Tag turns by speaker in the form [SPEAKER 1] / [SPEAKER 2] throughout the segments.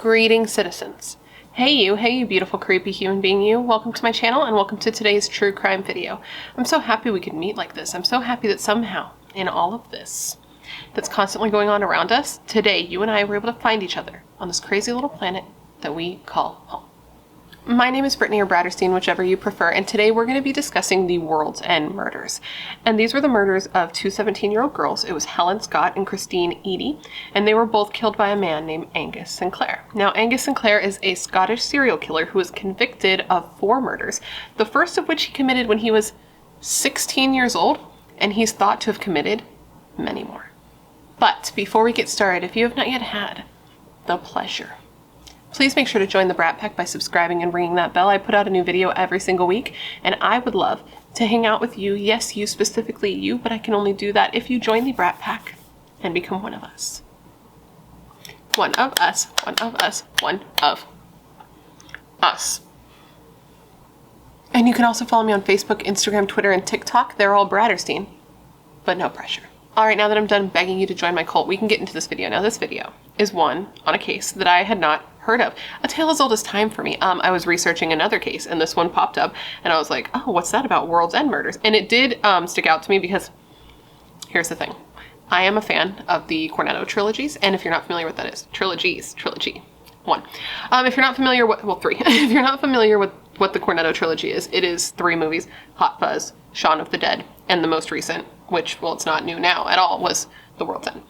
[SPEAKER 1] Greetings, citizens. Hey you beautiful creepy human being you. Welcome to my channel and welcome to today's true crime video. I'm so happy we could meet like this. I'm so happy that somehow, in all of this that's constantly going on around us, today you and I were able to find each other on this crazy little planet that we call home. My name is Brittany or Bradderstein, whichever you prefer, and today we're going to be discussing the World's End murders. And these were the murders of two 17-year-old girls. It was Helen Scott and Christine Eady, and they were both killed by a man named Angus Sinclair. Now, Angus Sinclair is a Scottish serial killer who was convicted of 4 murders, the first of which he committed when he was 16 years old, and he's thought to have committed many more. But before we get started, if you have not yet had the pleasure, please make sure to join the Brat Pack by subscribing and ringing that bell. I put out a new video every single week, and I would love to hang out with you. Yes, you, specifically you, but I can only do that if you join the Brat Pack and become one of us. One of us, one of us, one of us. And you can also follow me on Facebook, Instagram, Twitter, and TikTok. They're all Bradderstein, but no pressure. All right, now that I'm done begging you to join my cult, we can get into this video. Now, this video is one on a case that I had not heard of. A tale as old as time for me. I was researching another case and this one popped up and I was like, oh, what's that about? World's End murders. And it did stick out to me because here's the thing. I am a fan of the Cornetto trilogies, and if you're not familiar with what that is, trilogy 1. If you're not familiar with, well, 3. If you're not familiar with what the Cornetto trilogy is, it is 3 movies: Hot Fuzz, Shaun of the Dead, and the most recent, which, well, it's not new now at all, was The World's End.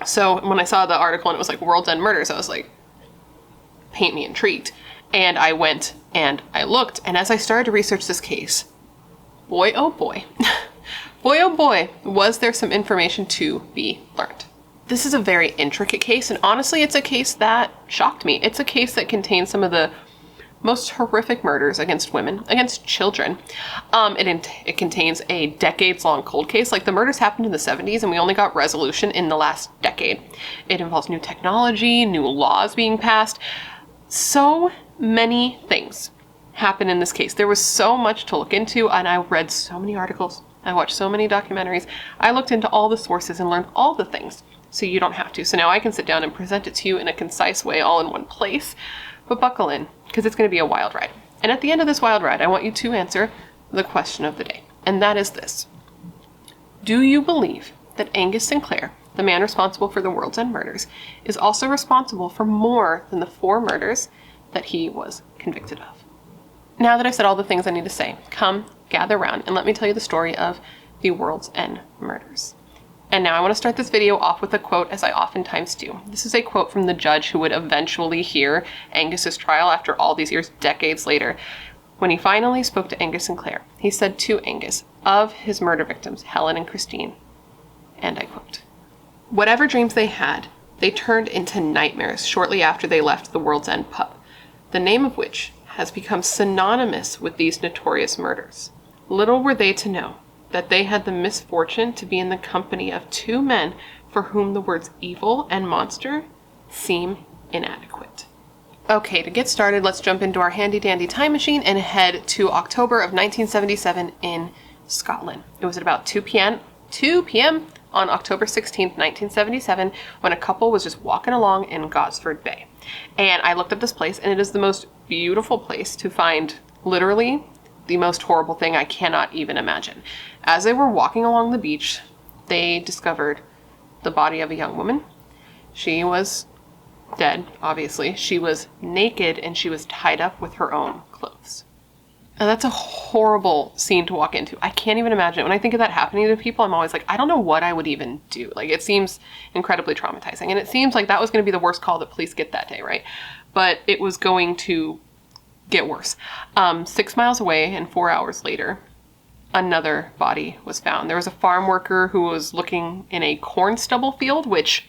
[SPEAKER 1] So when I saw the article and it was like World's End murders, I was like, paint me intrigued. And I went and I looked, and as I started to research this case, boy oh boy, boy oh boy, was there some information to be learned. This is a very intricate case, and honestly, it's a case that shocked me. It's a case that contains some of the most horrific murders against women, against children. It contains a decades-long cold case. Like, the murders happened in the 70s and we only got resolution in the last decade. It involves new technology, new laws being passed. So many things happen in this case. There was so much to look into, and I read so many articles. I watched so many documentaries. I looked into all the sources and learned all the things, so you don't have to. So now I can sit down and present it to you in a concise way, all in one place. But buckle in, because it's going to be a wild ride. And at the end of this wild ride, I want you to answer the question of the day. And that is this. Do you believe that Angus Sinclair, the man responsible for the World's End murders, is also responsible for more than the 4 murders that he was convicted of? Now that I've said all the things I need to say, come, gather around, and let me tell you the story of the World's End murders. And now I want to start this video off with a quote, as I oftentimes do. This is a quote from the judge who would eventually hear Angus's trial after all these years, decades later. When he finally spoke to Angus Sinclair, he said to Angus, of his murder victims, Helen and Christine, and I quote, "Whatever dreams they had, they turned into nightmares shortly after they left the World's End pub, the name of which has become synonymous with these notorious murders. Little were they to know that they had the misfortune to be in the company of 2 men for whom the words evil and monster seem inadequate." Okay, to get started, let's jump into our handy-dandy time machine and head to October of 1977 in Scotland. It was at about 2 p.m. on October 16th, 1977, when a couple was just walking along in Gosford Bay. And I looked up this place, and it is the most beautiful place to find literally the most horrible thing I cannot even imagine. As they were walking along the beach, they discovered the body of a young woman. She was dead, obviously. She was naked and she was tied up with her own clothes. And that's a horrible scene to walk into. I can't even imagine it. When I think of that happening to people, I'm always like, I don't know what I would even do. Like, it seems incredibly traumatizing. And it seems like that was going to be the worst call that police get that day, right? But it was going to get worse. 6 miles away and 4 hours later, another body was found. There was a farm worker who was looking in a corn stubble field, which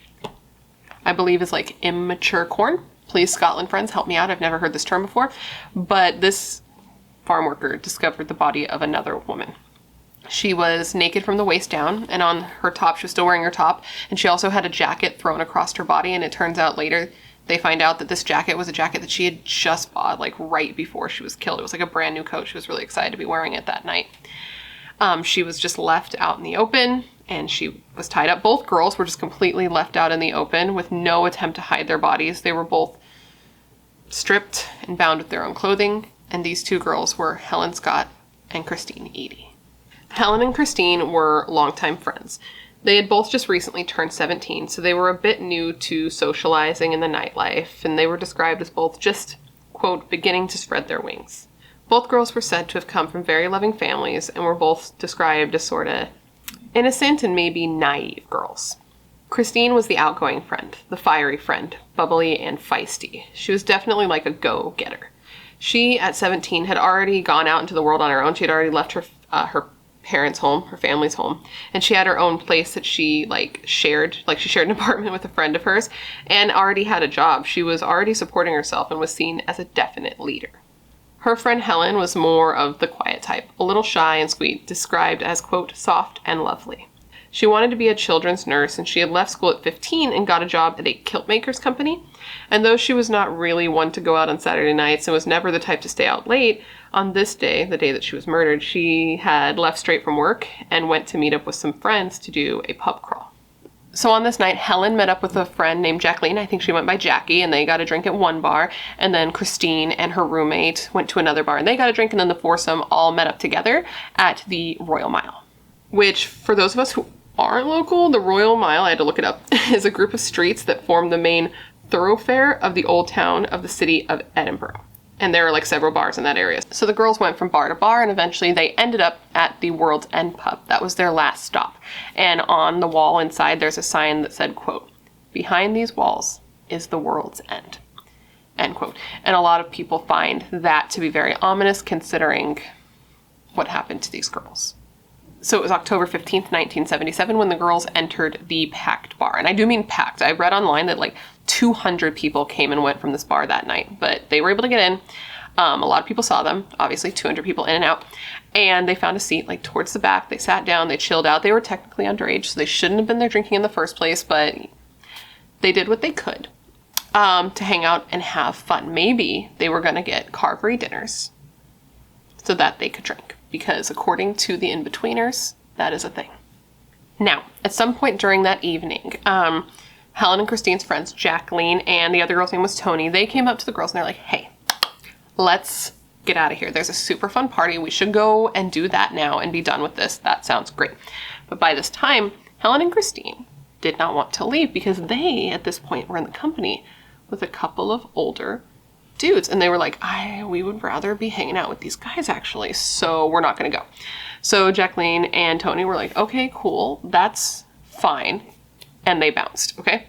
[SPEAKER 1] I believe is like immature corn. Please, Scotland friends, help me out. I've never heard this term before. But this farm worker discovered the body of another woman. She was naked from the waist down, and on her top, she was still wearing her top, and she also had a jacket thrown across her body, and it turns out later they find out that this jacket was a jacket that she had just bought, like, right before she was killed. It was like a brand new coat. She was really excited to be wearing it that night. She was just left out in the open, and she was tied up. Both girls were just completely left out in the open with no attempt to hide their bodies. They were both stripped and bound with their own clothing, and these two girls were Helen Scott and Christine Eady. Helen and Christine were longtime friends. They had both just recently turned 17, so they were a bit new to socializing in the nightlife, and they were described as both just, quote, beginning to spread their wings. Both girls were said to have come from very loving families and were both described as sort of innocent and maybe naive girls. Christine was the outgoing friend, the fiery friend, bubbly and feisty. She was definitely like a go-getter. She, at 17, had already gone out into the world on her own. She had already left her parents' home, her family's home, and she had her own place that she shared an apartment with a friend of hers, and already had a job. She was already supporting herself and was seen as a definite leader. Her friend Helen was more of the quiet type, a little shy and sweet, described as, quote, soft and lovely. She wanted to be a children's nurse, and she had left school at 15 and got a job at a kilt maker's company. And though she was not really one to go out on Saturday nights and was never the type to stay out late, on this day, the day that she was murdered, she had left straight from work and went to meet up with some friends to do a pub crawl. So on this night, Helen met up with a friend named Jacqueline. I think she went by Jackie, and they got a drink at one bar. And then Christine and her roommate went to another bar, and they got a drink, and then the foursome all met up together at the Royal Mile. Which, for those of us who aren't local, the Royal Mile, I had to look it up, is a group of streets that form the main thoroughfare of the old town of the city of Edinburgh. And there are several bars in that area. So the girls went from bar to bar, and eventually they ended up at the World's End pub. That was their last stop. And on the wall inside, there's a sign that said, quote, behind these walls is the world's end, end quote. And a lot of people find that to be very ominous, considering what happened to these girls. So it was October 15th, 1977, when the girls entered the packed bar. And I do mean packed. I read online that 200 people came and went from this bar that night, but they were able to get in. A lot of people saw them, obviously 200 people in and out, and they found a seat towards the back. They sat down, they chilled out. They were technically underage, so they shouldn't have been there drinking in the first place, but they did what they could to hang out and have fun. Maybe they were going to get carvery dinners so that they could drink, because according to the in-betweeners, that is a thing. Now, at some point during that evening, Helen and Christine's friends, Jacqueline, and the other girl's name was Tony, they came up to the girls and they're like, hey, let's get out of here. There's a super fun party. We should go and do that now and be done with this. That sounds great. But by this time, Helen and Christine did not want to leave because they, at this point, were in the company with a couple of older dudes. And they were like, we would rather be hanging out with these guys, actually, so we're not going to go. So Jacqueline and Tony were like, okay, cool, that's fine. And they bounced, okay?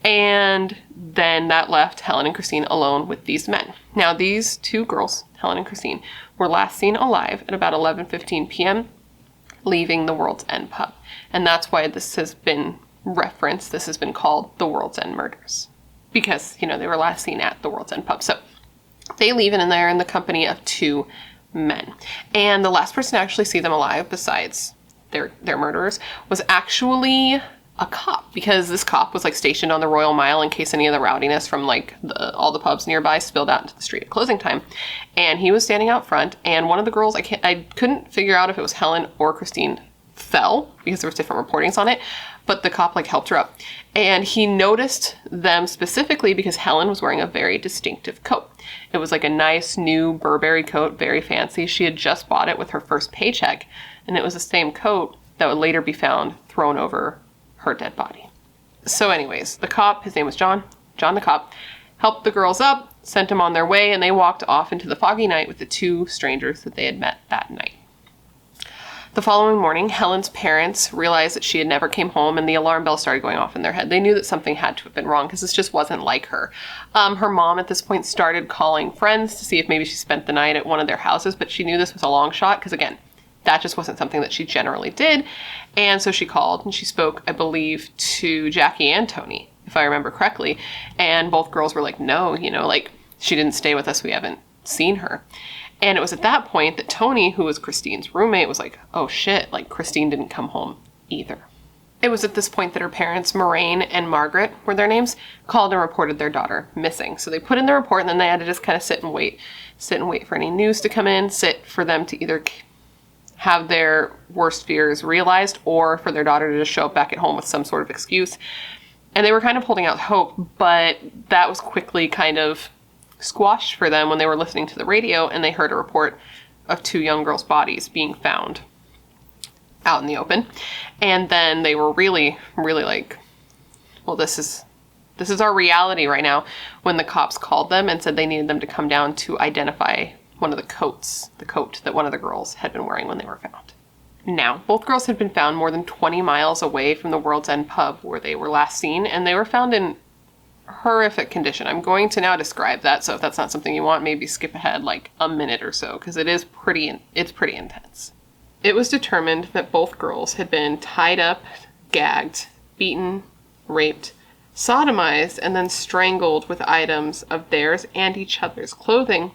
[SPEAKER 1] And then that left Helen and Christine alone with these men. Now, these two girls, Helen and Christine, were last seen alive at about 11:15 p.m., leaving the World's End pub. And that's why this has been referenced. This has been called the World's End murders, because, they were last seen at the World's End pub. So they leave, and they're in the company of two men. And the last person to actually see them alive, besides their murderers, was actually a cop, because this cop was stationed on the Royal Mile in case any of the rowdiness from all the pubs nearby spilled out into the street at closing time. And he was standing out front, and one of the girls, I couldn't figure out if it was Helen or Christine, fell, because there was different reportings on it, but the cop helped her up. And he noticed them specifically because Helen was wearing a very distinctive coat. It was a nice new Burberry coat, very fancy. She had just bought it with her first paycheck, and it was the same coat that would later be found thrown over her dead body. So anyways, the cop, his name was John the cop, helped the girls up, sent them on their way, and they walked off into the foggy night with the two strangers that they had met that night. The following morning, Helen's parents realized that she had never came home, and the alarm bell started going off in their head. They knew that something had to have been wrong, because this just wasn't like her. Her mom at this point started calling friends to see if maybe she spent the night at one of their houses, but she knew this was a long shot, because again, that just wasn't something that she generally did. And so she called and she spoke, I believe, to Jackie and Tony, if I remember correctly. And both girls were like, no, she didn't stay with us. We haven't seen her. And it was at that point that Tony, who was Christine's roommate, was like, oh shit, Christine didn't come home either. It was at this point that her parents, Moraine and Margaret were their names, called and reported their daughter missing. So they put in the report, and then they had to just kind of sit and wait for any news to come in, sit for them to either have their worst fears realized, or for their daughter to just show up back at home with some sort of excuse. And they were kind of holding out hope, but that was quickly kind of squashed for them when they were listening to the radio and they heard a report of 2 young girls' bodies being found out in the open. And then they were really, really like, well, this is our reality right now, when the cops called them and said they needed them to come down to identify one of the coat that one of the girls had been wearing when they were found. Now, both girls had been found more than 20 miles away from the World's End pub where they were last seen, and they were found in horrific condition. I'm going to now describe that, so if that's not something you want, maybe skip ahead like a minute or so, because it's pretty intense. It was determined that both girls had been tied up, gagged, beaten, raped, sodomized, and then strangled with items of theirs and each other's clothing,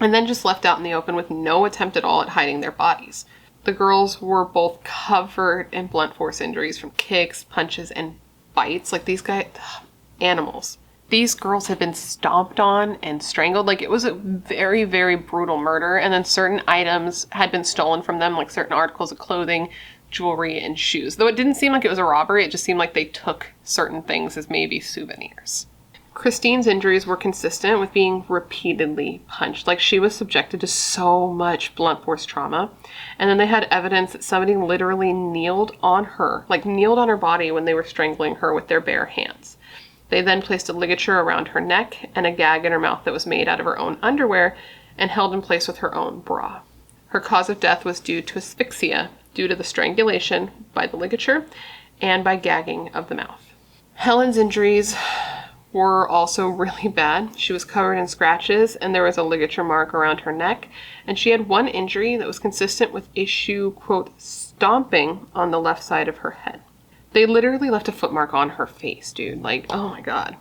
[SPEAKER 1] and then just left out in the open with no attempt at all at hiding their bodies. The girls were both covered in blunt force injuries from kicks, punches, and bites. Like, these guys, animals. These girls had been stomped on and strangled. Like, it was a very, very brutal murder. And then certain items had been stolen from them, like certain articles of clothing, jewelry, and shoes. Though it didn't seem like it was a robbery, it just seemed like they took certain things as maybe souvenirs. Christine's injuries were consistent with being repeatedly punched. Like, she was subjected to so much blunt force trauma. And then they had evidence that somebody literally kneeled on her body when they were strangling her with their bare hands. They then placed a ligature around her neck and a gag in her mouth that was made out of her own underwear and held in place with her own bra. Her cause of death was due to asphyxia, due to the strangulation by the ligature and by gagging of the mouth. Helen's injuries were also really bad. She was covered in scratches and there was a ligature mark around her neck, and she had one injury that was consistent with a shoe, quote, stomping on the left side of her head. They literally left a footmark on her face, dude. Like, oh my God.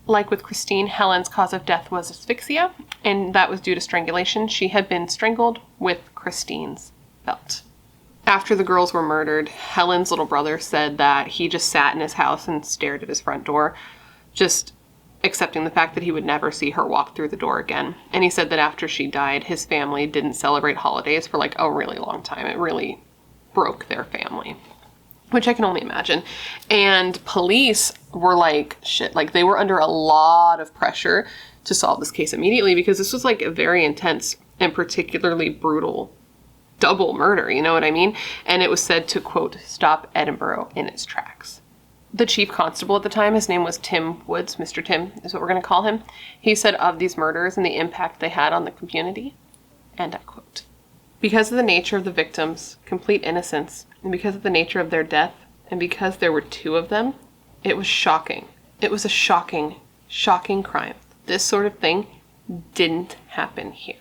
[SPEAKER 1] Like with Christine, Helen's cause of death was asphyxia, and that was due to strangulation. She had been strangled with Christine's belt. After the girls were murdered, Helen's little brother said that he just sat in his house and stared at his front door, just accepting the fact that he would never see her walk through the door again. And he said that after she died, his family didn't celebrate holidays for like a really long time. It really broke their family, which I can only imagine. And police were like, shit, like they were under a lot of pressure to solve this case immediately, because this was like a very intense and particularly brutal double murder, you know what I mean? And it was said to, quote, stop Edinburgh in its tracks. The chief constable at the time, his name was Tim Woods, Mr. Tim is what we're going to call him. He said of these murders and the impact they had on the community, and I quote, because of the nature of the victims' complete innocence, and because of the nature of their death, and because there were 2 of them, it was shocking. It was a shocking, shocking crime. This sort of thing didn't happen here.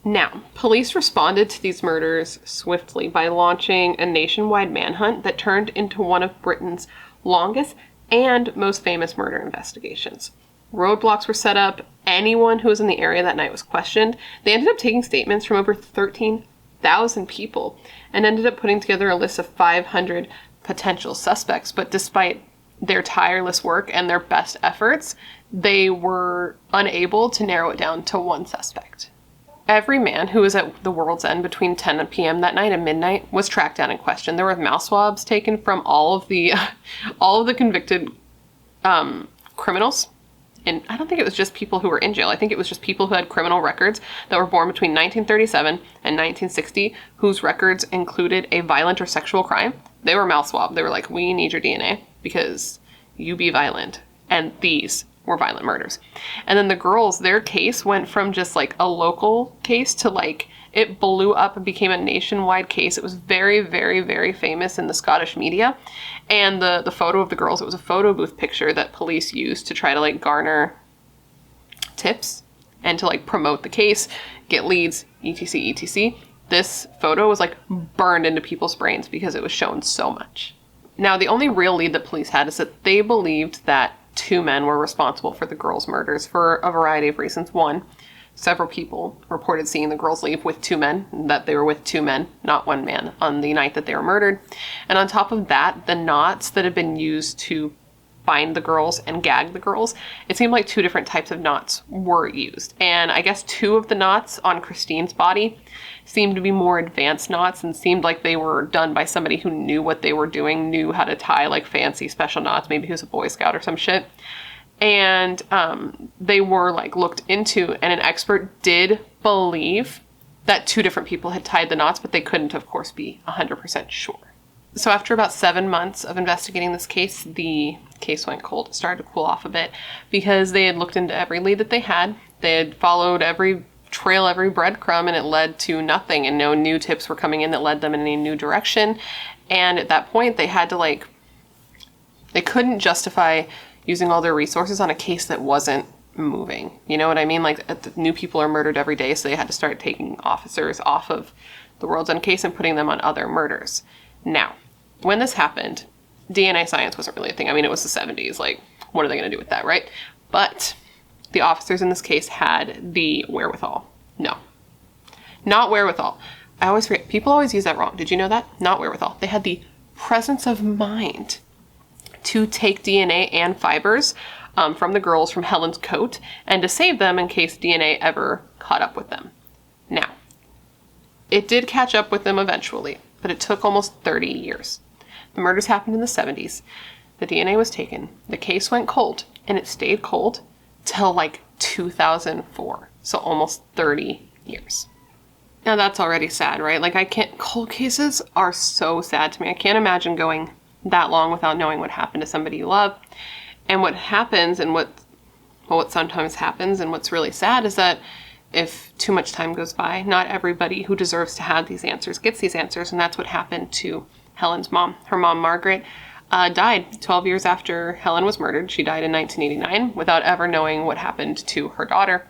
[SPEAKER 1] Now, police responded to these murders swiftly by launching a nationwide manhunt that turned into one of Britain's longest and most famous murder investigations. Roadblocks were set up. Anyone who was in the area that night was questioned. They ended up taking statements from over 13,000 people and ended up putting together a list of 500 potential suspects. But despite their tireless work and their best efforts, they were unable to narrow it down to one suspect. Every man who was at the World's End between 10 p.m. that night and midnight was tracked down and questioned. There were mouth swabs taken from all of the convicted criminals. And I don't think it was just people who were in jail. I think it was just people who had criminal records that were born between 1937 and 1960, whose records included a violent or sexual crime. They were mouth swabbed. They were like, we need your DNA because you be violent. And these were violent murders. And then the girls, their case went from just like a local case to like, it blew up and became a nationwide case. It was very, very, very famous in the Scottish media. And the photo of the girls, it was a photo booth picture that police used to try to like garner tips and to like promote the case, get leads, etc, etc. This photo was like burned into people's brains because it was shown so much. Now, the only real lead that police had is that they believed that 2 men were responsible for the girls' murders for a variety of reasons. One, several people reported seeing the girls leave with 2 men, that they were with 2 men, not 1 man, on the night that they were murdered. And on top of that, the knots that had been used to bind the girls and gag the girls, it seemed like 2 different types of knots were used. And I guess 2 of the knots on Christine's body seemed to be more advanced knots and seemed like they were done by somebody who knew what they were doing, knew how to tie like fancy special knots, maybe he was a Boy Scout or some shit. And they were like looked into, and an expert did believe that 2 different people had tied the knots, but they couldn't, of course, be 100% sure. So after about 7 months of investigating this case, the case went cold. It started to cool off a bit because they had looked into every lead that they had. They had followed every trail, every breadcrumb, and it led to nothing, and no new tips were coming in that led them in any new direction. And at that point, they had to they couldn't justify using all their resources on a case that wasn't moving. You know what I mean? Like, new people are murdered every day, so they had to start taking officers off of the World's End case and putting them on other murders. Now, when this happened, DNA science wasn't really a thing. I mean, it was the 70s. Like, what are they going to do with that, right? But the officers in this case had the wherewithal. No. Not wherewithal. I always forget. People always use that wrong. Did you know that? Not wherewithal. They had the presence of mind to take DNA and fibers from the girls from Helen's coat and to save them in case DNA ever caught up with them. Now, it did catch up with them eventually, but it took almost 30 years. The murders happened in the 70s. The DNA was taken. The case went cold, and it stayed cold till like 2004. So almost 30 years. Now that's already sad, right? Like, cold cases are so sad to me. I can't imagine going that long without knowing what happened to somebody you love. And what happens, and what sometimes happens, and what's really sad is that if too much time goes by, not everybody who deserves to have these answers gets these answers. And that's what happened to Helen's mom. Her mom, Margaret, died 12 years after Helen was murdered. She died in 1989 without ever knowing what happened to her daughter.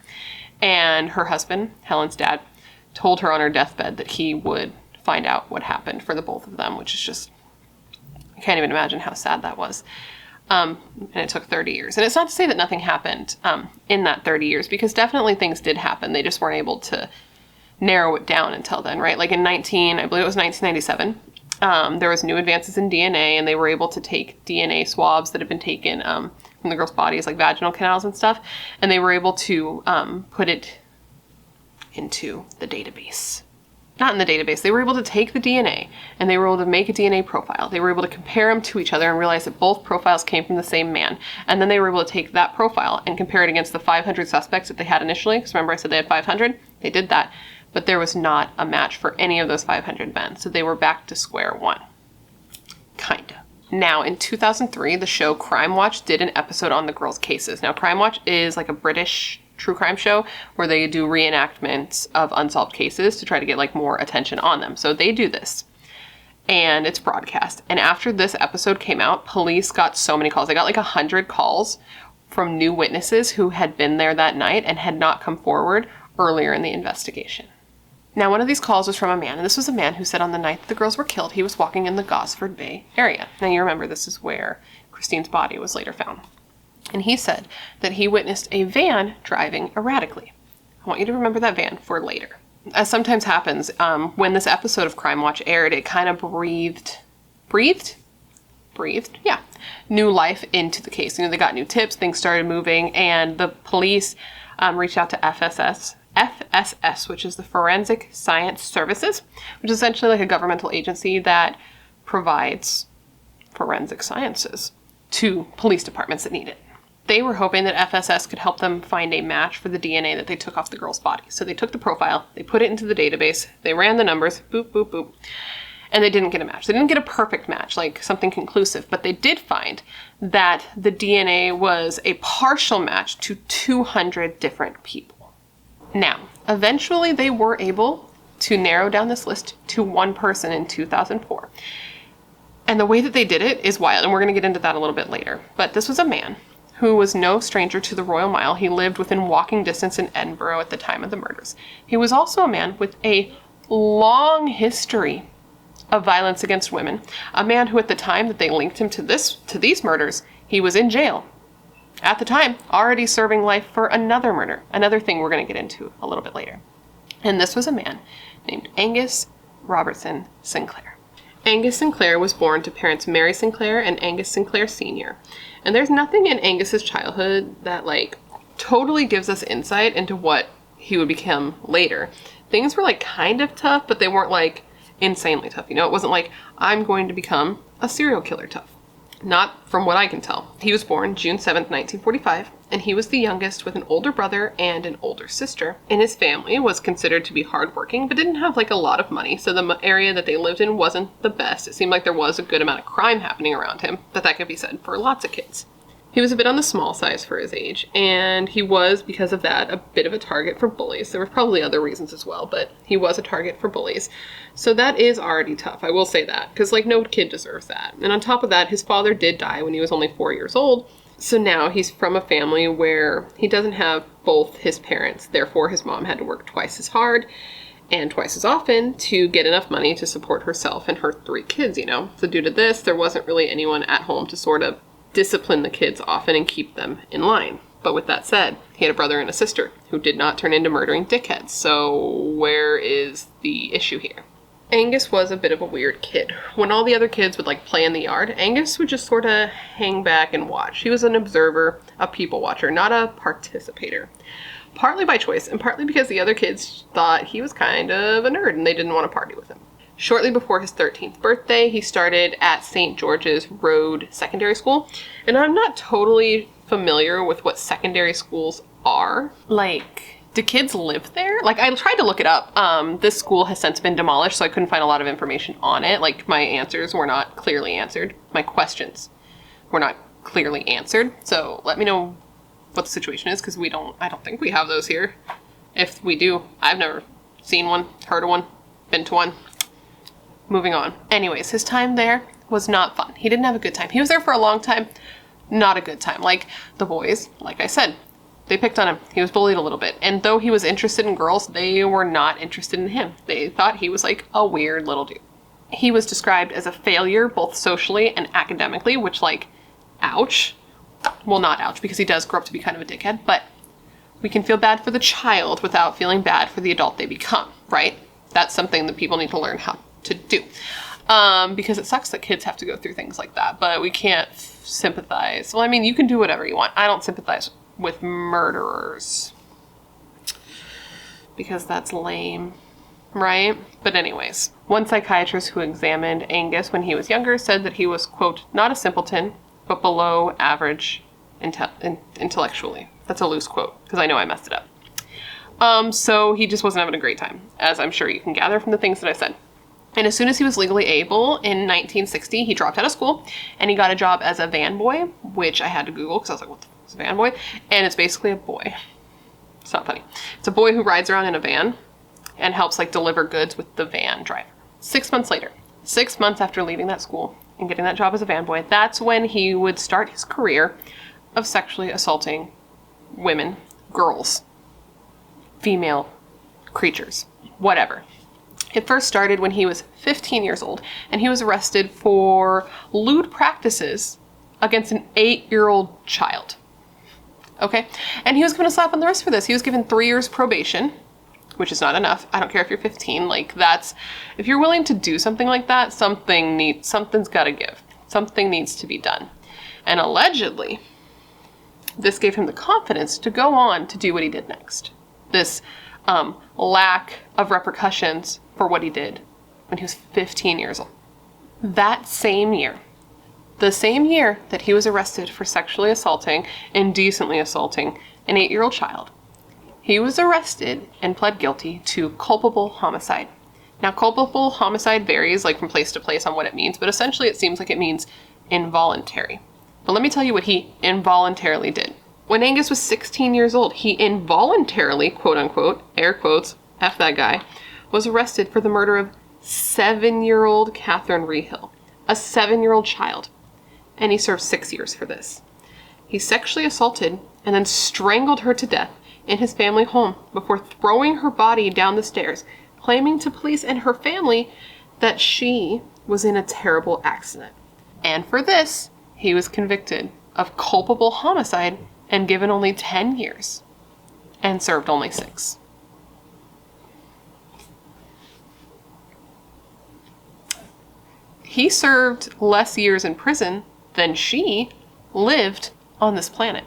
[SPEAKER 1] And her husband, Helen's dad, told her on her deathbed that he would find out what happened for the both of them, which is just, I can't even imagine how sad that was. And it took 30 years. And it's not to say that nothing happened in that 30 years, because definitely things did happen. They just weren't able to narrow it down until then, right? Like in I believe it was 1997, there was new advances in DNA, and they were able to take DNA swabs that had been taken from the girls' bodies, like vaginal canals and stuff, and they were able to put it into the database. Not in the database. They were able to take the DNA, and they were able to make a DNA profile. They were able to compare them to each other and realize that both profiles came from the same man. And then they were able to take that profile and compare it against the 500 suspects that they had initially. Because remember I said they had 500? They did that. But there was not a match for any of those 500 men. So they were back to square one. Kinda. Now, in 2003, the show Crime Watch did an episode on the girls' cases. Now, Crime Watch is like a British true crime show where they do reenactments of unsolved cases to try to get like more attention on them. So they do this, and it's broadcast. And after this episode came out, police got so many calls. They got like 100 calls from new witnesses who had been there that night and had not come forward earlier in the investigation. Now, one of these calls was from a man, and this was a man who said on the night that the girls were killed, he was walking in the Gosford Bay area. Now, you remember this is where Christine's body was later found. And he said that he witnessed a van driving erratically. I want you to remember that van for later. As sometimes happens, when this episode of Crime Watch aired, it kind of breathed, new life into the case. You know, they got new tips, things started moving, and the police reached out to FSS, which is the Forensic Science Services, which is essentially like a governmental agency that provides forensic sciences to police departments that need it. They were hoping that FSS could help them find a match for the DNA that they took off the girl's body. So they took the profile, they put it into the database, they ran the numbers, boop, boop, boop, and they didn't get a match. They didn't get a perfect match, like something conclusive, but they did find that the DNA was a partial match to 200 different people. Now, eventually they were able to narrow down this list to one person in 2004. And the way that they did it is wild, and we're going to get into that a little bit later. But this was a man who was no stranger to the Royal Mile. He lived within walking distance in Edinburgh at the time of the murders. He was also a man with a long history of violence against women. A man who, at the time that they linked him to these murders, he was in jail. At the time, already serving life for another murder. Another thing we're going to get into a little bit later. And this was a man named Angus Robertson Sinclair. Angus Sinclair was born to parents Mary Sinclair and Angus Sinclair Sr. And there's nothing in Angus's childhood that like totally gives us insight into what he would become later. Things were like kind of tough, but they weren't like insanely tough. You know, it wasn't like I'm going to become a serial killer tough. Not from what I can tell. He was born June 7th, 1945, and he was the youngest with an older brother and an older sister. And his family was considered to be hardworking, but didn't have like a lot of money, so the area that they lived in wasn't the best. It seemed like there was a good amount of crime happening around him, but that could be said for lots of kids. He was a bit on the small size for his age, and he was, because of that, a bit of a target for bullies. There were probably other reasons as well, but he was a target for bullies. So that is already tough, I will say that, because like no kid deserves that. And on top of that, his father did die when he was only 4 years old, so now he's from a family where he doesn't have both his parents. Therefore, his mom had to work twice as hard and twice as often to get enough money to support herself and her 3 kids, you know. So due to this, there wasn't really anyone at home to sort of discipline the kids often and keep them in line. But with that said, he had a brother and a sister who did not turn into murdering dickheads. So where is the issue here? Angus was a bit of a weird kid. When all the other kids would like play in the yard, Angus would just sort of hang back and watch. He was an observer, a people watcher, not a participator. Partly by choice and partly because the other kids thought he was kind of a nerd and they didn't want to party with him. Shortly before his 13th birthday, he started at St. George's Road Secondary School. And I'm not totally familiar with what secondary schools are. Like, do kids live there? Like, I tried to look it up. This school has since been demolished, so I couldn't find a lot of information on it. Like, my answers were not clearly answered. My questions were not clearly answered. So let me know what the situation is, because I don't think we have those here. If we do, I've never seen one, heard of one, been to one. Moving on. Anyways, his time there was not fun. He didn't have a good time. He was there for a long time. Not a good time. Like, the boys, like I said, they picked on him. He was bullied a little bit. And though he was interested in girls, they were not interested in him. They thought he was like a weird little dude. He was described as a failure, both socially and academically, which, like, ouch. Well, not ouch, because he does grow up to be kind of a dickhead, but we can feel bad for the child without feeling bad for the adult they become, right? That's something that people need to learn how to do, because it sucks that kids have to go through things like that, but we can't sympathize. Well, I mean, you can do whatever you want. I don't sympathize with murderers because that's lame, right? But anyways, one psychiatrist who examined Angus when he was younger said that he was, quote, not a simpleton, but below average intellectually. That's a loose quote, because I know I messed it up. So he just wasn't having a great time, as I'm sure you can gather from the things that I said. And as soon as he was legally able, in 1960, he dropped out of school and he got a job as a van boy, which I had to Google because I was like, what the fuck is a van boy? And it's basically a boy. It's not funny. It's a boy who rides around in a van and helps like deliver goods with the van driver. 6 months later, 6 months after leaving that school and getting that job as a van boy, that's when he would start his career of sexually assaulting women, girls, female creatures, whatever. It first started when he was 15 years old, and he was arrested for lewd practices against an 8-year-old child. Okay? And he was given a slap on the wrist for this. He was given 3 years probation, which is not enough. I don't care if you're 15. Like, that's... If you're willing to do something like that, something's gotta give. Something needs to be done. And allegedly, this gave him the confidence to go on to do what he did next. This lack of repercussions for what he did when he was 15 years old. That same year, the same year that he was arrested for sexually assaulting, indecently assaulting an 8-year-old child, he was arrested and pled guilty to culpable homicide. Now, culpable homicide varies like from place to place on what it means, but essentially it seems like it means involuntary. But let me tell you what he involuntarily did. When Angus was 16 years old, he involuntarily, quote unquote, air quotes, F that guy, was arrested for the murder of 7-year-old Catherine Rehill, a 7-year-old child, and he served 6 years for this. He sexually assaulted and then strangled her to death in his family home before throwing her body down the stairs, claiming to police and her family that she was in a terrible accident. And for this, he was convicted of culpable homicide and given only 10 years and served only 6. He served less years in prison than she lived on this planet.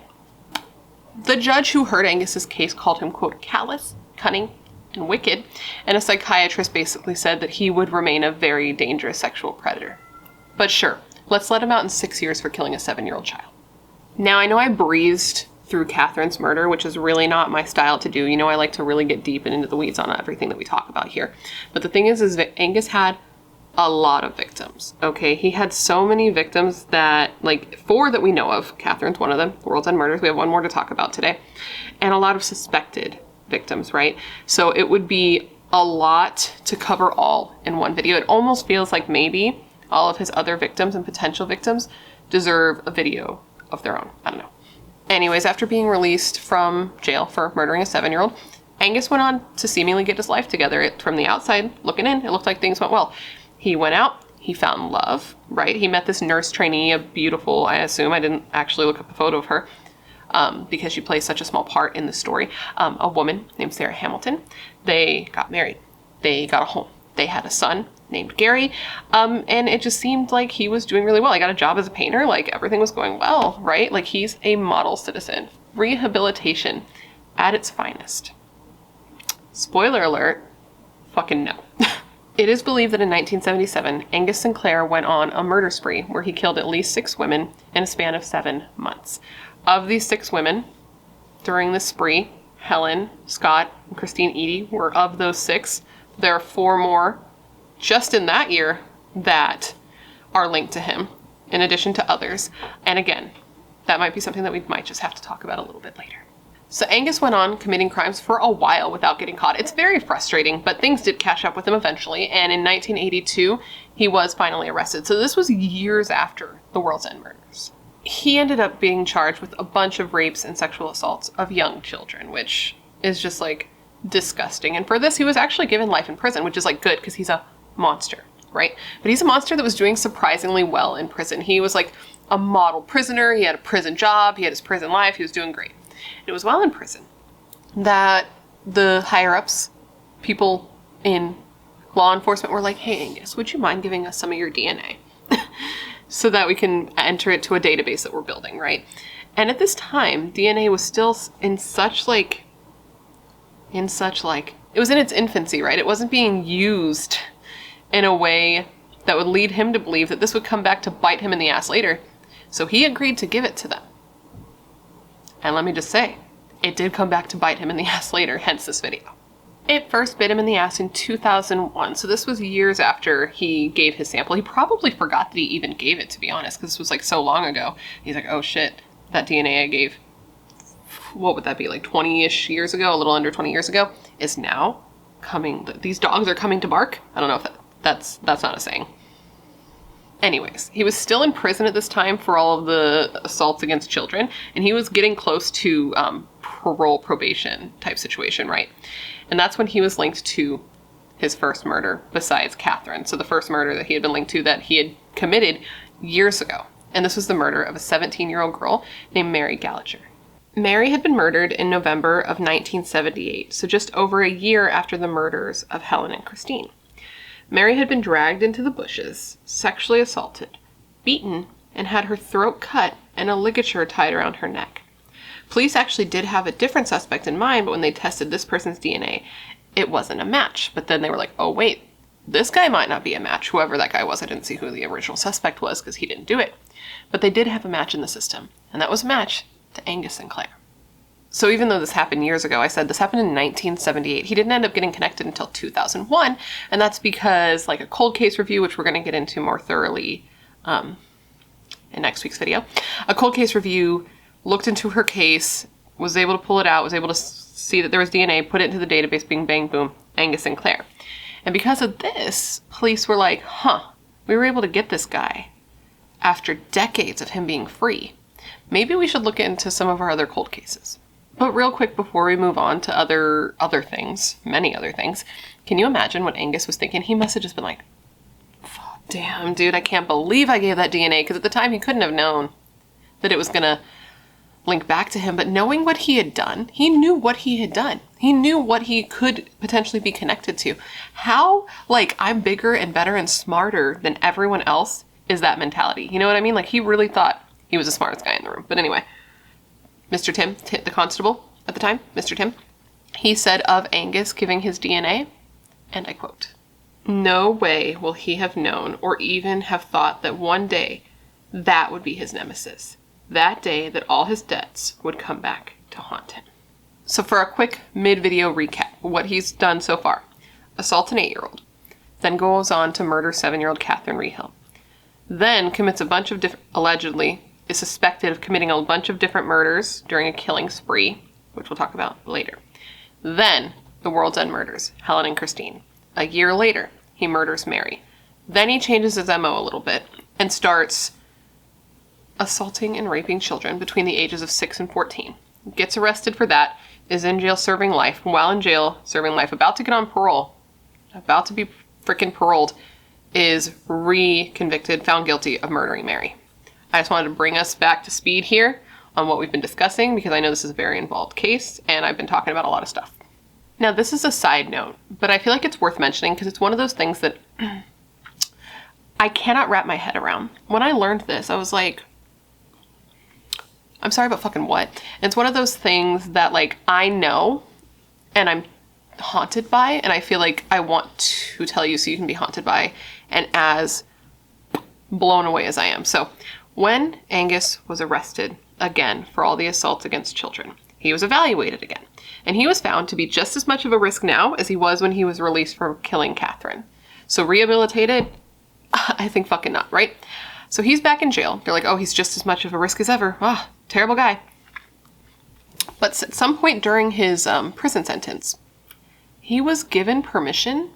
[SPEAKER 1] The judge who heard Angus's case called him, quote, callous, cunning, and wicked, and a psychiatrist basically said that he would remain a very dangerous sexual predator. But sure, Let's let him out in 6 years for killing a 7-year-old child. Now, I know I breezed through Catherine's murder, which is really not my style to do. You know, I like to really get deep and into the weeds on everything that we talk about here. But the thing is that Angus had a lot of victims, okay? He had so many victims that, like, 4 that we know of. Catherine's one of them. The World's End Murders. We have 1 more to talk about today. And a lot of suspected victims, right? So it would be a lot to cover all in one video. It almost feels like maybe all of his other victims and potential victims deserve a video of their own. I don't know. Anyways, after being released from jail for murdering a 7-year-old, Angus went on to seemingly get his life together. From the outside looking in, it looked like things went well. He went out, he found love, right? He met this nurse trainee, a beautiful, I assume, I didn't actually look up a photo of her, because she plays such a small part in the story, a woman named Sarah Hamilton. They got married. They got a home. They had a son named Gary, and it just seemed like he was doing really well. He got a job as a painter, like everything was going well, right? Like he's a model citizen. Rehabilitation at its finest. Spoiler alert, fucking no. It is believed that in 1977, Angus Sinclair went on a murder spree where he killed at least 6 women in a span of 7 months. Of these 6 women, during this spree, Helen, Scott, and Christine Eady were of those 6. There are 4 more just in that year that are linked to him, in addition to others. And again, that might be something that we might just have to talk about a little bit later. So Angus went on committing crimes for a while without getting caught. It's very frustrating, but things did catch up with him eventually, and in 1982, he was finally arrested. So this was years after the World's End Murders. He ended up being charged with a bunch of rapes and sexual assaults of young children, which is just, like, disgusting. And for this, he was actually given life in prison, which is, like, good, because he's a monster, right? But he's a monster that was doing surprisingly well in prison. He was, like, a model prisoner. He had a prison job. He had his prison life. He was doing great. It was while in prison that the higher-ups, people in law enforcement, were like, hey, Angus, would you mind giving us some of your DNA so that we can enter it to a database that we're building, right? And at this time, DNA was still it was in its infancy, right? It wasn't being used in a way that would lead him to believe that this would come back to bite him in the ass later. So he agreed to give it to them. And let me just say, it did come back to bite him in the ass later, hence this video. It first bit him in the ass in 2001, so this was years after he gave his sample. He probably forgot that he even gave it, to be honest, because this was like so long ago. He's like, oh shit, that DNA I gave, what would that be, like 20-ish years ago, a little under 20 years ago, is now coming, these dogs are coming to bark? I don't know if that's not a saying. Anyways, he was still in prison at this time for all of the assaults against children, and he was getting close to probation type situation, right? And that's when he was linked to his first murder besides Catherine. So the first murder that he had been linked to that he had committed years ago. And this was the murder of a 17-year-old girl named Mary Gallagher. Mary had been murdered in November of 1978, so just over a year after the murders of Helen and Christine. Mary had been dragged into the bushes, sexually assaulted, beaten, and had her throat cut and a ligature tied around her neck. Police actually did have a different suspect in mind, but when they tested this person's DNA, it wasn't a match. But then they were like, oh wait, this guy might not be a match. Whoever that guy was, I didn't see who the original suspect was because he didn't do it. But they did have a match in the system, and that was a match to Angus Sinclair. So even though this happened years ago, I said this happened in 1978, he didn't end up getting connected until 2001, and that's because, like a cold case review, which we're going to get into more thoroughly in next week's video, a cold case review looked into her case, was able to pull it out, was able to see that there was DNA, put it into the database, bing, bang, boom, Angus Sinclair. And because of this, police were like, we were able to get this guy after decades of him being free. Maybe we should look into some of our other cold cases. But real quick before we move on to other things, many other things, can you imagine what Angus was thinking? He must have just been like, damn, dude, I can't believe I gave that DNA, because at the time he couldn't have known that it was going to link back to him. But knowing what he had done, he knew what he had done. He knew what he could potentially be connected to. How, like, I'm bigger and better and smarter than everyone else is that mentality? You know what I mean? Like, he really thought he was the smartest guy in the room. But anyway, Mr. Tim, the constable at the time, Mr. Tim, he said of Angus giving his DNA, and I quote, "No way will he have known or even have thought that one day That would be his nemesis. That day that all his debts would come back to haunt him. So for a quick mid-video recap, what he's done so far. Assault an 8-year-old. Then goes on to murder 7-year-old Catherine Rehill. Then commits a bunch of allegedly is suspected of committing a bunch of different murders during a killing spree, which we'll talk about later. Then the World's End murders, Helen and Christine. A year later, he murders Mary. Then he changes his MO a little bit and starts assaulting and raping children between the ages of 6 and 14. Gets arrested for that, is in jail serving life. While in jail serving life, about to get on parole, about to be freaking paroled, is re-convicted, found guilty of murdering Mary. I just wanted to bring us back to speed here on what we've been discussing because I know this is a very involved case and I've been talking about a lot of stuff. Now, this is a side note, but I feel like it's worth mentioning because it's one of those things that I cannot wrap my head around. When I learned this, I was like, I'm sorry, but fucking what? And it's one of those things that, like, I know and I'm haunted by, and I feel like I want to tell you so you can be haunted by and as blown away as I am. So when Angus was arrested again for all the assaults against children, he was evaluated again, and he was found to be just as much of a risk now as he was when he was released for killing Catherine. So rehabilitated? I think fucking not, right? So he's back in jail. They're like, oh, he's just as much of a risk as ever. Ah, terrible guy. But at some point during his prison sentence, he was given permission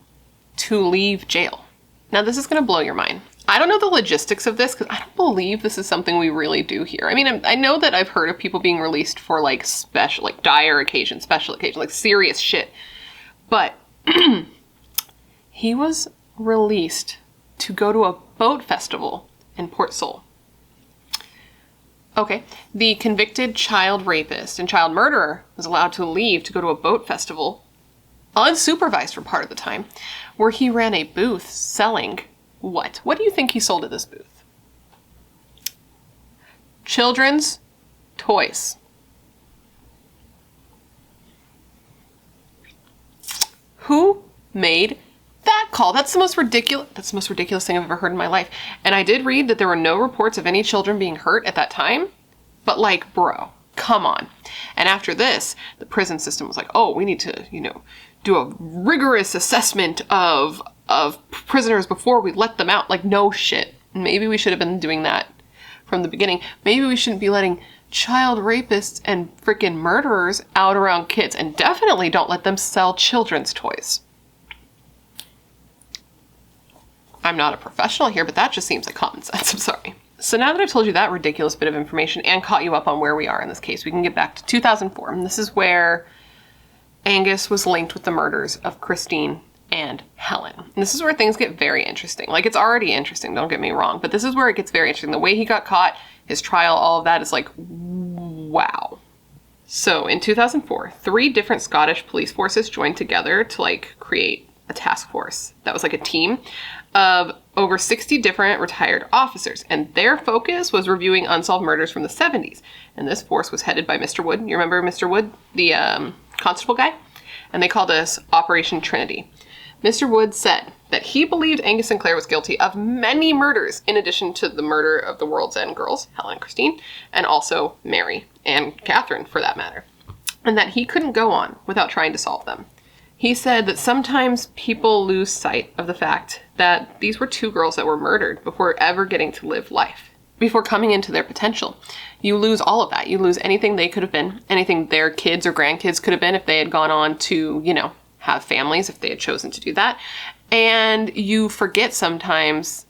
[SPEAKER 1] to leave jail. Now, this is going to blow your mind. I don't know the logistics of this because I don't believe this is something we really do here. I mean, I know that I've heard of people being released for like special, like dire occasion, special occasion, like serious shit. But he was released to go to a boat festival in Port Saul. Okay, the convicted child rapist and child murderer was allowed to leave to go to a boat festival, unsupervised for part of the time, where he ran a booth selling what? What do you think he sold at this booth? Children's toys. Who made that call? That's the most ridiculous thing I've ever heard in my life. And I did read that there were no reports of any children being hurt at that time. But like, bro, come on. And after this, the prison system was like, oh, we need to, do a rigorous assessment of prisoners before we let them out. Like, no shit. Maybe we should have been doing that from the beginning. Maybe we shouldn't be letting child rapists and freaking murderers out around kids. And definitely don't let them sell children's toys. I'm not a professional here, but that just seems like common sense. I'm sorry. So now that I've told you that ridiculous bit of information and caught you up on where we are in this case, we can get back to 2004. And this is where Angus was linked with the murders of Christine and Helen. And this is where things get very interesting. Like, it's already interesting, don't get me wrong, but this is where it gets very interesting. The way he got caught, his trial, all of that is like, wow. So in 2004, 3 different Scottish police forces joined together to like create a task force that was like a team of over 60 different retired officers, and their focus was reviewing unsolved murders from the 70s. And this force was headed by Mr. Wood. You remember Mr. Wood, the constable guy? And they called this Operation Trinity. Mr. Wood said that he believed Angus Sinclair was guilty of many murders, in addition to the murder of the World's End girls, Helen and Christine, and also Mary and Catherine, for that matter, and that he couldn't go on without trying to solve them. He said that sometimes people lose sight of the fact that these were 2 girls that were murdered before ever getting to live life, before coming into their potential. You lose all of that. You lose anything they could have been, anything their kids or grandkids could have been if they had gone on to, have families, if they had chosen to do that. And you forget sometimes,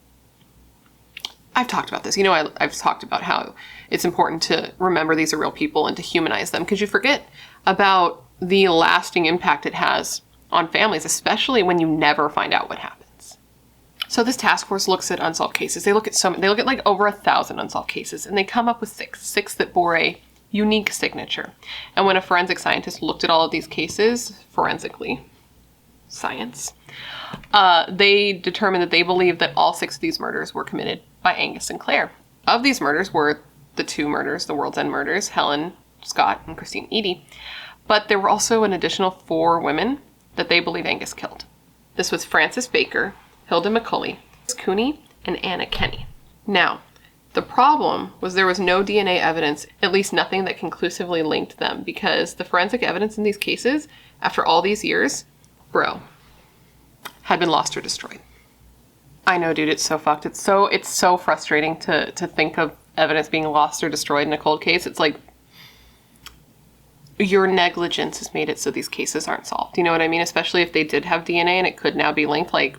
[SPEAKER 1] I've talked about this, I've talked about how it's important to remember these are real people and to humanize them, because you forget about the lasting impact it has on families, especially when you never find out what happens. So this task force looks at unsolved cases. They look at like over 1,000 unsolved cases, and they come up with six that bore a unique signature. And when a forensic scientist looked at all of these cases, forensically, science, they determined that they believed that all 6 of these murders were committed by Angus Sinclair. Of these murders were the 2 murders, the World's End murders, Helen Scott and Christine Eady. But there were also an additional 4 women that they believe Angus killed. This was Frances Baker, Hilda McCully, Agnes Cooney, and Anna Kenny. Now, The problem was there was no DNA evidence, at least nothing that conclusively linked them, because the forensic evidence in these cases, after all these years, bro, had been lost or destroyed. I know, dude, it's so fucked. It's so frustrating to think of evidence being lost or destroyed in a cold case. It's like your negligence has made it so these cases aren't solved. You know what I mean? Especially if they did have DNA and it could now be linked, like,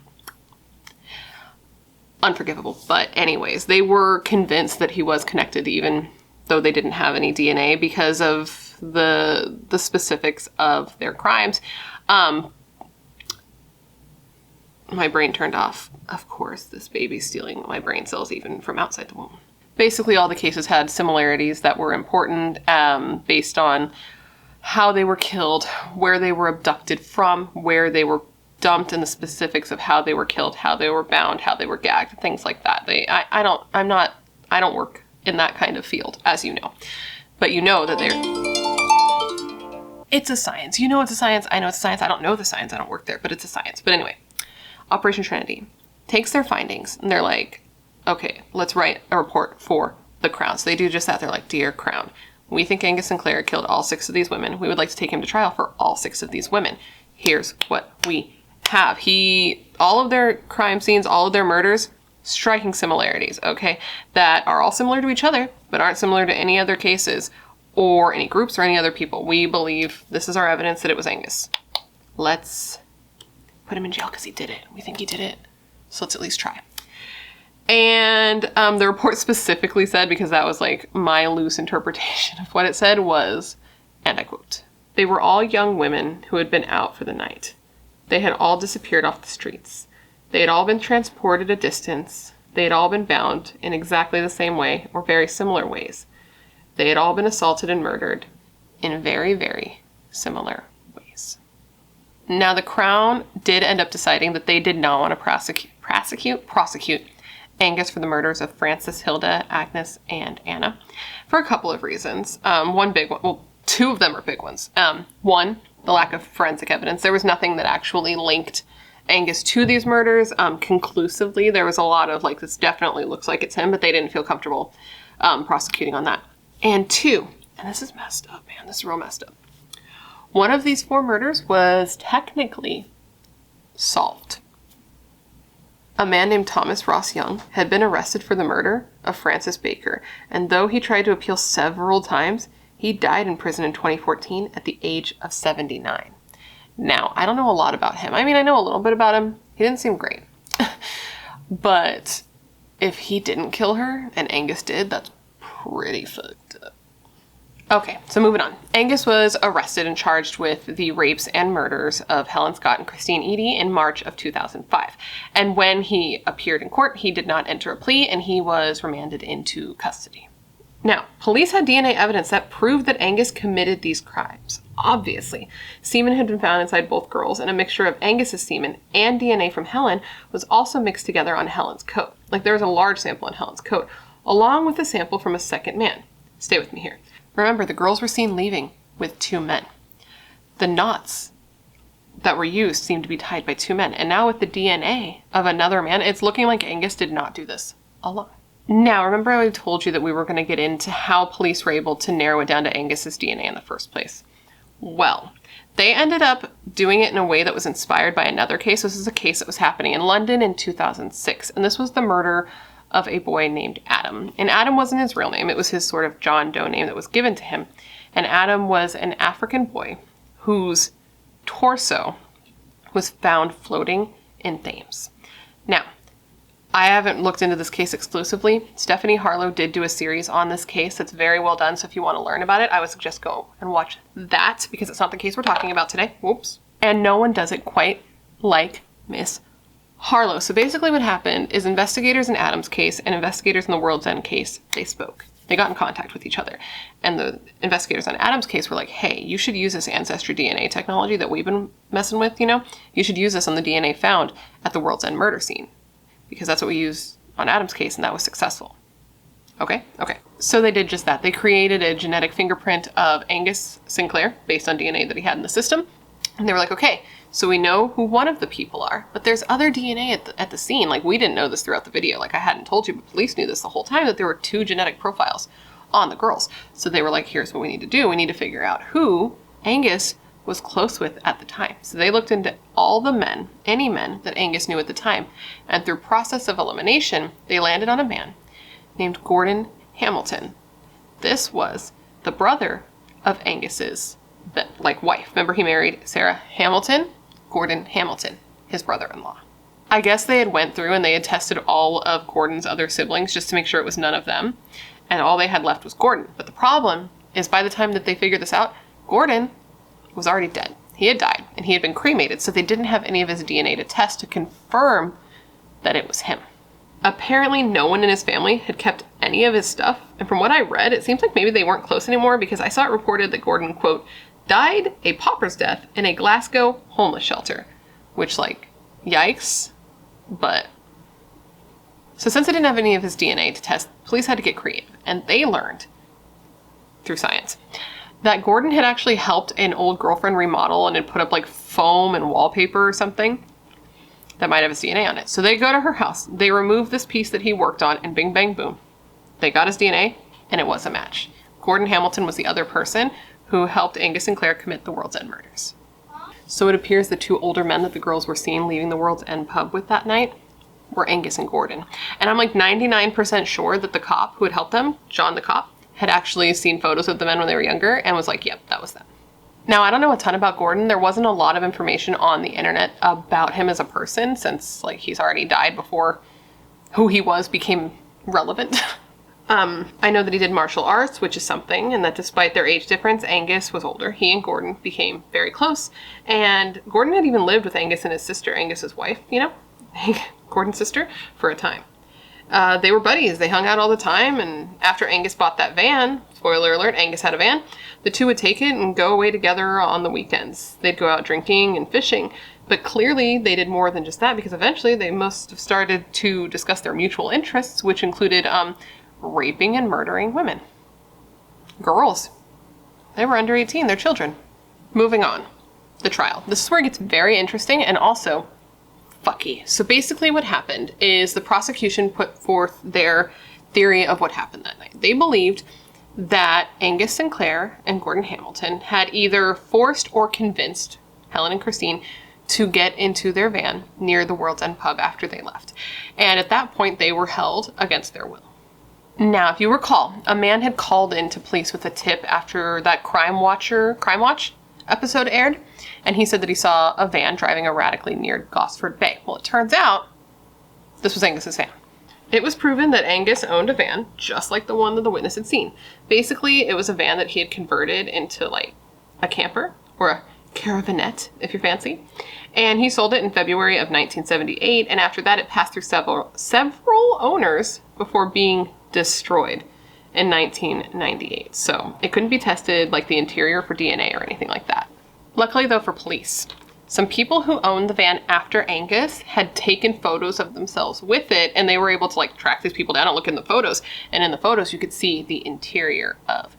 [SPEAKER 1] unforgivable. But anyways, they were convinced that he was connected even though they didn't have any DNA because of the specifics of their crimes. My brain turned off. Of course, this baby's stealing my brain cells even from outside the womb. Basically, all the cases had similarities that were important based on how they were killed, where they were abducted from, where they were dumped, and the specifics of how they were killed, how they were bound, how they were gagged, things like that. I don't work in that kind of field, as you know. But you know that it's a science. You know it's a science. I know it's a science. I don't know the science. I don't work there, but it's a science. But anyway, Operation Trinity takes their findings and they're like, okay, let's write a report for the Crown. So they do just that. They're like, dear Crown, we think Angus Sinclair killed all 6 of these women. We would like to take him to trial for all 6 of these women. Here's what we have. All of their crime scenes, all of their murders, striking similarities, okay, that are all similar to each other, but aren't similar to any other cases or any groups or any other people. We believe this is our evidence that it was Angus. Let's put him in jail because he did it. We think he did it. So let's at least try. And the report specifically said, because that was like my loose interpretation of what it said, was, and I quote, they were all young women who had been out for the night. They had all disappeared off the streets. They had all been transported a distance. They had all been bound in exactly the same way or very similar ways. They had all been assaulted and murdered in very, very similar ways. Now, the Crown did end up deciding that they did not want to prosecute Angus for the murders of Frances, Hilda, Agnes, and Anna for a couple of reasons. One big one, well, 2 of them are big ones. One, the lack of forensic evidence. There was nothing that actually linked Angus to these murders conclusively. There was a lot of like, this definitely looks like it's him, but they didn't feel comfortable prosecuting on that. And 2, and this is messed up, man, this is real messed up. One of these 4 murders was technically solved. A man named Thomas Ross Young had been arrested for the murder of Francis Baker, and though he tried to appeal several times, he died in prison in 2014 at the age of 79. Now, I don't know a lot about him. I mean, I know a little bit about him. He didn't seem great. But if he didn't kill her and Angus did, that's pretty fucked up. Okay, so moving on. Angus was arrested and charged with the rapes and murders of Helen Scott and Christine Eady in March of 2005. And when he appeared in court, he did not enter a plea and he was remanded into custody. Now, police had DNA evidence that proved that Angus committed these crimes. Obviously, semen had been found inside both girls, and a mixture of Angus's semen and DNA from Helen was also mixed together on Helen's coat. Like, there was a large sample in Helen's coat, along with a sample from a second man. Stay with me here. Remember, the girls were seen leaving with 2 men. The knots that were used seemed to be tied by 2 men, and now with the DNA of another man, it's looking like Angus did not do this alone. Now, remember I told you that we were going to get into how police were able to narrow it down to Angus's DNA in the first place. Well, they ended up doing it in a way that was inspired by another case. This is a case that was happening in London in 2006, and this was the murder of a boy named Adam. And Adam wasn't his real name. It was his sort of John Doe name that was given to him. And Adam was an African boy whose torso was found floating in Thames. Now, I haven't looked into this case exclusively. Stephanie Harlow did do a series on this case that's very well done, so if you want to learn about it, I would suggest go and watch that, because it's not the case we're talking about today. Whoops. And no one does it quite like Miss Harlow. So basically what happened is investigators in Adam's case and investigators in the World's End case, they spoke. They got in contact with each other. And the investigators on Adam's case were like, hey, you should use this ancestry DNA technology that we've been messing with, you know? You should use this on the DNA found at the World's End murder scene, because that's what we used on Adam's case, and that was successful. Okay? Okay. So they did just that. They created a genetic fingerprint of Angus Sinclair based on DNA that he had in the system, And they were like, okay, so we know who one of the people are, but there's other DNA at the scene. Like, we didn't know this throughout the video. Like, I hadn't told you, but police knew this the whole time, that there were 2 genetic profiles on the girls. So they were like, here's what we need to do. We need to figure out who Angus was close with at the time. So they looked into all the men, any men that Angus knew at the time. And through process of elimination, they landed on a man named Gordon Hamilton. This was the brother of Angus's wife. Remember, he married Sarah Hamilton? Gordon Hamilton, his brother-in-law. I guess they had went through and they had tested all of Gordon's other siblings just to make sure it was none of them. And all they had left was Gordon. But the problem is, by the time that they figured this out, Gordon was already dead. He had died and he had been cremated, so they didn't have any of his DNA to test to confirm that it was him. Apparently no one in his family had kept any of his stuff, and from what I read, it seems like maybe they weren't close anymore, because I saw it reported that Gordon, quote, died a pauper's death in a Glasgow homeless shelter. Which, like, yikes. But so since they didn't have any of his DNA to test, police had to get creative, and they learned through science that Gordon had actually helped an old girlfriend remodel and had put up like foam and wallpaper or something that might have his DNA on it. So they go to her house, they remove this piece that he worked on, and bing, bang, boom. They got his DNA, and it was a match. Gordon Hamilton was the other person who helped Angus Sinclair commit the World's End murders. So it appears the 2 older men that the girls were seen leaving the World's End pub with that night were Angus and Gordon. And I'm like 99% sure that the cop who had helped them, John the cop, had actually seen photos of the men when they were younger and was like, yep, that was them. Now, I don't know a ton about Gordon. There wasn't a lot of information on the internet about him as a person, since like he's already died before who he was became relevant. I know that he did martial arts, which is something, and that despite their age difference, Angus was older. He and Gordon became very close, and Gordon had even lived with Angus and his sister, Angus's wife, you know, Gordon's sister, for a time. They were buddies. They hung out all the time, and after Angus bought that van, spoiler alert, Angus had a van, the 2 would take it and go away together on the weekends. They'd go out drinking and fishing, but clearly they did more than just that, because eventually they must have started to discuss their mutual interests, which included raping and murdering women. Girls. They were under 18, they're children. Moving on. The trial. This is where it gets very interesting and also fucky. So basically what happened is the prosecution put forth their theory of what happened that night. They believed that Angus Sinclair and Gordon Hamilton had either forced or convinced Helen and Christine to get into their van near the World's End pub after they left. And at that point, they were held against their will. Now, if you recall, a man had called into police with a tip after that Crime Watch episode aired, and he said that he saw a van driving erratically near Gosford Bay. Well, it turns out this was Angus's van. It was proven that Angus owned a van just like the one that the witness had seen. Basically, it was a van that he had converted into like a camper or a caravanette, if you're fancy. And he sold it in February of 1978, and after that it passed through several owners before being destroyed in 1998. So it couldn't be tested like the interior for DNA or anything like that. Luckily though for police, some people who owned the van after Angus had taken photos of themselves with it, and they were able to like track these people down and look in the photos. And in the photos you could see the interior of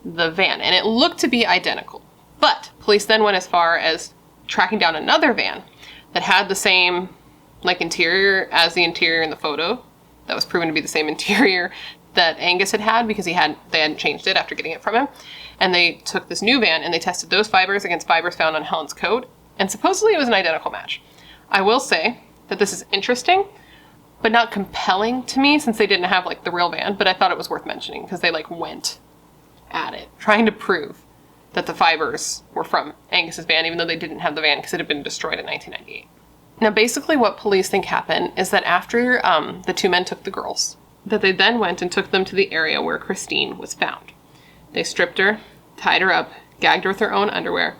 [SPEAKER 1] the van, and it looked to be identical. But police then went as far as tracking down another van that had the same like interior as the interior in the photo. That was proven to be the same interior that Angus had because they hadn't changed it after getting it from him. And they took this new van and they tested those fibers against fibers found on Helen's coat, and supposedly it was an identical match. I will say that this is interesting, but not compelling to me since they didn't have like the real van, but I thought it was worth mentioning because they like went at it, trying to prove that the fibers were from Angus's van, even though they didn't have the van because it had been destroyed in 1998. Now, basically what police think happened is that after the 2 men took the girls, that they then went and took them to the area where Christine was found. They stripped her, tied her up, gagged her with their own underwear,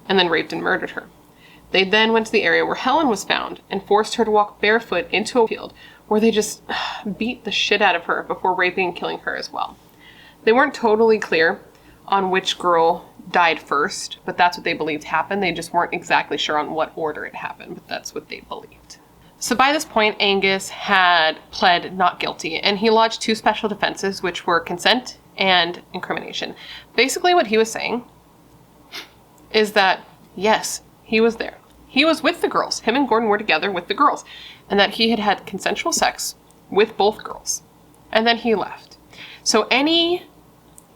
[SPEAKER 1] and then raped and murdered her. They then went to the area where Helen was found and forced her to walk barefoot into a field where they just beat the shit out of her before raping and killing her as well. They weren't totally clear on which girl died first, but that's what they believed happened. They just weren't exactly sure on what order it happened, but that's what they believed. So by this point, Angus had pled not guilty, and he lodged 2 special defenses, which were consent and incrimination. Basically what he was saying is that, yes, he was there. He was with the girls. Him and Gordon were together with the girls. And that he had had consensual sex with both girls. And then he left. So any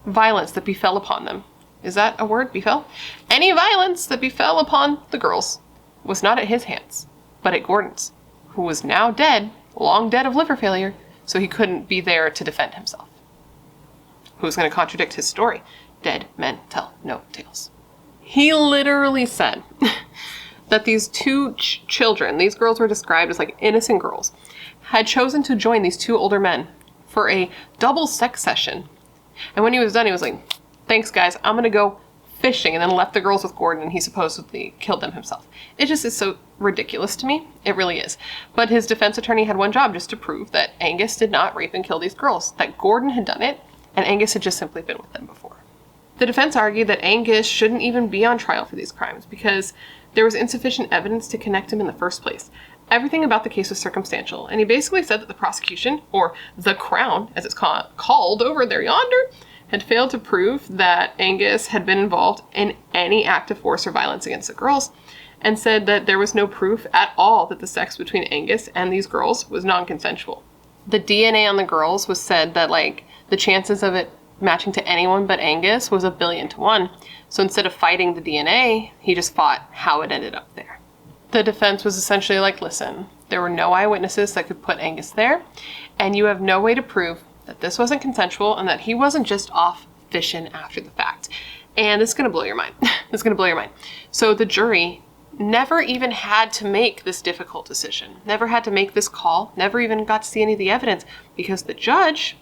[SPEAKER 1] violence that befell upon them, is that a word, befell? Any violence that befell upon the girls was not at his hands, but at Gordon's, who was now dead, long dead of liver failure, so he couldn't be there to defend himself. Who's going to contradict his story? Dead men tell no tales. He literally said that these two children, these girls were described as like innocent girls, had chosen to join these two older men for a double sex session. And when he was done, he was like, thanks guys, I'm gonna go fishing, and then left the girls with Gordon, and he supposedly killed them himself. It just is so ridiculous to me. It really is. But his defense attorney had one job, just to prove that Angus did not rape and kill these girls, that Gordon had done it, and Angus had just simply been with them before. The defense argued that Angus shouldn't even be on trial for these crimes because there was insufficient evidence to connect him in the first place. Everything about the case was circumstantial, and he basically said that the prosecution, or the Crown, as it's called over there yonder, had failed to prove that Angus had been involved in any act of force or violence against the girls, and said that there was no proof at all that the sex between Angus and these girls was non-consensual. The DNA on the girls was said that, like, the chances of it matching to anyone but Angus was 1,000,000,000 to 1. So instead of fighting the DNA, he just fought how it ended up there. The defense was essentially like, listen, there were no eyewitnesses that could put Angus there, and you have no way to prove that this wasn't consensual and that he wasn't just off fishing after the fact. And this is going to blow your mind. This is going to blow your mind. So the jury never even had to make this difficult decision, never had to make this call, never even got to see any of the evidence, because the judge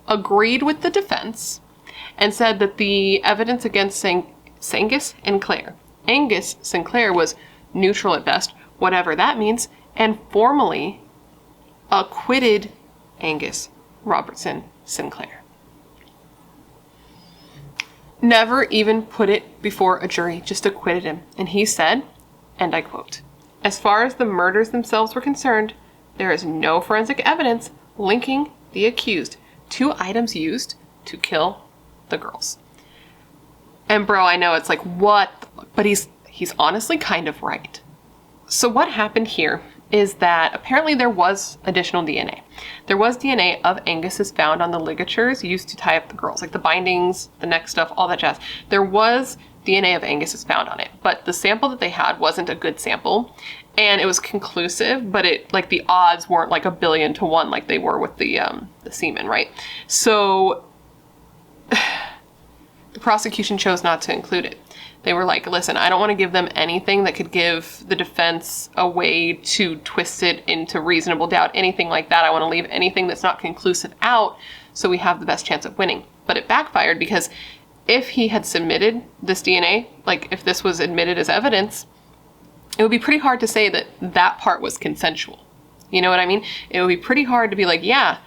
[SPEAKER 1] agreed with the defense and said that the evidence against Angus Sinclair was neutral at best, whatever that means, and formally acquitted Angus Robertson Sinclair. Never even put it before a jury, just acquitted him. And he said, and I quote, "As far as the murders themselves were concerned, there is no forensic evidence linking the accused to items used to kill the girls." And bro, I know it's like, what? But he's honestly kind of right. So what happened here is that apparently there was additional DNA. There was DNA of Angus's found on the ligatures used to tie up the girls, like the bindings, the neck stuff, all that jazz. There was DNA of Angus's found on it, but the sample that they had wasn't a good sample, and it was conclusive, but it, like, the odds weren't like 1,000,000,000 to 1 like they were with the semen, right? So the prosecution chose not to include it. They were like, listen, I don't want to give them anything that could give the defense a way to twist it into reasonable doubt, anything like that. I want to leave anything that's not conclusive out so we have the best chance of winning. But it backfired because if he had submitted this DNA, like if this was admitted as evidence, it would be pretty hard to say that that part was consensual. You know what I mean? It would be pretty hard to be like, yeah,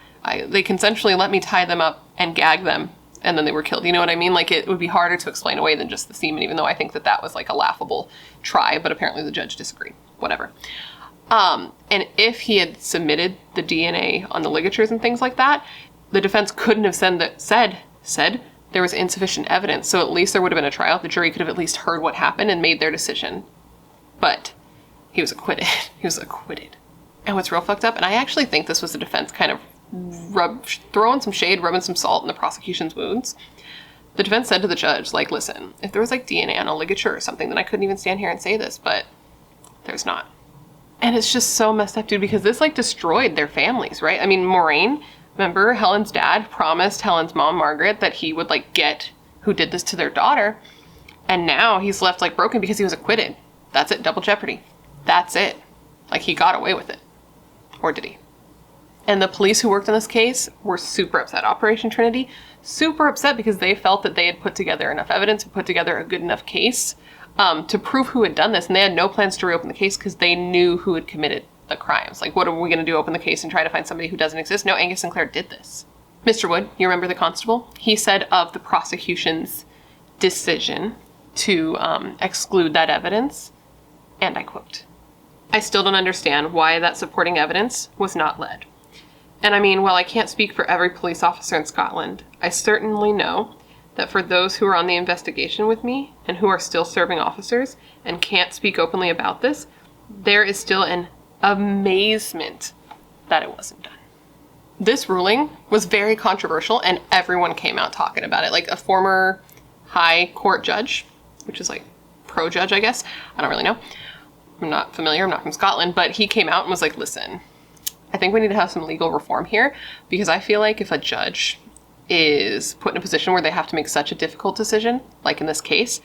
[SPEAKER 1] they consensually let me tie them up and gag them, and then they were killed. You know what I mean? Like, it would be harder to explain away than just the semen, even though I think that that was like a laughable try, but apparently the judge disagreed. Whatever. And if he had submitted the DNA on the ligatures and things like that, the defense couldn't have said there was insufficient evidence. So at least there would have been a trial. The jury could have at least heard what happened and made their decision. But he was acquitted. He was acquitted. And what's real fucked up, and I actually think this was the defense kind of throwing some shade, rubbing some salt in the prosecution's wounds. The defense said to the judge, like, listen, if there was like DNA on a ligature or something, then I couldn't even stand here and say this, but there's not. And it's just so messed up, dude, because this like destroyed their families, right? I mean, Maureen, remember, Helen's dad promised Helen's mom, Margaret, that he would like get who did this to their daughter. And now he's left like broken because he was acquitted. That's it, double jeopardy. That's it. Like, he got away with it. Or did he? And the police who worked on this case were super upset. Operation Trinity, super upset because they felt that they had put together enough evidence and put together a good enough case to prove who had done this. And they had no plans to reopen the case because they knew who had committed the crimes. Like, what are we going to do, open the case and try to find somebody who doesn't exist? No, Angus Sinclair did this. Mr. Wood, you remember the constable? He said of the prosecution's decision to exclude that evidence, and I quote, "I still don't understand why that supporting evidence was not led. And I mean, while I can't speak for every police officer in Scotland, I certainly know that for those who are on the investigation with me and who are still serving officers and can't speak openly about this, there is still an amazement that it wasn't done. This ruling was very controversial and everyone came out talking about it. Like a former high court judge, which is like pro judge, I guess. I don't really know. I'm not familiar. I'm not from Scotland, but he came out and was like, listen, I think we need to have some legal reform here, because I feel like if a judge is put in a position where they have to make such a difficult decision, like in this case,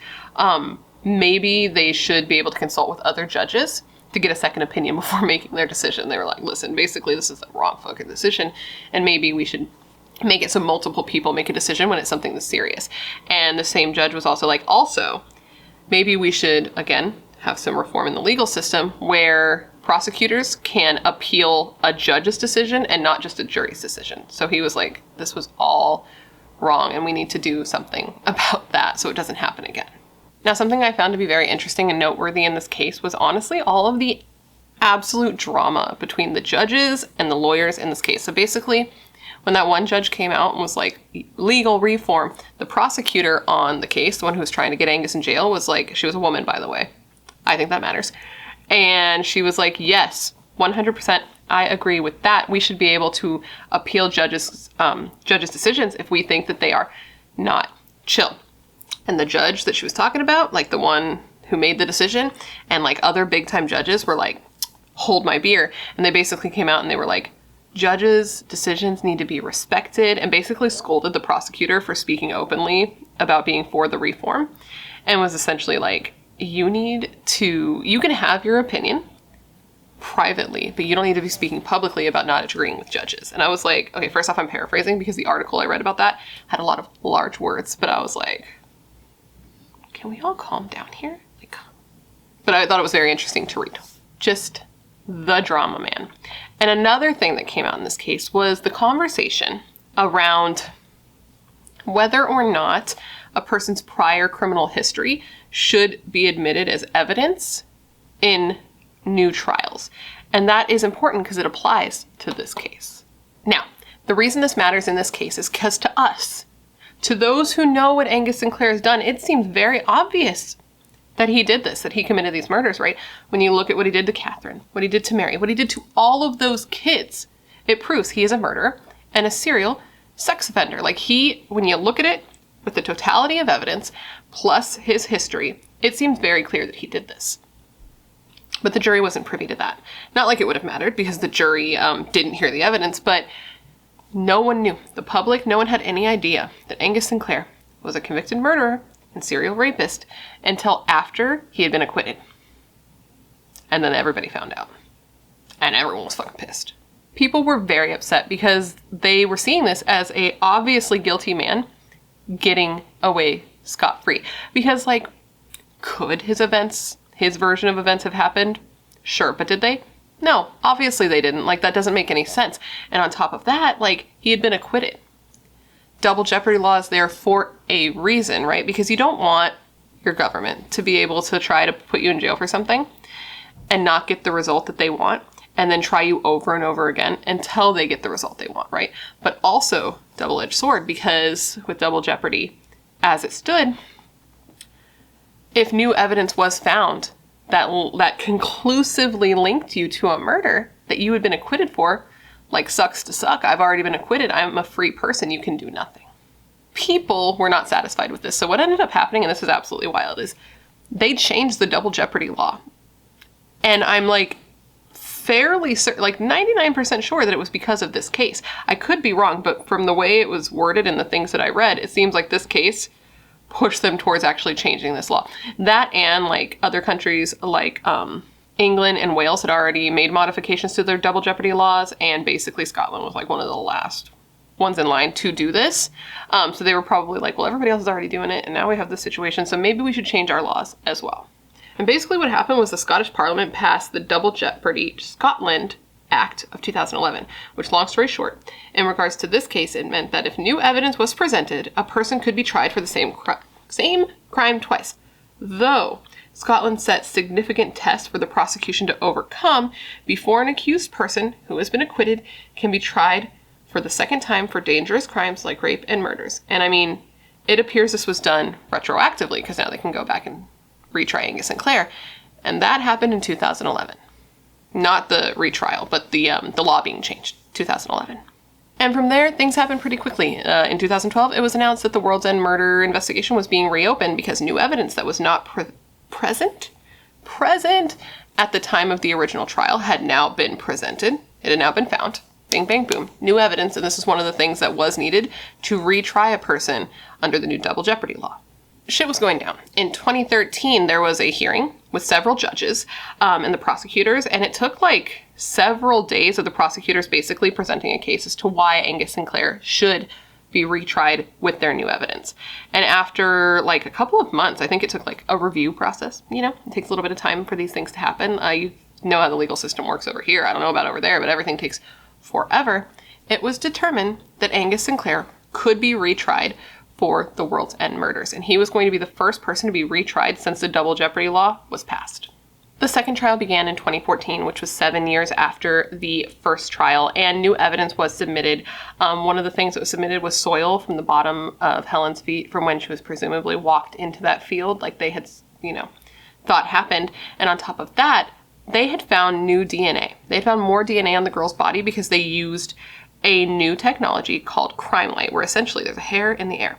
[SPEAKER 1] maybe they should be able to consult with other judges to get a second opinion before making their decision. They were like, listen, basically this is a wrong fucking decision, and maybe we should make it so multiple people make a decision when it's something that's serious. And the same judge was also like, also, maybe we should, again, have some reform in the legal system where prosecutors can appeal a judge's decision and not just a jury's decision. So he was like, this was all wrong and we need to do something about that so it doesn't happen again. Now, something I found to be very interesting and noteworthy in this case was honestly all of the absolute drama between the judges and the lawyers in this case. So basically, when that one judge came out and was like, legal reform, the prosecutor on the case, the one who was trying to get Angus in jail, was like, she was a woman, by the way. I think that matters. And she was like, yes, 100%, I agree with that. We should be able to appeal judges' decisions if we think that they are not chill. And the judge that she was talking about, like the one who made the decision, and like other big time judges were like, hold my beer. And they basically came out and they were like, judges' decisions need to be respected, and basically scolded the prosecutor for speaking openly about being for the reform, and was essentially like, you can have your opinion privately, but you don't need to be speaking publicly about not agreeing with judges. And I was like, okay, first off, I'm paraphrasing because the article I read about that had a lot of large words, but I was like, can we all calm down here? But I thought it was very interesting to read. Just the drama, man. And another thing that came out in this case was the conversation around whether or not a person's prior criminal history should be admitted as evidence in new trials. And that is important because it applies to this case. Now, the reason this matters in this case is because to us, to those who know what Angus Sinclair has done, it seems very obvious that he did this, that he committed these murders, right? When you look at what he did to Catherine, what he did to Mary, what he did to all of those kids, it proves he is a murderer and a serial sex offender. Like when you look at it with the totality of evidence, plus his history, it seems very clear that he did this. But the jury wasn't privy to that. Not like it would have mattered because the jury didn't hear the evidence, but no one knew. The public, no one had any idea that Angus Sinclair was a convicted murderer and serial rapist until after he had been acquitted. And then everybody found out. And everyone was fucking pissed. People were very upset because they were seeing this as a obviously guilty man getting away scot-free. Because, like, could his version of events have happened? Sure, but did they? No, obviously they didn't. Like, that doesn't make any sense. And on top of that, like, he had been acquitted. Double jeopardy law is there for a reason, right? Because you don't want your government to be able to try to put you in jail for something and not get the result that they want, and then try you over and over again until they get the result they want, right? But also double-edged sword, because with double jeopardy as it stood, if new evidence was found that conclusively linked you to a murder that you had been acquitted for, like, sucks to suck, I've already been acquitted, I'm a free person, you can do nothing. People were not satisfied with this. So what ended up happening, and this is absolutely wild, is they changed the double jeopardy law. And I'm like fairly certain, like 99% sure that it was because of this case. I could be wrong, but from the way it was worded and the things that I read, it seems like this case pushed them towards actually changing this law. That, and like other countries like England and Wales had already made modifications to their double jeopardy laws, and basically Scotland was like one of the last ones in line to do this. So they were probably like, well, everybody else is already doing it, and now we have this situation, so maybe we should change our laws as well. And basically what happened was the Scottish Parliament passed the Double Jeopardy Scotland Act of 2011, which, long story short, in regards to this case, it meant that if new evidence was presented, a person could be tried for the same crime twice. Though Scotland set significant tests for the prosecution to overcome before an accused person who has been acquitted can be tried for the second time for dangerous crimes like rape and murders. And I mean, It appears this was done retroactively because now they can go back and retry Angus Sinclair. And that happened in 2011. Not the retrial, but the law being changed, 2011. And from there, things happened pretty quickly. In 2012, it was announced that the World's End murder investigation was being reopened because new evidence that was not present at the time of the original trial had now been presented. It had now been found. Bing, bang, boom. New evidence, and this is one of the things that was needed to retry a person under the new double jeopardy law. Shit was going down. In 2013, there was a hearing with several judges and the prosecutors, and it took like several days of the prosecutors basically presenting a case as to why Angus Sinclair should be retried with their new evidence. And after like a couple of months, I think it took like a review process, it takes a little bit of time for these things to happen. You know how the legal system works over here. I don't know about over there, but everything takes forever. It was determined that Angus Sinclair could be retried for the World's End murders, and he was going to be the first person to be retried since the double jeopardy law was passed. The second trial began in 2014, which was 7 years after the first trial, and new evidence was submitted. One of the things that was submitted was soil from the bottom of Helen's feet from when she was presumably walked into that field, like they had, thought happened. And on top of that, they had found new DNA. They had found more DNA on the girl's body because they used a new technology called crime light, where essentially there's a hair in the air.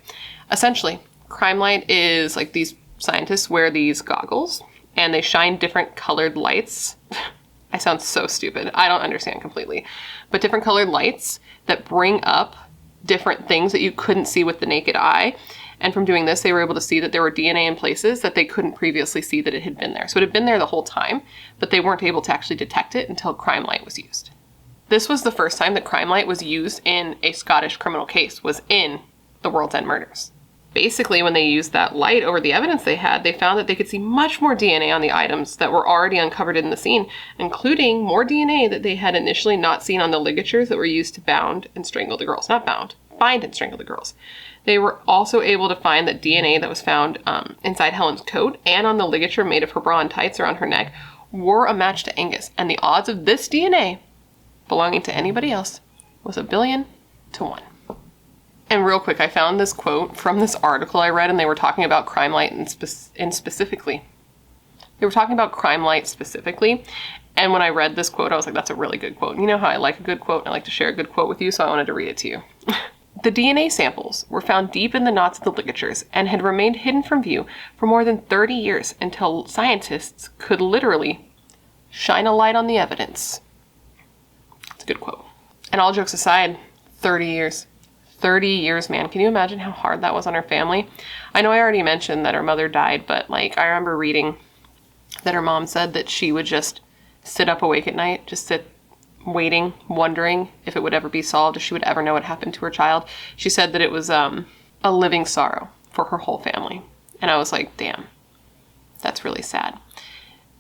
[SPEAKER 1] Essentially, crime light is like these scientists wear these goggles and they shine different colored lights. I sound so stupid. I don't understand completely. But different colored lights that bring up different things that you couldn't see with the naked eye. And from doing this, they were able to see that there were DNA in places that they couldn't previously see that it had been there. So it had been there the whole time, but they weren't able to actually detect it until crime light was used. This was the first time that crime light was used in a Scottish criminal case, was in the World's End murders. Basically, when they used that light over the evidence they had, they found that they could see much more DNA on the items that were already uncovered in the scene, including more DNA that they had initially not seen on the ligatures that were used to bind and strangle the girls. Not bound, bind and strangle the girls. They were also able to find that DNA that was found inside Helen's coat and on the ligature made of her bra and tights around her neck were a match to Angus, and the odds of this DNA belonging to anybody else was 1,000,000,000 to 1. And real quick, I found this quote from this article I read, and they were talking about crime light and specifically. They were talking about crime light specifically, and when I read this quote, I was like, that's a really good quote. And you know how I like a good quote, and I like to share a good quote with you, so I wanted to read it to you. The DNA samples were found deep in the knots of the ligatures and had remained hidden from view for more than 30 years until scientists could literally shine a light on the evidence. It's a good quote. And all jokes aside, 30 years. 30 years, man. Can you imagine how hard that was on her family? I know I already mentioned that her mother died, but like I remember reading that her mom said that she would just sit up awake at night, just sit waiting, wondering if it would ever be solved, if she would ever know what happened to her child. She said that it was a living sorrow for her whole family. And I was like, damn, that's really sad.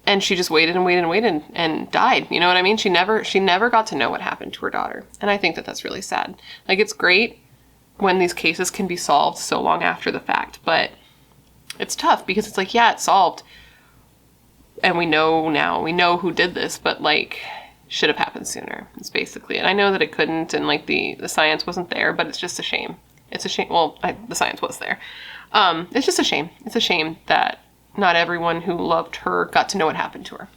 [SPEAKER 1] And she just waited and waited and waited and died. You know what I mean? She never got to know what happened to her daughter. And I think that that's really sad. Like, it's great when these cases can be solved so long after the fact, but it's tough because it's like, yeah, it's solved. And we know now, we know who did this, but like, should have happened sooner. It's basically it. I know that it couldn't, and like the science wasn't there, but it's just a shame. It's a shame. Well, the science was there. It's just a shame. It's a shame that not everyone who loved her got to know what happened to her.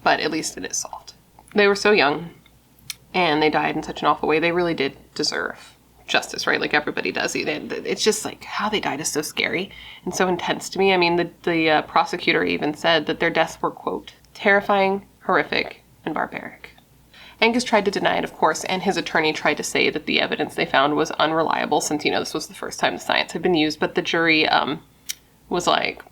[SPEAKER 1] But at least it is solved. They were so young, and they died in such an awful way. They really did deserve justice, right? Like everybody does. It's just like how they died is so scary and so intense to me. I mean, the prosecutor even said that their deaths were, quote, terrifying, horrific, and barbaric. Angus tried to deny it, of course, and his attorney tried to say that the evidence they found was unreliable since, this was the first time the science had been used, but the jury was like,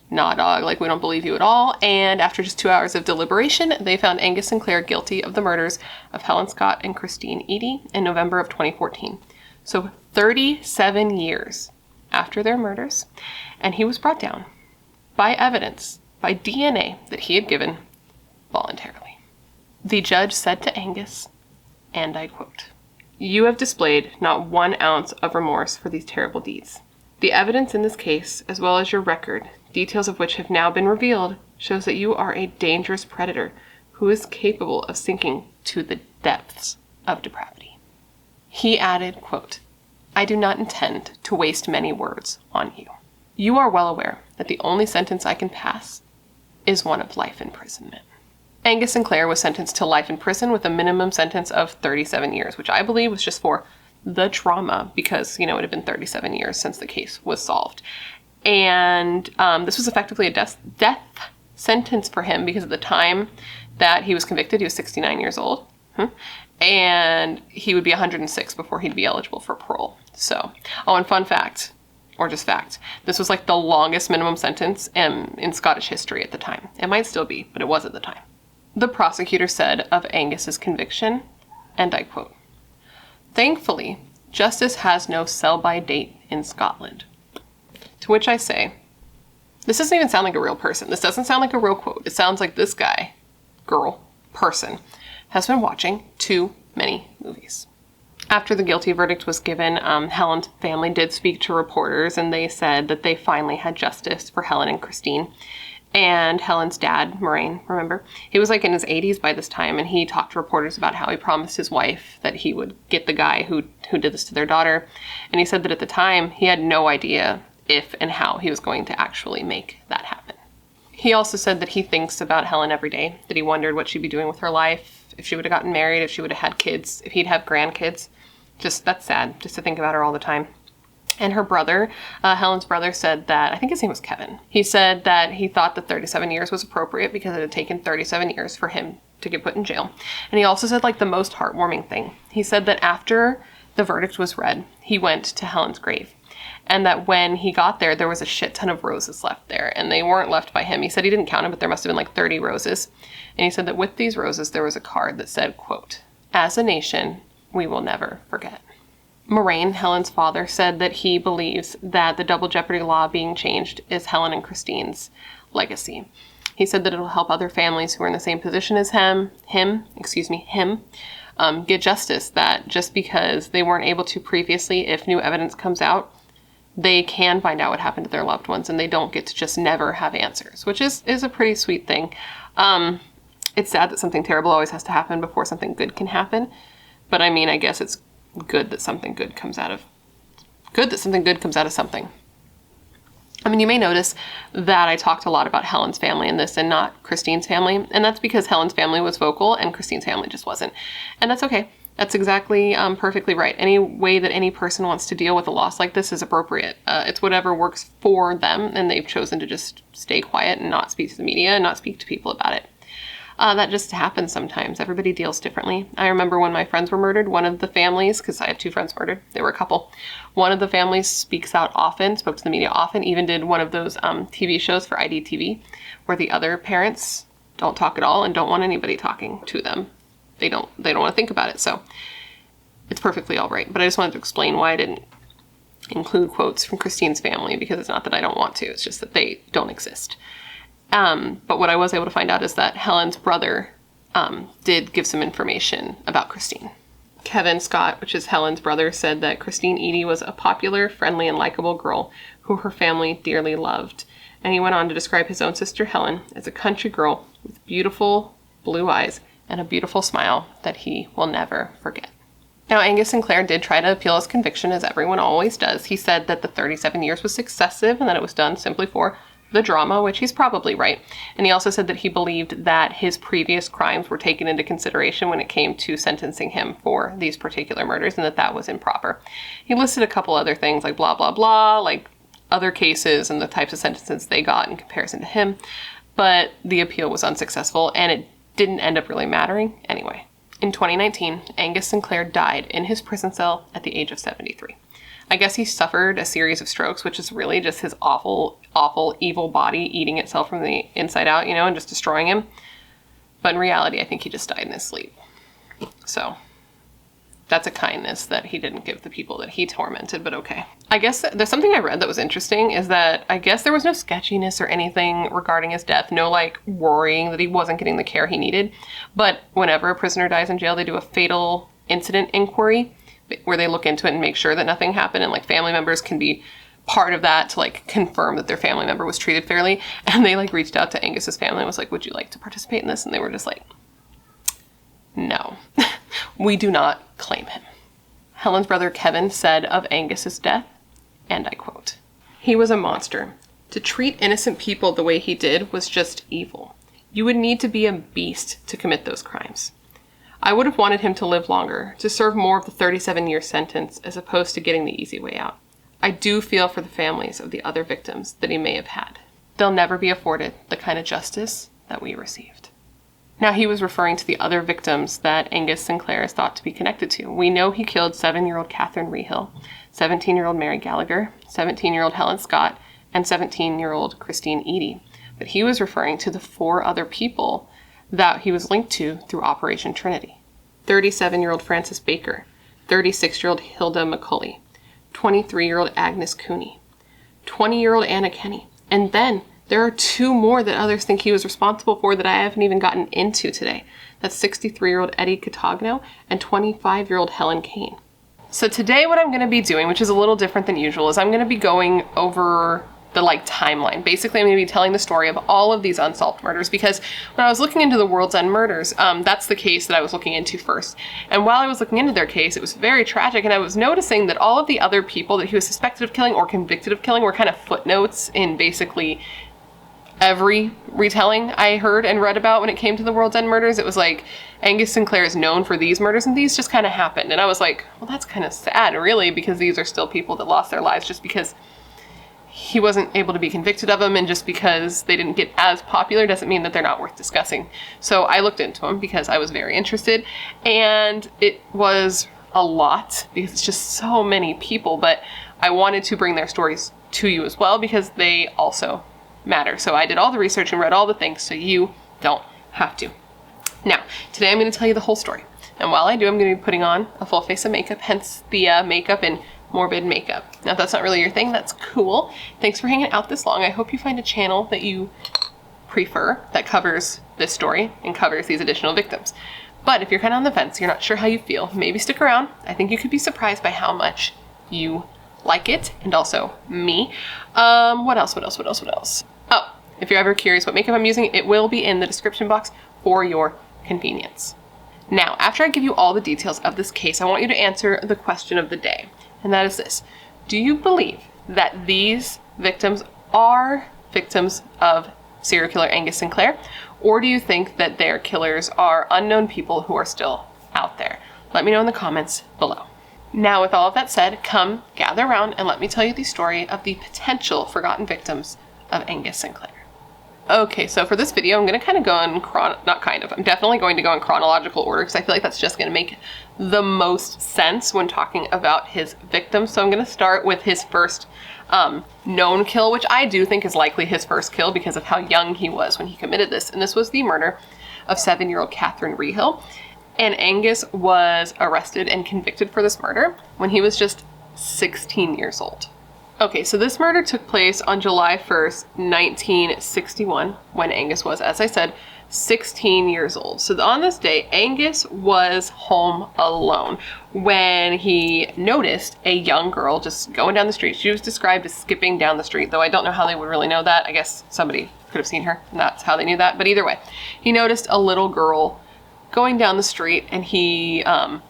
[SPEAKER 1] nah, dog, like, we don't believe you at all. And after just 2 hours of deliberation, they found Angus Sinclair guilty of the murders of Helen Scott and Christine Eady in November of 2014. So 37 years after their murders, and he was brought down by evidence, by DNA that he had given voluntarily. The judge said to Angus, and I quote, "You have displayed not 1 ounce of remorse for these terrible deeds. The evidence in this case, as well as your record, details of which have now been revealed, shows that you are a dangerous predator who is capable of sinking to the depths of depravity." He added, quote, I do not intend to waste many words on you. You are well aware that the only sentence I can pass is one of life imprisonment. Angus Sinclair was sentenced to life in prison with a minimum sentence of 37 years, which I believe was just for the trauma because, it had been 37 years since the case was solved. And this was effectively a death sentence for him because at the time that he was convicted, he was 69 years old. And he would be 106 before he'd be eligible for parole. So, and fun fact, or just fact, this was like the longest minimum sentence in Scottish history at the time. It might still be, but it was at the time. The prosecutor said of Angus's conviction, and I quote, "Thankfully, justice has no sell-by date in Scotland." To which I say, this doesn't even sound like a real person. This doesn't sound like a real quote. It sounds like this guy, girl, person, has been watching too many movies. After the guilty verdict was given, Helen's family did speak to reporters, and they said that they finally had justice for Helen and Christine. And Helen's dad, Moraine, remember? He was like in his 80s by this time, and he talked to reporters about how he promised his wife that he would get the guy who did this to their daughter. And he said that at the time, he had no idea if and how he was going to actually make that happen. He also said that he thinks about Helen every day, that he wondered what she'd be doing with her life, if she would have gotten married, if she would have had kids, if he'd have grandkids. That's sad, just to think about her all the time. And her brother, Helen's brother, said that, I think his name was Kevin, he said that he thought that 37 years was appropriate because it had taken 37 years for him to get put in jail. And he also said the most heartwarming thing. He said that after the verdict was read, he went to Helen's grave. And that when he got there, there was a shit ton of roses left there. And they weren't left by him. He said he didn't count them, but there must have been 30 roses. And he said that with these roses, there was a card that said, quote, "As a nation, we will never forget." Moraine, Helen's father, said that he believes that the double jeopardy law being changed is Helen and Christine's legacy. He said that it'll help other families who are in the same position as him, get justice, that just because they weren't able to previously, if new evidence comes out, they can find out what happened to their loved ones, and they don't get to just never have answers, which is a pretty sweet thing. It's sad that something terrible always has to happen before something good can happen, but I guess it's good that something good comes out of something. You may notice that I talked a lot about Helen's family in this and not Christine's family, and that's because Helen's family was vocal and Christine's family just wasn't. And that's okay. That's exactly perfectly right. Any way that any person wants to deal with a loss like this is appropriate. It's whatever works for them, and they've chosen to just stay quiet and not speak to the media and not speak to people about it. That just happens sometimes. Everybody deals differently. I remember when my friends were murdered, one of the families, because I have 2 friends murdered, they were a couple, one of the families speaks out often, spoke to the media often, even did one of those TV shows for IDTV, where the other parents don't talk at all and don't want anybody talking to them. They don't want to think about it, so it's perfectly all right. But I just wanted to explain why I didn't include quotes from Christine's family, because it's not that I don't want to, it's just that they don't exist. But what I was able to find out is that Helen's brother did give some information about Christine. Kevin Scott, which is Helen's brother, said that Christine Eady was a popular, friendly, and likable girl who her family dearly loved. And he went on to describe his own sister Helen as a country girl with beautiful blue eyes and a beautiful smile that he will never forget. Now, Angus Sinclair did try to appeal his conviction, as everyone always does. He said that the 37 years was excessive and that it was done simply for the drama, which he's probably right. And he also said that he believed that his previous crimes were taken into consideration when it came to sentencing him for these particular murders, and that was improper. He listed a couple other things like blah, blah, blah, like other cases and the types of sentences they got in comparison to him, but the appeal was unsuccessful, and it didn't end up really mattering anyway. In 2019, Angus Sinclair died in his prison cell at the age of 73. I guess he suffered a series of strokes, which is really just his awful, awful, evil body eating itself from the inside out, and just destroying him. But in reality, I think he just died in his sleep. So that's a kindness that he didn't give the people that he tormented, but okay. I guess there's something I read that was interesting, is that I guess there was no sketchiness or anything regarding his death, no worrying that he wasn't getting the care he needed. But whenever a prisoner dies in jail, they do a fatal incident inquiry where they look into it and make sure that nothing happened, and family members can be part of that to confirm that their family member was treated fairly. And they reached out to Angus's family and was like, would you like to participate in this? And they were just like, no, we do not claim him. Helen's brother Kevin said of Angus's death, and I quote, "He was a monster. To treat innocent people the way he did was just evil. You would need to be a beast to commit those crimes. I would have wanted him to live longer, to serve more of the 37-year sentence as opposed to getting the easy way out. I do feel for the families of the other victims that he may have had. They'll never be afforded the kind of justice that we received." Now, he was referring to the other victims that Angus Sinclair is thought to be connected to. We know he killed 7-year-old Catherine Rehill, 17-year-old Mary Gallagher, 17-year-old Helen Scott, and 17-year-old Christine Eady. But he was referring to the 4 other people that he was linked to through Operation Trinity. 37-year-old Frances Baker, 36-year-old Hilda McCully, 23-year-old Agnes Cooney, 20-year-old Anna Kenny, and then there are 2 more that others think he was responsible for that I haven't even gotten into today. That's 63-year-old Eddie Catagno and 25-year-old Helen Kane. So today what I'm going to be doing, which is a little different than usual, is I'm going to be going over the timeline. Basically, I'm going to be telling the story of all of these unsolved murders, because when I was looking into the World's End murders, that's the case that I was looking into first. And while I was looking into their case, it was very tragic, and I was noticing that all of the other people that he was suspected of killing or convicted of killing were kind of footnotes in basically every retelling I heard and read about when it came to the World's End murders. It was like, Angus Sinclair is known for these murders, and these just kind of happened. And I was like, well, that's kind of sad, really, because these are still people that lost their lives just because he wasn't able to be convicted of them, and just because they didn't get as popular doesn't mean that they're not worth discussing. So I looked into them because I was very interested, and it was a lot because it's just so many people, but I wanted to bring their stories to you as well because they also matter. So I did all the research and read all the things so you don't have to. Now, today I'm going to tell you the whole story. And while I do, I'm going to be putting on a full face of makeup, hence the makeup and morbid makeup. Now, if that's not really your thing, that's cool. Thanks for hanging out this long. I hope you find a channel that you prefer that covers this story and covers these additional victims. But if you're kind of on the fence, you're not sure how you feel, maybe stick around. I think you could be surprised by how much you like it, and also me. What else? Oh, if you're ever curious what makeup I'm using, it will be in the description box for your convenience. Now, after I give you all the details of this case, I want you to answer the question of the day. And that is this: do you believe that these victims are victims of serial killer Angus Sinclair? Or do you think that their killers are unknown people who are still out there? Let me know in the comments below. Now, with all of that said, come gather around and let me tell you the story of the potential forgotten victims of Angus Sinclair. Okay, so for this video, I'm going to kind of go in I'm definitely going to go in chronological order because I feel like that's just going to make the most sense when talking about his victims. So I'm going to start with his first known kill, which I do think is likely his first kill because of how young he was when he committed this. And this was the murder of 7-year-old Catherine Rehill. And Angus was arrested and convicted for this murder when he was just 16 years old. Okay, so this murder took place on July 1st, 1961, when Angus was, as I said, 16 years old. So on this day, Angus was home alone when he noticed a young girl just going down the street. She was described as skipping down the street, though I don't know how they would really know that. I guess somebody could have seen her, and that's how they knew that. But either way, he noticed a little girl going down the street, and he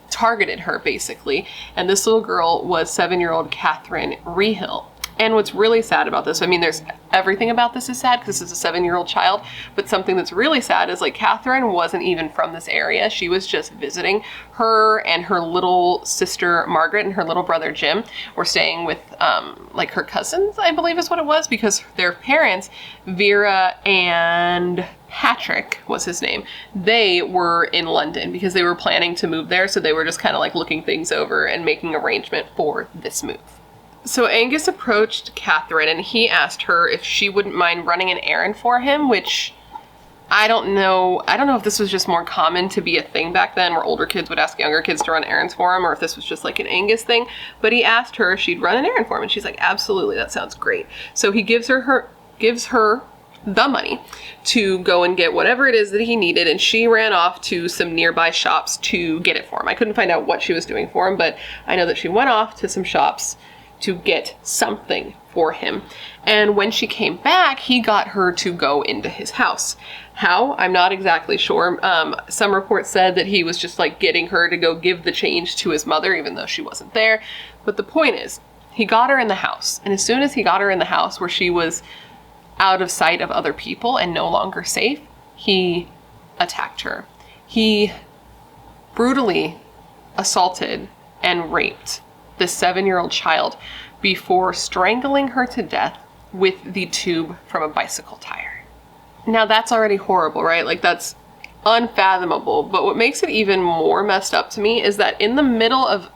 [SPEAKER 1] targeted her basically. And this little girl was 7-year-old Catherine Rehill. And what's really sad about this, I mean, there's everything about this is sad because this is a 7-year-old child, but something that's really sad is Catherine wasn't even from this area. She was just visiting. Her and her little sister Margaret and her little brother Jim were staying with her cousins, I believe is what it was, because their parents, Vera and Patrick was his name, they were in London because they were planning to move there. So they were just kind of looking things over and making arrangement for this move. So Angus approached Catherine and he asked her if she wouldn't mind running an errand for him, which I don't know if this was just more common to be a thing back then where older kids would ask younger kids to run errands for him, or if this was just an Angus thing, but he asked her if she'd run an errand for him and she's like, absolutely, that sounds great. So he gives her the money to go and get whatever it is that he needed, and she ran off to some nearby shops to get it for him. I couldn't find out what she was doing for him, but I know that she went off to some shops to get something for him. And when she came back, he got her to go into his house. How? I'm not exactly sure. Some reports said that he was just like getting her to go give the change to his mother, even though she wasn't there. But the point is, he got her in the house. And as soon as he got her in the house where she was out of sight of other people and no longer safe, he attacked her. He brutally assaulted and raped this 7-year-old child before strangling her to death with the tube from a bicycle tire. Now that's already horrible, right? Like that's unfathomable. But what makes it even more messed up to me is that in the middle of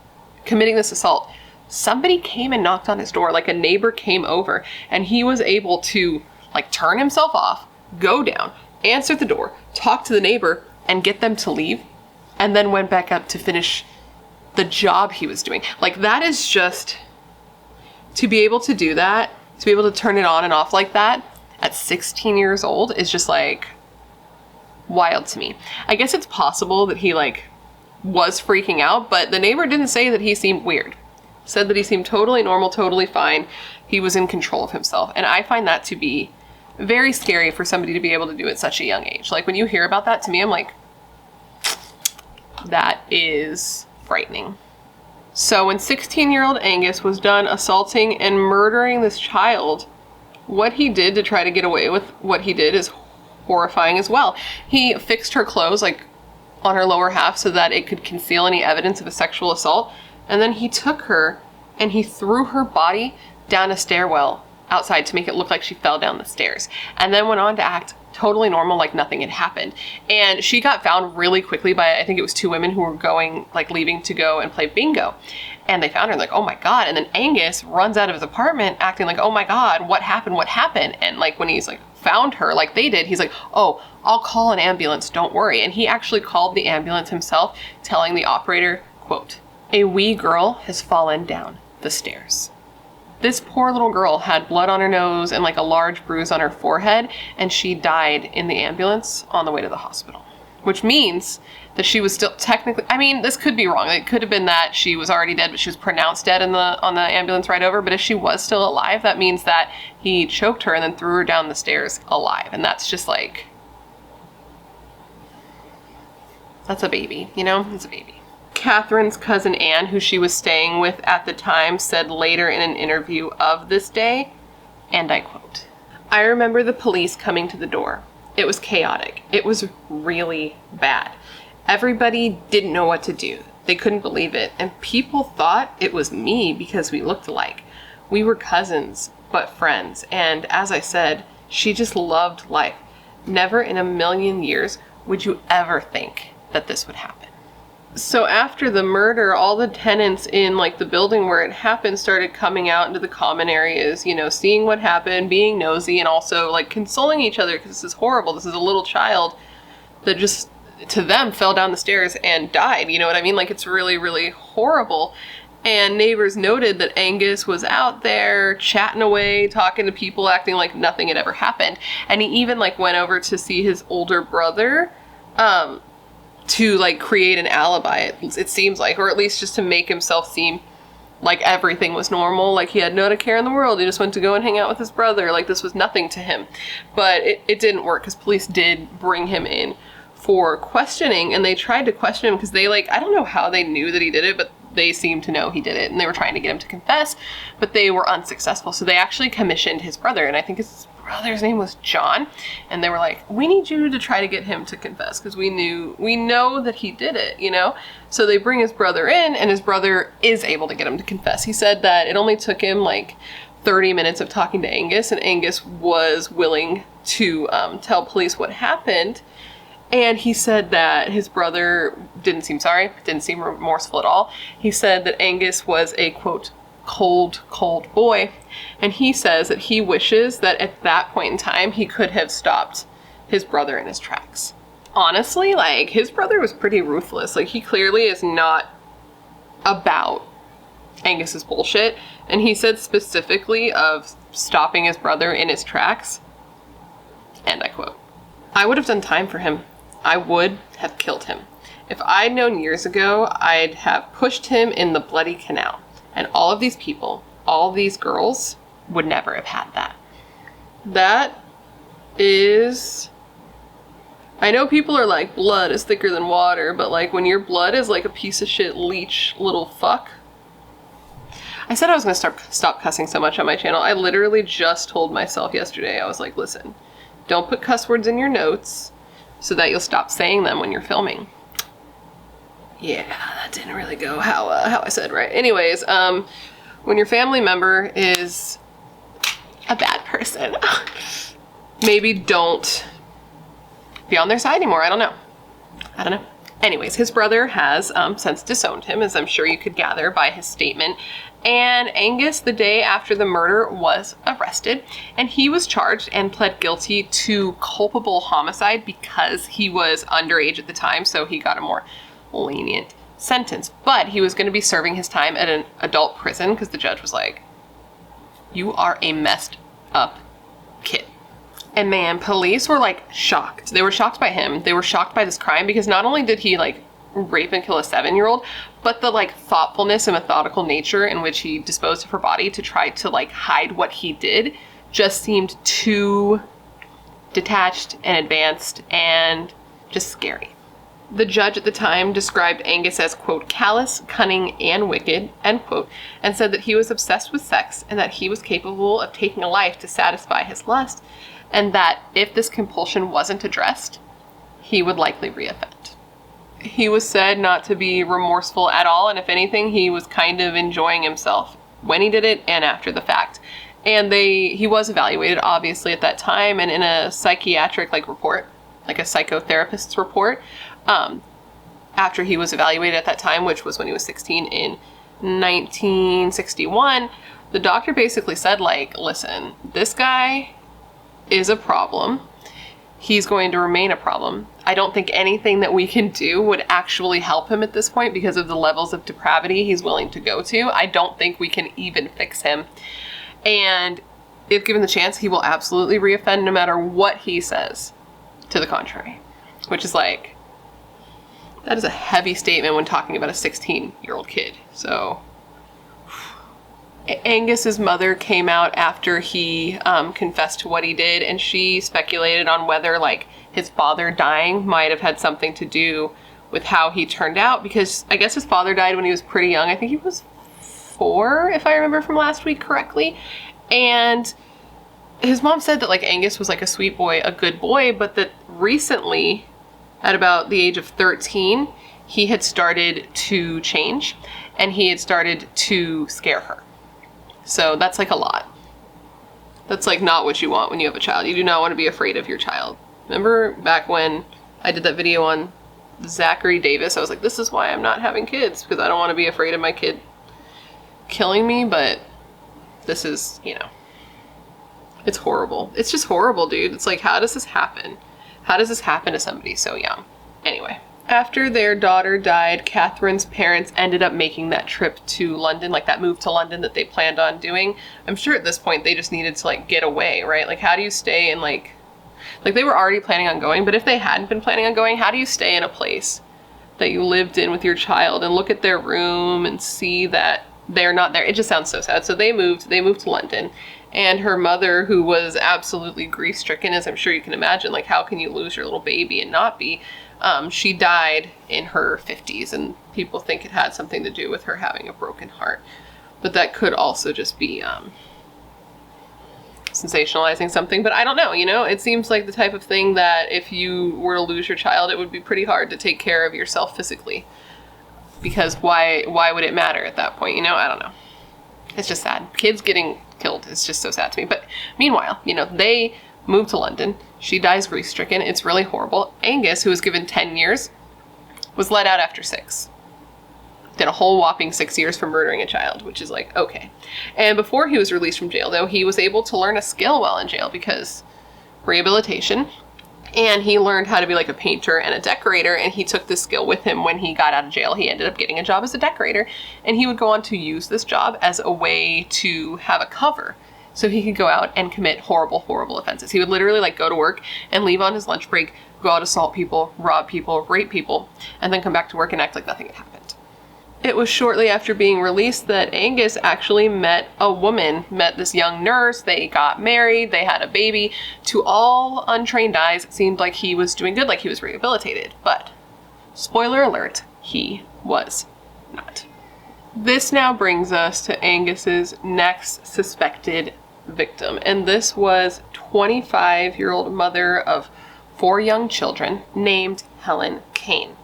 [SPEAKER 1] committing this assault, somebody came and knocked on his door. Like a neighbor came over and he was able to like turn himself off, go down, answer the door, talk to the neighbor and get them to leave, and then went back up to finish the job he was doing. Like that is just, to be able to do that, to be able to turn it on and off like that at 16 years old is just like wild to me. I guess it's possible that he like was freaking out, but the neighbor didn't say that he seemed weird. Said that he seemed totally normal, totally fine. He was in control of himself. And I find that to be very scary for somebody to be able to do at such a young age. Like when you hear about that, to me, I'm like, that is frightening. So when 16-year-old Angus was done assaulting and murdering this child, what he did to try to get away with what he did is horrifying as well. He fixed her clothes like on her lower half so that it could conceal any evidence of a sexual assault. And then he took her and he threw her body down a stairwell outside to make it look like she fell down the stairs, and then went on to act totally normal, like nothing had happened. And she got found really quickly by, I think it was 2 women who were going, like leaving to go and play bingo. And they found her like, oh my God. And then Angus runs out of his apartment acting like, oh my God, what happened? What happened? And like when he's like found her like they did, he's like, oh, I'll call an ambulance, don't worry. And he actually called the ambulance himself, telling the operator, quote, "A wee girl has fallen down the stairs." This poor little girl had blood on her nose and like a large bruise on her forehead, and she died in the ambulance on the way to the hospital. Which means that she was still technically, I mean, this could be wrong. It could have been that she was already dead, but she was pronounced dead on the ambulance ride over. But if she was still alive, that means that he choked her and then threw her down the stairs alive. And that's just like, that's a baby, you know? It's a baby. Catherine's cousin Anne, who she was staying with at the time, said later in an interview of this day, and I quote, "I remember the police coming to the door. It was chaotic. It was really bad. Everybody didn't know what to do. They couldn't believe it. And people thought it was me because we looked alike. We were cousins, but friends. And as I said, she just loved life. Never in a million years would you ever think that this would happen." So after the murder, all the tenants in like the building where it happened started coming out into the common areas, you know, seeing what happened, being nosy, and also like consoling each other because this is horrible. This is a little child that just, to them, fell down the stairs and died. You know what I mean? Like it's really, really horrible. And neighbors noted that Angus was out there chatting away, talking to people, acting like nothing had ever happened. And he even like went over to see his older brother, to like create an alibi, it seems like, or at least just to make himself seem like everything was normal, like he had no care in the world. He just went to go and hang out with his brother, like this was nothing to him. But it didn't work because police did bring him in for questioning, and they tried to question him because they like, I don't know how they knew that he did it, but they seemed to know he did it, and they were trying to get him to confess, but they were unsuccessful. So they actually commissioned his brother, and I think his brother's name was John, and they were like, we need you to try to get him to confess because we know that he did it, you know? So they bring his brother in, and his brother is able to get him to confess. He said that it only took him like 30 minutes of talking to Angus, and Angus was willing to tell police what happened. And he said that his brother didn't seem sorry, didn't seem remorseful at all. He said that Angus was a, quote, cold boy. And he says that he wishes that at that point in time, he could have stopped his brother in his tracks. Honestly, like, his brother was pretty ruthless. Like, he clearly is not about Angus's bullshit. And he said specifically of stopping his brother in his tracks, and I quote, "I would have done time for him. I would have killed him. If I'd known years ago, I'd have pushed him in the bloody canal. And all of these people, all these girls, would never have had that. That is... I know people are like, blood is thicker than water, but like when your blood is like a piece of shit leech little fuck. I said I was gonna stop cussing so much on my channel. I literally just told myself yesterday, I was like, listen, don't put cuss words in your notes so that you'll stop saying them when you're filming. Yeah, that didn't really go how I said, right? Anyways, when your family member is a bad person, maybe don't be on their side anymore. I don't know. Anyways, his brother has since disowned him, as I'm sure you could gather by his statement. And Angus, the day after the murder, was arrested, and he was charged and pled guilty to culpable homicide because he was underage at the time, so he got a more lenient sentence. But he was going to be serving his time at an adult prison because the judge was like, you are a messed up kid. And man, police were like shocked. They were shocked by him. They were shocked by this crime because not only did he like rape and kill a 7-year-old, but the like thoughtfulness and methodical nature in which he disposed of her body to try to like hide what he did just seemed too detached and advanced and just scary. The judge at the time described Angus as, quote, callous, cunning, and wicked, end quote, and said that he was obsessed with sex and that he was capable of taking a life to satisfy his lust, and that if this compulsion wasn't addressed, he would likely reoffend. He was said not to be remorseful at all, and if anything, he was kind of enjoying himself when he did it and after the fact. And he was evaluated, obviously, at that time, and in a psychiatric report, like a psychotherapist's report, after he was evaluated at that time, which was when he was 16 in 1961, the doctor basically said, like, listen, this guy is a problem. He's going to remain a problem. I don't think anything that we can do would actually help him at this point because of the levels of depravity he's willing to go to. I don't think we can even fix him. And if given the chance, he will absolutely reoffend no matter what he says to the contrary. Which is like, that is a heavy statement when talking about a 16-year-old kid. So Angus's mother came out after he confessed to what he did, and she speculated on whether like his father dying might have had something to do with how he turned out, because I guess his father died when he was pretty young. I think he was 4, if I remember from last week correctly. And his mom said that like Angus was like a sweet boy, a good boy, but that recently, at about the age of 13, he had started to change and he had started to scare her. So that's like a lot. That's like not what you want when you have a child. You do not want to be afraid of your child. Remember back when I did that video on Zachary Davis, I was like, this is why I'm not having kids, because I don't want to be afraid of my kid killing me. But this is, you know, it's horrible. It's just horrible, dude. It's like, how does this happen? How does this happen to somebody so young? Anyway. After their daughter died, Catherine's parents ended up making that trip to London, like that move to London that they planned on doing. I'm sure at this point they just needed to like get away, right? Like how do you stay in like they were already planning on going, but if they hadn't been planning on going, how do you stay in a place that you lived in with your child and look at their room and see that they're not there? It just sounds so sad. So they moved to London, and her mother, who was absolutely grief-stricken, as I'm sure you can imagine, like how can you lose your little baby and not be? She died in her 50s, and people think it had something to do with her having a broken heart. But that could also just be sensationalizing something. But I don't know, you know? It seems like the type of thing that if you were to lose your child, it would be pretty hard to take care of yourself physically. Because why would it matter at that point, you know? I don't know. It's just sad. Kids getting killed is just so sad to me. But meanwhile, you know, they moved to London. She dies grief-stricken. It's really horrible. Angus, who was given 10 years, was let out after 6. Did a whole whopping 6 years for murdering a child, which is like, okay. And before he was released from jail, though, he was able to learn a skill while in jail because rehabilitation. And he learned how to be like a painter and a decorator, and he took this skill with him when he got out of jail. He ended up getting a job as a decorator, and he would go on to use this job as a way to have a cover so he could go out and commit horrible, horrible offenses. He would literally like go to work and leave on his lunch break, go out, assault people, rob people, rape people, and then come back to work and act like nothing had happened. It was shortly after being released that Angus actually met this young nurse. They got married, they had a baby. To all untrained eyes, it seemed like he was doing good, like he was rehabilitated. But, spoiler alert, he was not. This now brings us to Angus's next suspected victim, and this was 25-year-old mother of 4 young children named Helen Kane,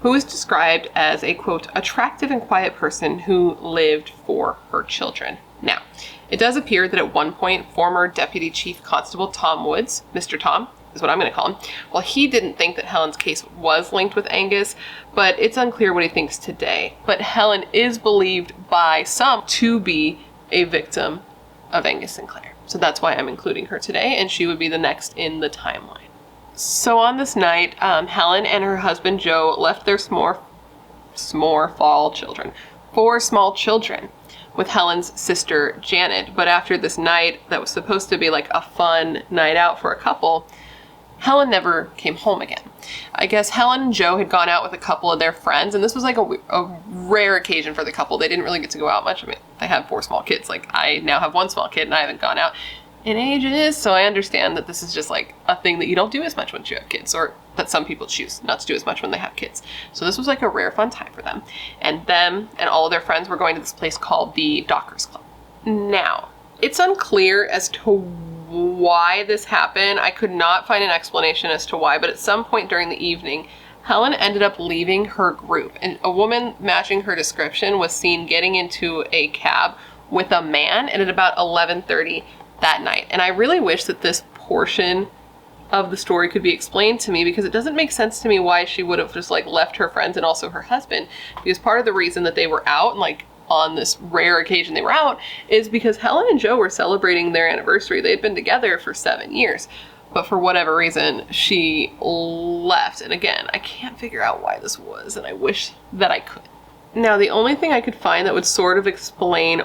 [SPEAKER 1] who is described as a, quote, attractive and quiet person who lived for her children. Now, it does appear that at one point, former Deputy Chief Constable Tom Woods, Mr. Tom, is what I'm going to call him, well, he didn't think that Helen's case was linked with Angus, but it's unclear what he thinks today. But Helen is believed by some to be a victim of Angus Sinclair. So that's why I'm including her today, and she would be the next in the timeline. So on this night, Helen and her husband Joe left their 4 small children with Helen's sister Janet. But after this night that was supposed to be like a fun night out for a couple, Helen never came home again. I guess Helen and Joe had gone out with a couple of their friends, and this was like a rare occasion for the couple. They didn't really get to go out much. I mean, they had 4 small kids. Like, I now have 1 small kid, and I haven't gone out in ages, so I understand that this is just like a thing that you don't do as much once you have kids, or that some people choose not to do as much when they have kids. So this was like a rare fun time for them. And them and all of their friends were going to this place called the Dockers Club. Now, it's unclear as to why this happened. I could not find an explanation as to why, but at some point during the evening, Helen ended up leaving her group, and a woman matching her description was seen getting into a cab with a man, and at about 11:30 that night. And I really wish that this portion of the story could be explained to me, because it doesn't make sense to me why she would have just like left her friends and also her husband, because part of the reason that they were out and like on this rare occasion they were out is because Helen and Joe were celebrating their anniversary. They had been together for 7 years, but for whatever reason she left. And again, I can't figure out why this was, and I wish that I could. Now, the only thing I could find that would sort of explain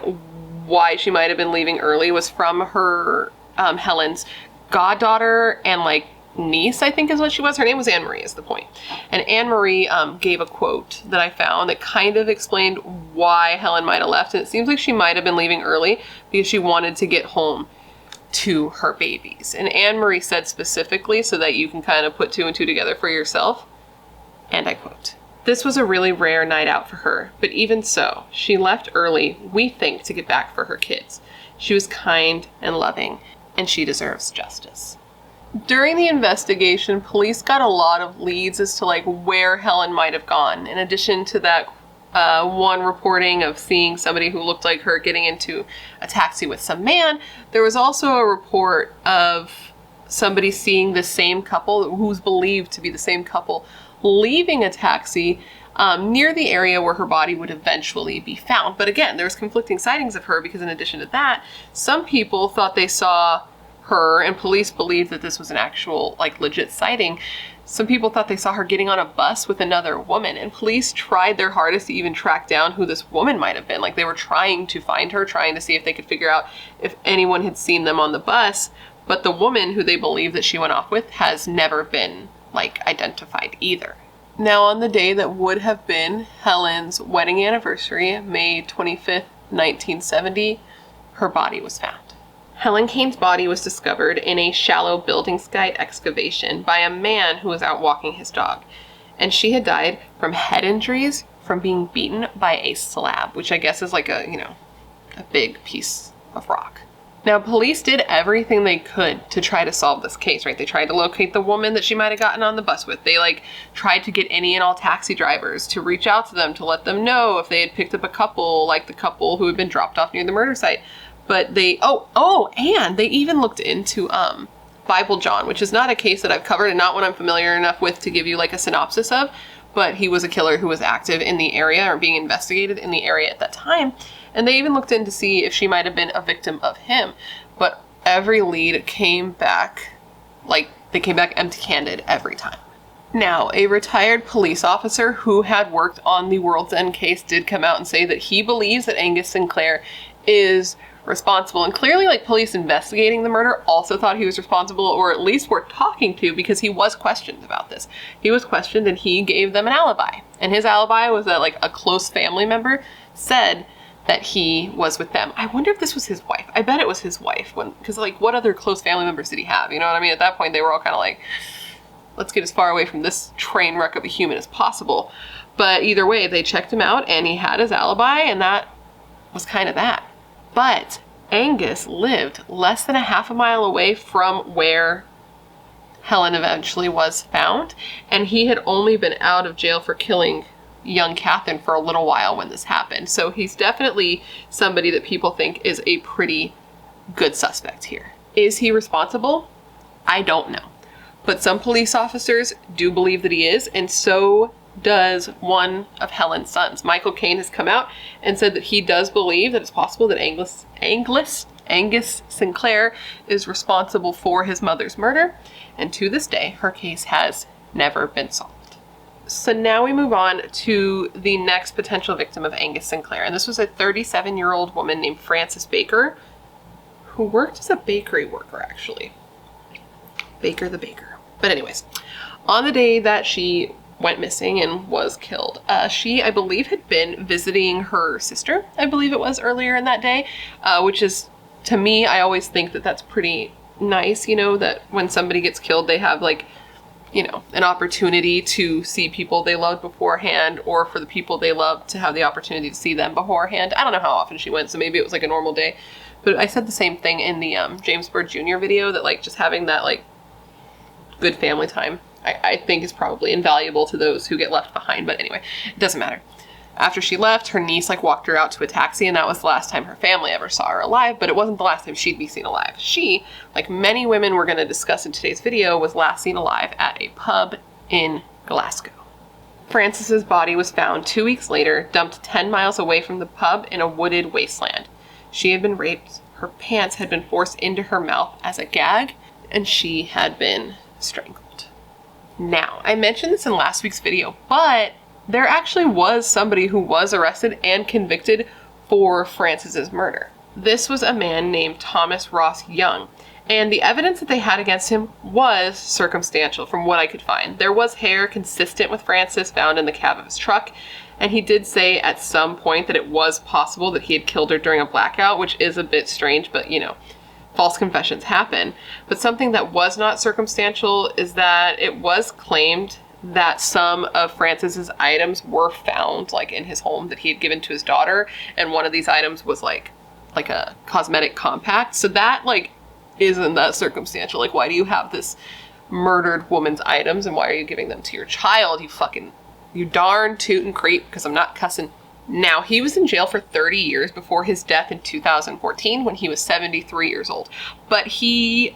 [SPEAKER 1] why she might have been leaving early was from her Helen's goddaughter and like niece, I think is what she was. Her name was Anne Marie, is the point. And Anne Marie gave a quote that I found that kind of explained why Helen might have left. And it seems like she might have been leaving early because she wanted to get home to her babies. And Anne Marie said specifically, so that you can kind of put 2 and 2 together for yourself, and I quote, "This was a really rare night out for her, but even so, she left early, we think, to get back for her kids. She was kind and loving, and she deserves justice." During the investigation, police got a lot of leads as to like where Helen might have gone. In addition to that one reporting of seeing somebody who looked like her getting into a taxi with some man, there was also a report of somebody seeing the same couple, who's believed to be the same couple, leaving a taxi near the area where her body would eventually be found. But again, there was conflicting sightings of her, because in addition to that, some people thought they saw her, and police believed that this was an actual, like, legit sighting. Some people thought they saw her getting on a bus with another woman, and police tried their hardest to even track down who this woman might have been. Like, they were trying to find her, trying to see if they could figure out if anyone had seen them on the bus, but the woman who they believe that she went off with has never been, like, identified either. Now, on the day that would have been Helen's wedding anniversary, May 25th, 1970, her body was found. Helen Kane's body was discovered in a shallow building site excavation by a man who was out walking his dog. And she had died from head injuries from being beaten by a slab, which I guess is like a big piece of rock. Now, police did everything they could to try to solve this case, right? They tried to locate the woman that she might have gotten on the bus with. They, tried to get any and all taxi drivers to reach out to them to let them know if they had picked up a couple, like the couple who had been dropped off near the murder site. But they, and they even looked into Bible John, which is not a case that I've covered and not one I'm familiar enough with to give you, a synopsis of. But he was a killer who was active in the area, or being investigated in the area at that time. And they even looked in to see if she might have been a victim of him. But every lead came back, they came back empty-handed every time. Now, a retired police officer who had worked on the World's End case did come out and say that he believes that Angus Sinclair is responsible. And clearly, like, police investigating the murder also thought he was responsible, or at least were talking to, because he was questioned about this. He was questioned and he gave them an alibi. And his alibi was that, like, a close family member said that he was with them. I wonder if this was his wife. I bet it was his wife, because, like, what other close family members did he have? You know what I mean? At that point, they were all kind of like, let's get as far away from this train wreck of a human as possible. But either way, they checked him out and he had his alibi, and that was kind of that. But Angus lived less than a half a mile away from where Helen eventually was found, and he had only been out of jail for killing young Catherine for a little while when this happened. So he's definitely somebody that people think is a pretty good suspect here. Is he responsible? I don't know. But some police officers do believe that he is, and so does one of Helen's sons. Michael Kane has come out and said that he does believe that it's possible that Angus Sinclair is responsible for his mother's murder, and to this day, her case has never been solved. So now we move on to the next potential victim of Angus Sinclair, and this was a 37-year-old woman named Frances Baker, who worked as a bakery worker, actually. Baker the baker. But anyways, on the day that she went missing and was killed, she, I believe, had been visiting her sister, I believe it was, earlier in that day, which is, to me, I always think that that's pretty nice, you know, that when somebody gets killed, they have, like, you know, an opportunity to see people they loved beforehand, or for the people they love to have the opportunity to see them beforehand. I don't know how often she went, so maybe it was like a normal day. But I said the same thing in the James Byrd Jr. video, that, like, just having that, like, good family time, I think is probably invaluable to those who get left behind. But anyway, it doesn't matter. After she left, her niece, like, walked her out to a taxi, and that was the last time her family ever saw her alive, but it wasn't the last time she'd be seen alive. She, like many women we're going to discuss in today's video, was last seen alive at a pub in Glasgow. Frances's body was found 2 weeks later, dumped 10 miles away from the pub in a wooded wasteland. She had been raped, her pants had been forced into her mouth as a gag, and she had been strangled. Now, I mentioned this in last week's video, but there actually was somebody who was arrested and convicted for Frances's murder. This was a man named Thomas Ross Young, and the evidence that they had against him was circumstantial from what I could find. There was hair consistent with Frances found in the cab of his truck, and he did say at some point that it was possible that he had killed her during a blackout, which is a bit strange, but you know, false confessions happen. But something that was not circumstantial is that it was claimed that some of Frances's items were found, like, in his home that he had given to his daughter, and one of these items was like a cosmetic compact. So that, like, isn't that circumstantial. Like, why do you have this murdered woman's items, and why are you giving them to your child, you darn tootin' creep, because I'm not cussing. Now, he was in jail for 30 years before his death in 2014 when he was 73 years old. But he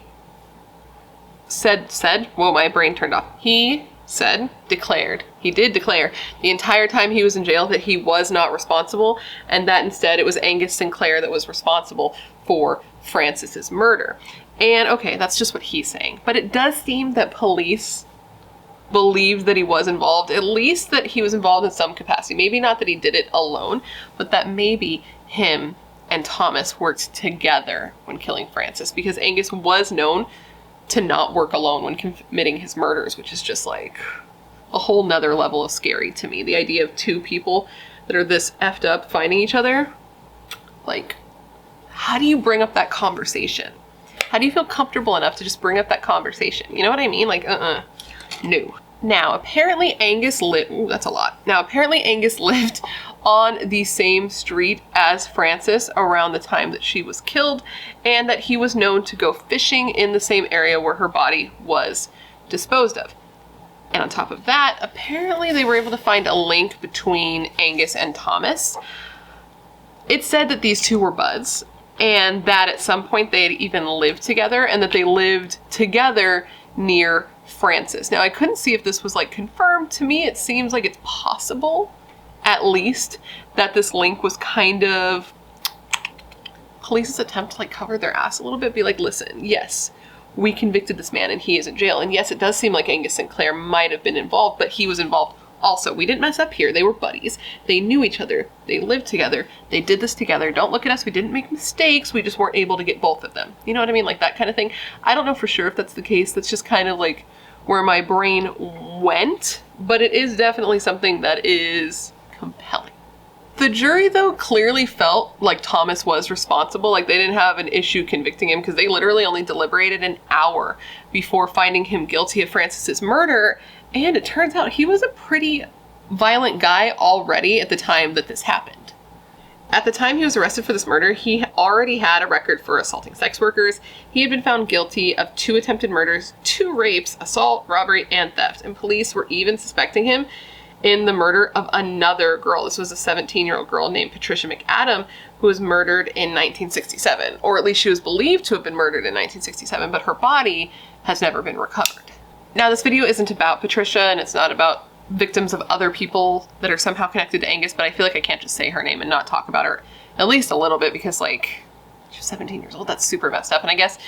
[SPEAKER 1] whoa, my brain turned off. He did declare the entire time he was in jail that he was not responsible, and that instead it was Angus Sinclair that was responsible for Frances's murder. And okay, that's just what he's saying. But it does seem that police believed that he was involved, at least that he was involved in some capacity. Maybe not that he did it alone, but that maybe him and Thomas worked together when killing Frances, because Angus was known to not work alone when committing his murders, which is just like a whole nother level of scary to me. The idea of two people that are this effed up finding each other, like, how do you bring up that conversation? How do you feel comfortable enough to just bring up that conversation? You know what I mean? Like, no. Now, apparently Angus lived on the same street as Frances around the time that she was killed, and that he was known to go fishing in the same area where her body was disposed of. And on top of that, apparently they were able to find a link between Angus and Thomas. It said that these two were buds, and that at some point they had even lived together, and that they lived together near Frances. Now, I couldn't see if this was, like, confirmed. To me, it seems like it's possible, at least, that this link was kind of police's attempt to, like, cover their ass a little bit, be like, listen, yes, we convicted this man and he is in jail. And yes, it does seem like Angus Sinclair might have been involved, but he was involved Also, we didn't mess up here. They were buddies. They knew each other. They lived together. They did this together. Don't look at us. We didn't make mistakes. We just weren't able to get both of them. You know what I mean? Like that kind of thing. I don't know for sure if that's the case. That's just kind of like where my brain went. But it is definitely something that is compelling. The jury, though, clearly felt like Thomas was responsible. Like they didn't have an issue convicting him because they literally only deliberated an hour before finding him guilty of Frances's murder. And it turns out he was a pretty violent guy already at the time that this happened. At the time he was arrested for this murder, he already had a record for assaulting sex workers. He had been found guilty of 2 attempted murders, 2 rapes, assault, robbery, and theft. And police were even suspecting him in the murder of another girl. This was a 17-year-old girl named Patricia McAdam, who was murdered in 1967. Or at least she was believed to have been murdered in 1967, but her body has never been recovered. Now, this video isn't about Patricia, and it's not about victims of other people that are somehow connected to Angus, but I feel like I can't just say her name and not talk about her at least a little bit, because, like, she was 17 years old. That's super messed up. And I guess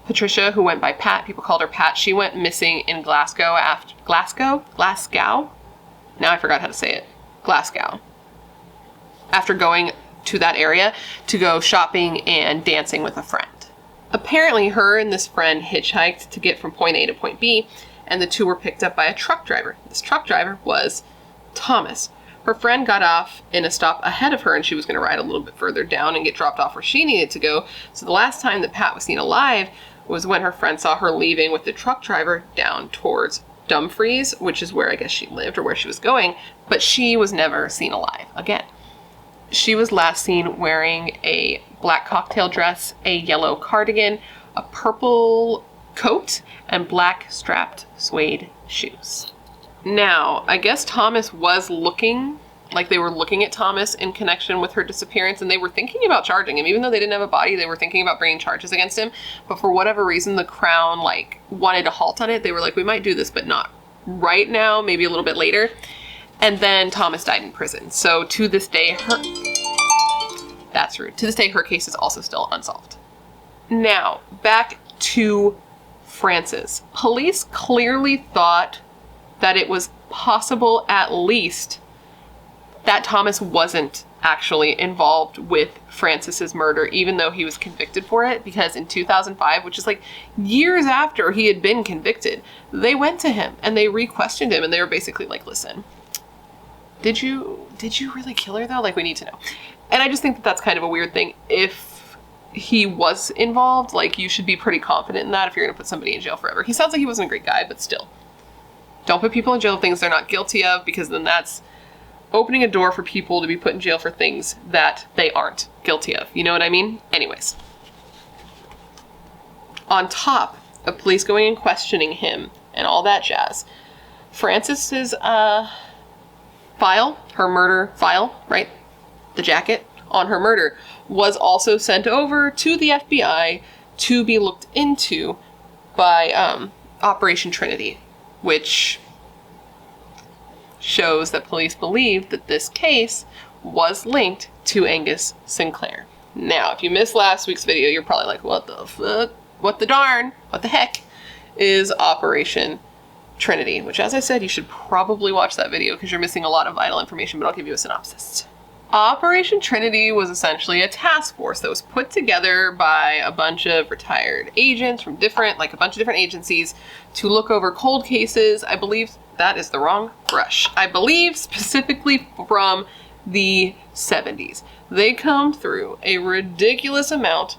[SPEAKER 1] Patricia, who went by Pat, people called her Pat, she went missing in Glasgow after... Glasgow? Now I forgot how to say it. Glasgow. After going to that area to go shopping and dancing with a friend. Apparently, her and this friend hitchhiked to get from point A to point B, and the two were picked up by a truck driver. This truck driver was Thomas. Her friend got off in a stop ahead of her, and she was going to ride a little bit further down and get dropped off where she needed to go. So the last time that Pat was seen alive was when her friend saw her leaving with the truck driver down towards Dumfries, which is where I guess she lived or where she was going, but she was never seen alive again. She was last seen wearing a black cocktail dress, a yellow cardigan, a purple coat, and black strapped suede shoes. Now, I guess Thomas was looking, like they were looking at Thomas in connection with her disappearance, and they were thinking about charging him. Even though they didn't have a body, they were thinking about bringing charges against him. But for whatever reason, the Crown, like, wanted to halt on it. They were like, we might do this, but not right now, maybe a little bit later. And then Thomas died in prison. So to this day, that's rude. To this day, her case is also still unsolved. Now, back to Frances. Police clearly thought that it was possible, at least, that Thomas wasn't actually involved with Frances's murder, even though he was convicted for it, because in 2005, which is like years after he had been convicted, they went to him and they re-questioned him, and they were basically like, listen, did you really kill her though? Like, we need to know. And I just think that that's kind of a weird thing. If he was involved, like, you should be pretty confident in that if you're gonna put somebody in jail forever. He sounds like he wasn't a great guy, but still. Don't put people in jail for things they're not guilty of, because then that's opening a door for people to be put in jail for things that they aren't guilty of. You know what I mean? Anyways. On top of police going and questioning him and all that jazz, Frances's file, her murder file, right? The jacket on her murder was also sent over to the FBI to be looked into by Operation Trinity, which shows that police believed that this case was linked to Angus Sinclair. Now, if you missed last week's video, you're probably like, what the fuck? What the darn? What the heck is Operation Trinity? Which, as I said, you should probably watch that video because you're missing a lot of vital information, but I'll give you a synopsis. Operation Trinity was essentially a task force that was put together by a bunch of retired agents from a bunch of different agencies to look over cold cases. I believe that is the wrong brush. I believe specifically from the 70s. They combed through a ridiculous amount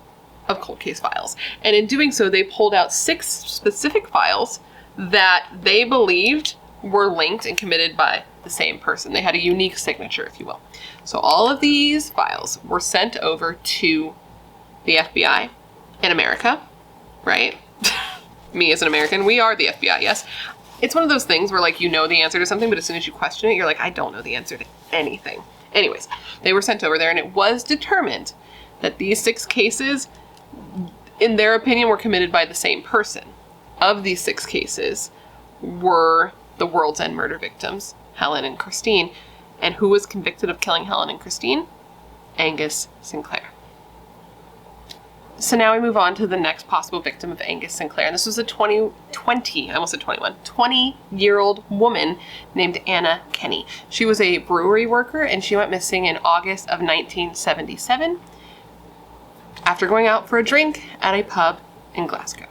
[SPEAKER 1] of cold case files. And in doing so, they pulled out 6 specific files that they believed were linked and committed by the same person. They had a unique signature, if you will. So all of these files were sent over to the FBI in America, right? Me as an American, we are the FBI, yes. It's one of those things where, like, you know the answer to something, but as soon as you question it, you're like, I don't know the answer to anything. Anyways, they were sent over there, and it was determined that these 6 cases, in their opinion, were committed by the same person. Of these 6 cases were the World's End murder victims, Helen and Christine. And who was convicted of killing Helen and Christine? Angus Sinclair. So now we move on to the next possible victim of Angus Sinclair. And this was a 20-year-old woman named Anna Kane. She was a brewery worker and she went missing in August of 1977 after going out for a drink at a pub in Glasgow.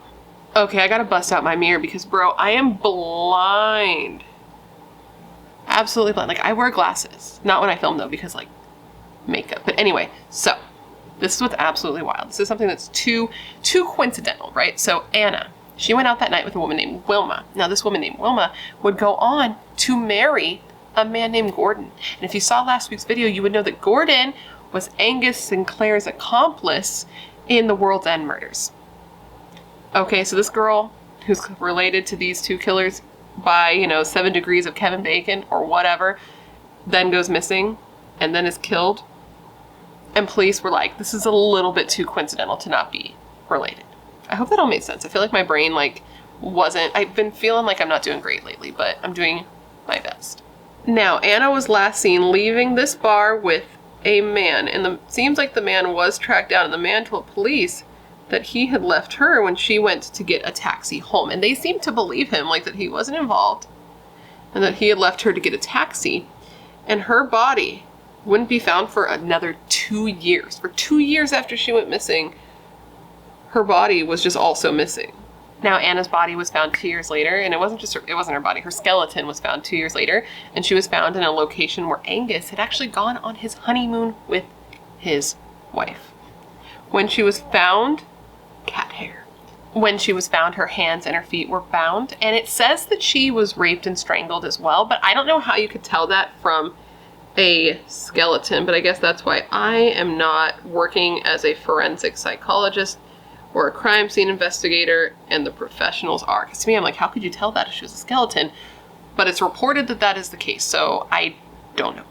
[SPEAKER 1] Okay, I gotta bust out my mirror because, bro, I am blind. Absolutely blind. Like, I wear glasses. Not when I film, though, because, like, makeup. But anyway, so this is what's absolutely wild. This is something that's too coincidental, right? So Anna, she went out that night with a woman named Wilma. Now, this woman named Wilma would go on to marry a man named Gordon. And if you saw last week's video, you would know that Gordon was Angus Sinclair's accomplice in the World's End murders. Okay, so this girl who's related to these two killers by, 7 degrees of Kevin Bacon or whatever, then goes missing and then is killed. And police were like, this is a little bit too coincidental to not be related. I hope that all made sense. I feel like my brain, I've been feeling like I'm not doing great lately, but I'm doing my best. Now, Anna was last seen leaving this bar with a man, and seems like the man was tracked down, and the man told police that he had left her when she went to get a taxi home. And they seemed to believe him, like that he wasn't involved, and that he had left her to get a taxi, and her body wouldn't be found for another 2 years. For 2 years after she went missing, her body was just also missing. Now, Anna's body was found 2 years later, and it wasn't her body, her skeleton was found 2 years later, and she was found in a location where Angus had actually gone on his honeymoon with his wife. When she was found, cat hair. When she was found, her hands and her feet were bound, and it says that she was raped and strangled as well, but I don't know how you could tell that from a skeleton, but I guess that's why I am not working as a forensic psychologist or a crime scene investigator, and the professionals are. Because to me, I'm like, how could you tell that if she was a skeleton? But it's reported that that is the case, so I don't know.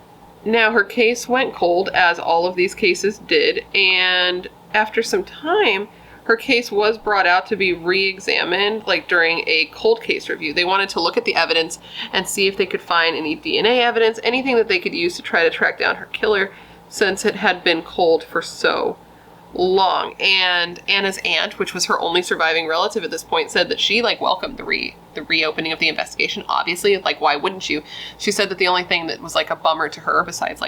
[SPEAKER 1] Now, her case went cold, as all of these cases did, and after some time, her case was brought out to be re-examined, during a cold case review. They wanted to look at the evidence and see if they could find any DNA evidence, anything that they could use to try to track down her killer, since it had been cold for so long. And Anna's aunt, which was her only surviving relative at this point, said that she welcomed the reopening of the investigation. Obviously, why wouldn't you? She said that the only thing that was a bummer to her, besides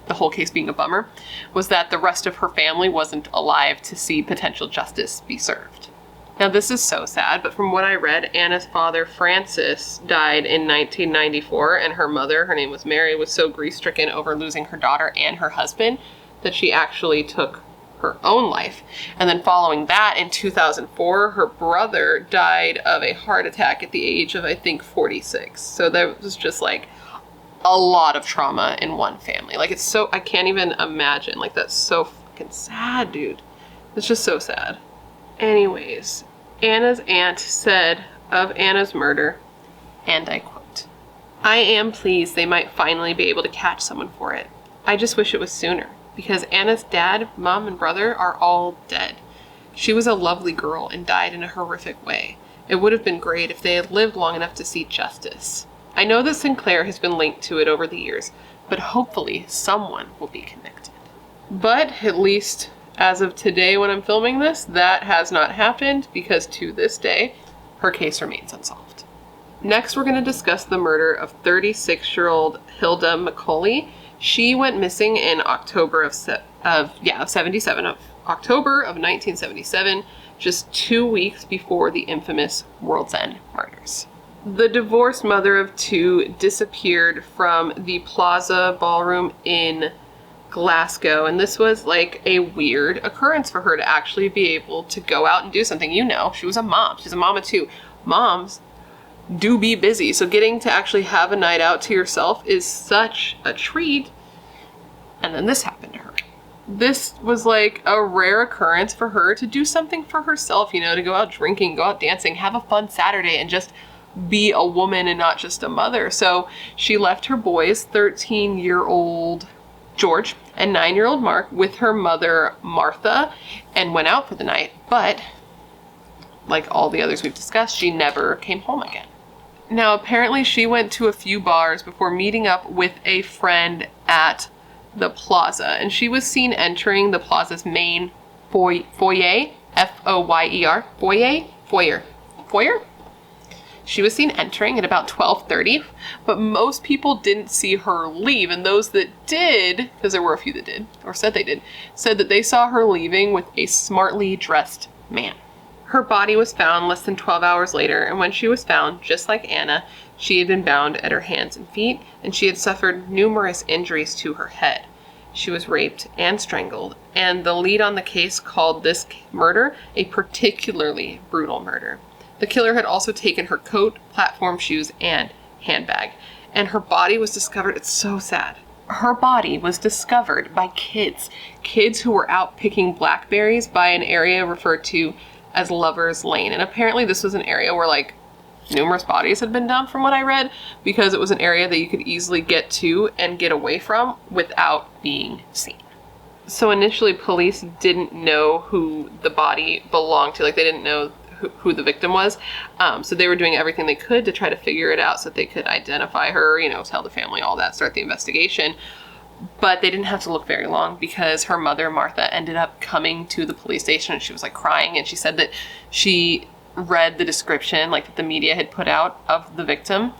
[SPEAKER 1] the whole case being a bummer, was that the rest of her family wasn't alive to see potential justice be served. Now, this is so sad, but from what I read, Anna's father, Francis, died in 1994, and her mother, her name was Mary, was so grief-stricken over losing her daughter and her husband that she actually took her own life. And then following that, in 2004, her brother died of a heart attack at the age of, I think, 46. So there was just a lot of trauma in one family. It's so, I can't even imagine. That's so fucking sad, dude. It's just so sad. Anyways, Anna's aunt said of Anna's murder, and I quote, "I am pleased they might finally be able to catch someone for it. I just wish it was sooner, because Anna's dad, mom, and brother are all dead. She was a lovely girl and died in a horrific way. It would have been great if they had lived long enough to see justice. I know that Sinclair has been linked to it over the years, but hopefully someone will be convicted." But at least as of today when I'm filming this, that has not happened, because to this day, her case remains unsolved. Next, we're going to discuss the murder of 36-year-old Hilda McCully. She went missing in October of 1977, just 2 weeks before the infamous World's End murders. The divorced mother of two disappeared from the Plaza Ballroom in Glasgow, and this was a weird occurrence for her to actually be able to go out and do something. She was a mom. She's a mom of two. Moms do be busy, so getting to actually have a night out to yourself is such a treat. And then this happened to her. This was a rare occurrence for her to do something for herself, to go out drinking, go out dancing, have a fun Saturday, and just be a woman and not just a mother. So she left her boys, 13-year-old George and 9-year-old Mark, with her mother, Martha, and went out for the night. But like all the others we've discussed, she never came home again. Now, apparently she went to a few bars before meeting up with a friend at the plaza, and she was seen entering the plaza's main Foyer, F-O-Y-E-R, Foyer. She was seen entering at about 12:30, but most people didn't see her leave, and those that did, because there were a few that did, or said they did, said that they saw her leaving with a smartly dressed man. Her body was found less than 12 hours later, and when she was found, just like Anna, she had been bound at her hands and feet, and she had suffered numerous injuries to her head. She was raped and strangled, and the lead on the case called this murder a particularly brutal murder. The killer had also taken her coat, platform shoes, and handbag. And her body was discovered, it's so sad. Her body was discovered by kids who were out picking blackberries by an area referred to as Lover's Lane. And apparently this was an area where like numerous bodies had been dumped from what I read, because it was an area that you could easily get to and get away from without being seen. So initially police didn't know who the body belonged to, like they didn't know who the victim was. So they were doing everything they could to try to figure it out so that they could identify her, tell the family all that, start the investigation. But they didn't have to look very long, because her mother, Martha, ended up coming to the police station, and she was like crying, and she said that she read the description like that the media had put out of the victim,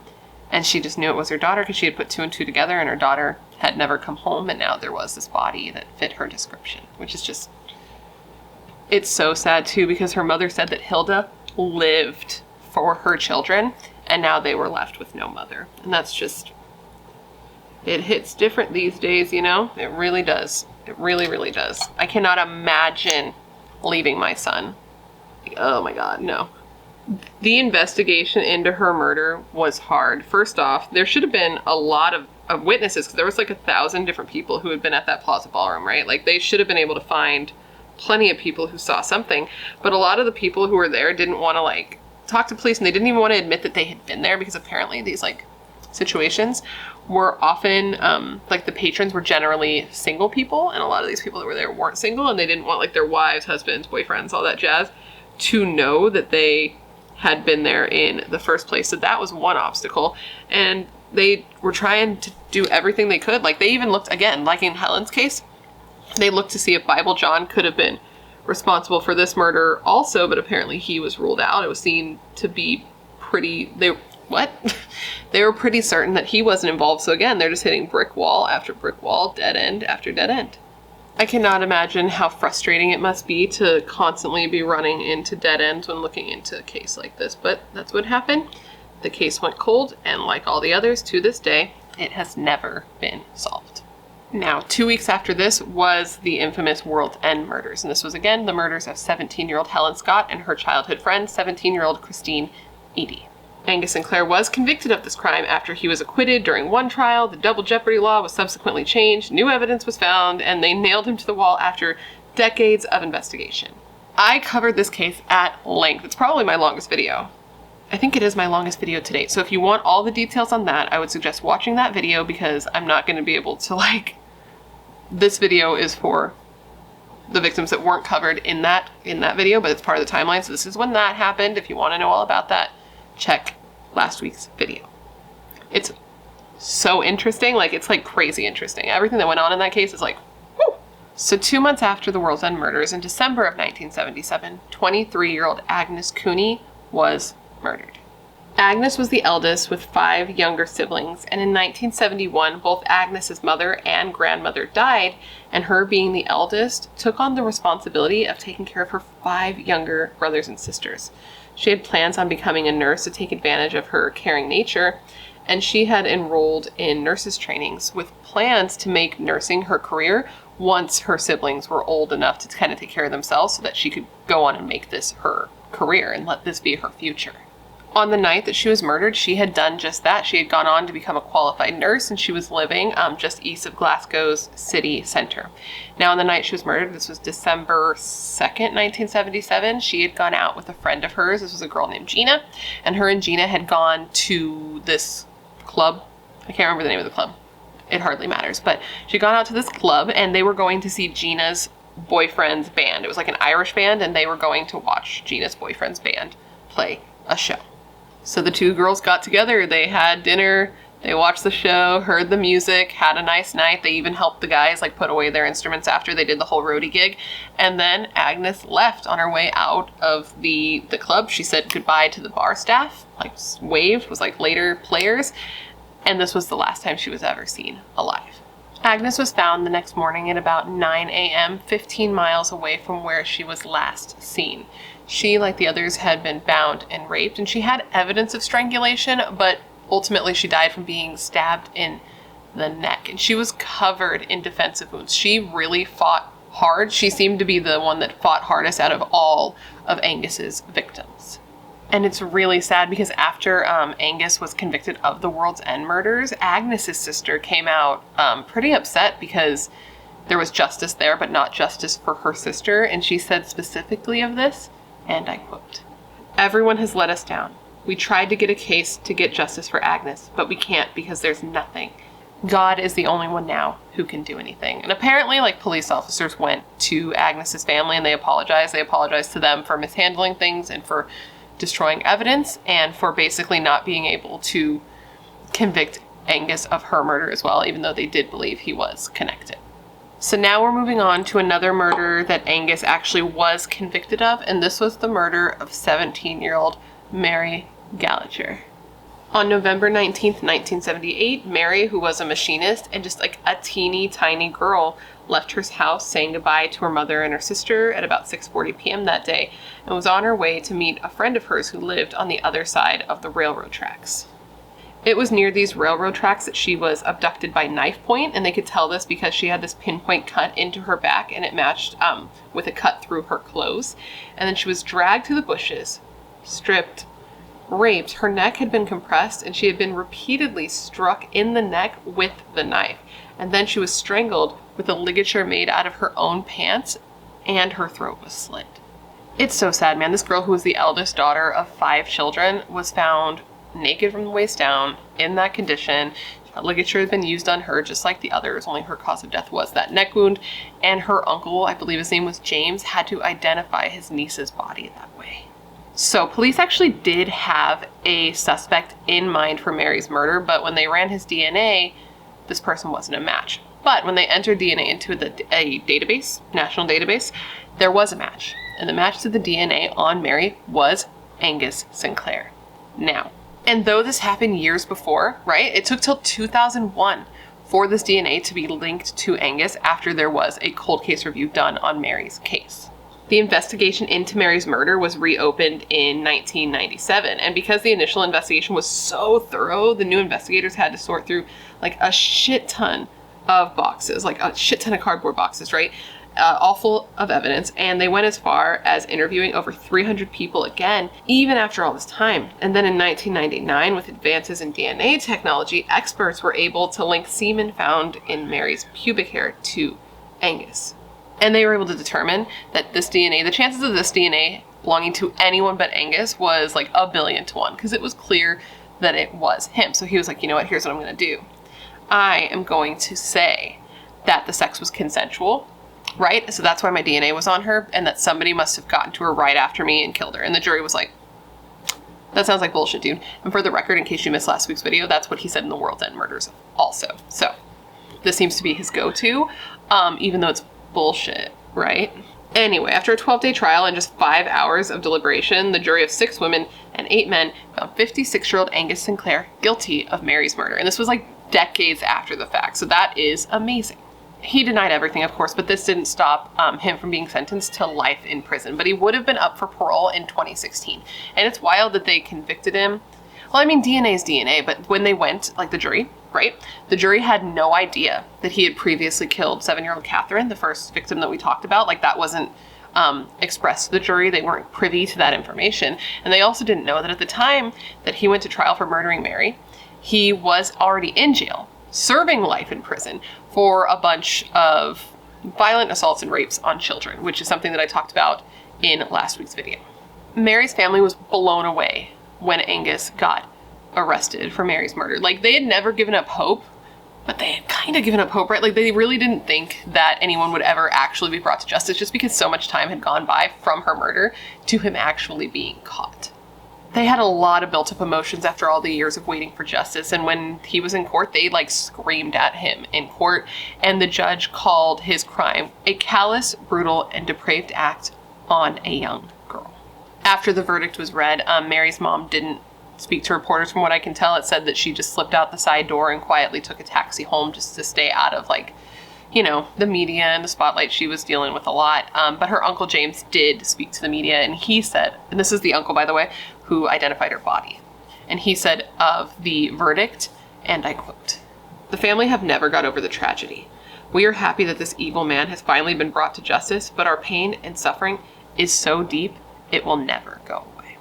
[SPEAKER 1] and she just knew it was her daughter because she had put two and two together, and her daughter had never come home, and now there was this body that fit her description, which is just, it's so sad too, because her mother said that Hilda lived for her children, and now they were left with no mother. And that's just, it hits different these days, It really does. It really, really does. I cannot imagine leaving my son. Oh my God, no. The investigation into her murder was hard. First off, there should have been a lot of witnesses, because there was like 1,000 different people who had been at that Plaza Ballroom, right? Like they should have been able to find plenty of people who saw something, but a lot of the people who were there didn't want to like talk to police, and they didn't even want to admit that they had been there, because apparently these like situations were often like the patrons were generally single people, and a lot of these people that were there weren't single, and they didn't want like their wives, husbands, boyfriends, all that jazz to know that they had been there in the first place. So that was one obstacle, and they were trying to do everything they could. Like they even looked, again, like in Helen's case, they looked to see if Bible John could have been responsible for this murder also, but apparently he was ruled out. It was seen to be they were pretty certain that he wasn't involved. So again, they're just hitting brick wall after brick wall, dead end after dead end. I cannot imagine how frustrating it must be to constantly be running into dead ends when looking into a case like this, but that's what happened. The case went cold, and like all the others to this day, it has never been solved. Now, 2 weeks after this was the infamous World's End murders, and this was again the murders of 17-year-old Helen Scott and her childhood friend, 17-year-old Christine Eady. Angus Sinclair was convicted of this crime after he was acquitted during one trial. The double jeopardy law was subsequently changed, new evidence was found, and they nailed him to the wall after decades of investigation. I covered this case at length. It's probably my longest video. I think it is my longest video to date. So if you want all the details on that, I would suggest watching that video, because I'm not going to be able to this video is for the victims that weren't covered in that video, but it's part of the timeline. So this is when that happened. If you want to know all about that, check last week's video. It's so interesting. It's like crazy interesting. Everything that went on in that case is like, whoo! So 2 months after the World's End murders, in December of 1977, 23-year-old Agnes Cooney was murdered. Agnes was the eldest with 5 younger siblings, and in 1971, both Agnes's mother and grandmother died, and her, being the eldest, took on the responsibility of taking care of her 5 younger brothers and sisters. She had plans on becoming a nurse to take advantage of her caring nature, and she had enrolled in nurses' trainings with plans to make nursing her career once her siblings were old enough to kind of take care of themselves, so that she could go on and make this her career and let this be her future. On the night that she was murdered, she had done just that. She had gone on to become a qualified nurse, and she was living just east of Glasgow's city centre. Now, on the night she was murdered, this was December 2nd, 1977, she had gone out with a friend of hers. This was a girl named Gina, and her and Gina had gone to this club. I can't remember the name of the club. It hardly matters, but she'd gone out to this club, and they were going to see Gina's boyfriend's band. It was like an Irish band, and they were going to watch Gina's boyfriend's band play a show. So the two girls got together, they had dinner, They watched the show, heard the music, had a nice night. They even helped the guys like put away their instruments after they did the whole roadie gig. And then Agnes left on her way out of the club. She said goodbye to the bar staff, like waved, was like later players. And this was the last time she was ever seen alive. Agnes was found the next morning at about 9 a.m., 15 miles away from where she was last seen. She, like the others, had been bound and raped, and she had evidence of strangulation, but ultimately she died from being stabbed in the neck, and she was covered in defensive wounds. She really fought hard. She seemed to be the one that fought hardest out of all of Angus's victims. And it's really sad because after Angus was convicted of the World's End murders, Agnes's sister came out pretty upset because there was justice there, but not justice for her sister. And she said specifically of this, and I quote, "Everyone has let us down. We tried to get a case to get justice for Agnes, but we can't because there's nothing. God is the only one now who can do anything." And apparently, like, police officers went to Agnes's family and they apologized. They apologized to them for mishandling things and for destroying evidence and for basically not being able to convict Angus of her murder as well, even though they did believe he was connected. So now we're moving on to another murder that Angus actually was convicted of, and this was the murder of 17-year-old Mary Gallagher. On November 19th, 1978, Mary, who was a machinist and just like a teeny tiny girl, left her house saying goodbye to her mother and her sister at about 6:40 p.m. that day and was on her way to meet a friend of hers who lived on the other side of the railroad tracks. It was near these railroad tracks that she was abducted by knife point, and they could tell this because she had this pinpoint cut into her back and it matched with a cut through her clothes. And then she was dragged to the bushes, stripped, raped. Her neck had been compressed and she had been repeatedly struck in the neck with the knife. And then she was strangled with a ligature made out of her own pants, and her throat was slit. It's so sad, man. This girl, who was the eldest daughter of 5 children, was found naked from the waist down in that condition. A ligature had been used on her just like the others, only her cause of death was that neck wound. And her uncle, I believe his name was James, had to identify his niece's body that way. So police actually did have a suspect in mind for Mary's murder, but when they ran his DNA, this person wasn't a match. But when they entered DNA into a database, national database, there was a match. And the match to the DNA on Mary was Angus Sinclair. Now, and though this happened years before, right, it took till 2001 for this DNA to be linked to Angus after there was a cold case review done on Mary's case. The investigation into Mary's murder was reopened in 1997, and because the initial investigation was so thorough, the new investigators had to sort through like a shit ton of boxes, like a shit ton of cardboard boxes, right? All full of evidence, and they went as far as interviewing over 300 people again, even after all this time. And then in 1999, with advances in DNA technology, experts were able to link semen found in Mary's pubic hair to Angus. And they were able to determine that this DNA, the chances of this DNA belonging to anyone but Angus was like 1,000,000,000 to 1, because it was clear that it was him. So he was like, you know what, here's what I'm going to do. I am going to say that the sex was consensual, right? So that's why my DNA was on her, and that somebody must have gotten to her right after me and killed her. And the jury was like, that sounds like bullshit, dude. And for the record, in case you missed last week's video, that's what he said in the World's End murders also. So this seems to be his go-to, even though it's bullshit, right? Anyway, after a 12-day trial and just 5 hours of deliberation, the jury of 6 women and 8 men found 56-year-old Angus Sinclair guilty of Mary's murder. And this was like decades after the fact, so that is amazing. He denied everything, of course, but this didn't stop him from being sentenced to life in prison. But he would have been up for parole in 2016. And it's wild that they convicted him. Well, I mean, DNA is DNA, but when they went, like the jury, right? The jury had no idea that he had previously killed 7-year-old Catherine, the first victim that we talked about. Like, that wasn't expressed to the jury. They weren't privy to that information. And they also didn't know that at the time that he went to trial for murdering Mary, he was already in jail, serving life in prison for a bunch of violent assaults and rapes on children, which is something that I talked about in last week's video. Mary's family was blown away when Angus got arrested for Mary's murder. Like, they had never given up hope, but they had kind of given up hope, right? Like, they really didn't think that anyone would ever actually be brought to justice, just because so much time had gone by from her murder to him actually being caught. They had a lot of built up emotions after all the years of waiting for justice, and when he was in court, they like screamed at him in court, and the judge called his crime a callous, brutal, and depraved act on a young girl. After the verdict was read, Mary's mom didn't speak to reporters. From what I can tell, it said that she just slipped out the side door and quietly took a taxi home just to stay out of, like, you know, the media and the spotlight. She was dealing with a lot. But her uncle James did speak to the media, and he said, and this is the uncle, by the way, who identified her body. And he said of the verdict, and I quote, "The family have never got over the tragedy. We are happy that this evil man has finally been brought to justice, but our pain and suffering is so deep, it will never go away."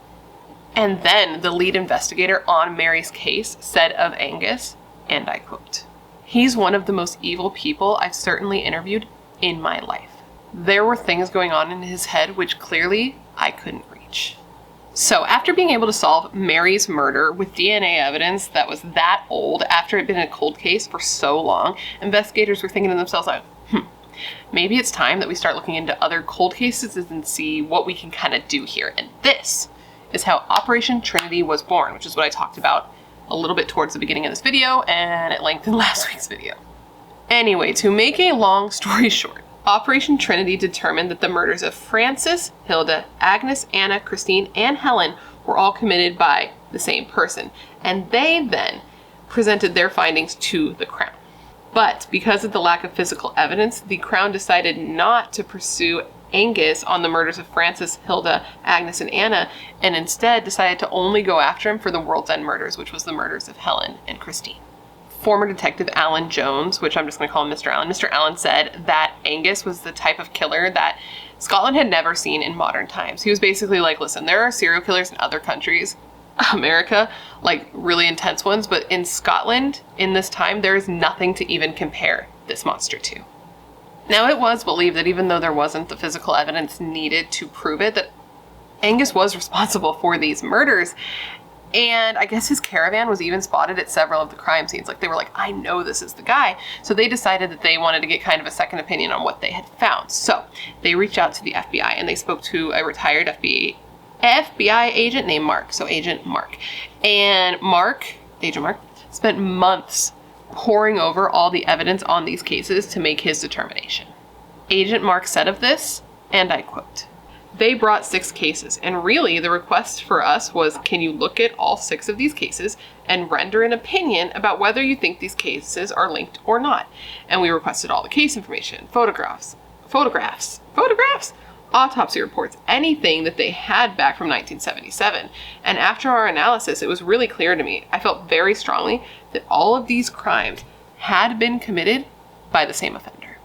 [SPEAKER 1] And then the lead investigator on Mary's case said of Angus, and I quote, "He's one of the most evil people I've certainly interviewed in my life. There were things going on in his head which clearly I couldn't reach." So after being able to solve Mary's murder with DNA evidence that was that old, after it had been a cold case for so long, investigators were thinking to themselves like, maybe it's time that we start looking into other cold cases and see what we can kind of do here. And this is how Operation Trinity was born, which is what I talked about a little bit towards the beginning of this video and at length in last week's video. Anyway, to make a long story short, Operation Trinity determined that the murders of Frances, Hilda, Agnes, Anna, Christine, and Helen were all committed by the same person, and they then presented their findings to the Crown. But because of the lack of physical evidence, the Crown decided not to pursue Angus on the murders of Frances, Hilda, Agnes, and Anna, and instead decided to only go after him for the World's End murders, which was the murders of Helen and Christine. Former Detective Alan Jones, which I'm just going to call him Mr. Allen, Mr. Allen said that Angus was the type of killer that Scotland had never seen in modern times. He was basically like, listen, there are serial killers in other countries, America, like really intense ones, but in Scotland, in this time, there is nothing to even compare this monster to. Now, it was believed that even though there wasn't the physical evidence needed to prove it, that Angus was responsible for these murders. And I guess his caravan was even spotted at several of the crime scenes. Like, they were like, I know this is the guy. So they decided that they wanted to get kind of a second opinion on what they had found. So they reached out to the FBI and they spoke to a retired FBI agent named Mark. So Agent Mark. And Agent Mark, spent months poring over all the evidence on these cases to make his determination. Agent Mark said of this, and I quote, "They brought 6 cases, and really the request for us was, can you look at all 6 of these cases and render an opinion about whether you think these cases are linked or not? And we requested all the case information, photographs, autopsy reports, anything that they had back from 1977. And after our analysis, it was really clear to me, I felt very strongly that all of these crimes had been committed by the same offender."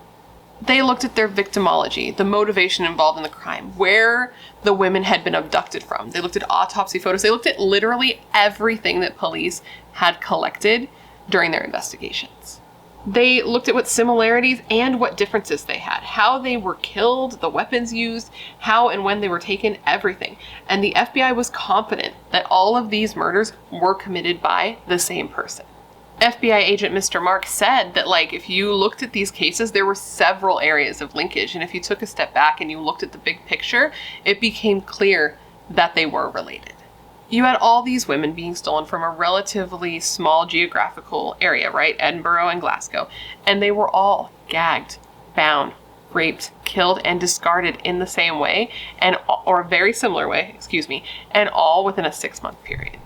[SPEAKER 1] They looked at their victimology, the motivation involved in the crime, where the women had been abducted from. They looked at autopsy photos. They looked at literally everything that police had collected during their investigations. They looked at what similarities and what differences they had, how they were killed, the weapons used, how and when they were taken, everything. And the FBI was confident that all of these murders were committed by the same person. FBI agent Mr. Mark said that, like, if you looked at these cases, there were several areas of linkage. And if you took a step back and you looked at the big picture, it became clear that they were related. You had all these women being stolen from a relatively small geographical area, right? Edinburgh and Glasgow. And they were all gagged, bound, raped, killed, and discarded in the same way, or a very similar way, and all within a 6-month period.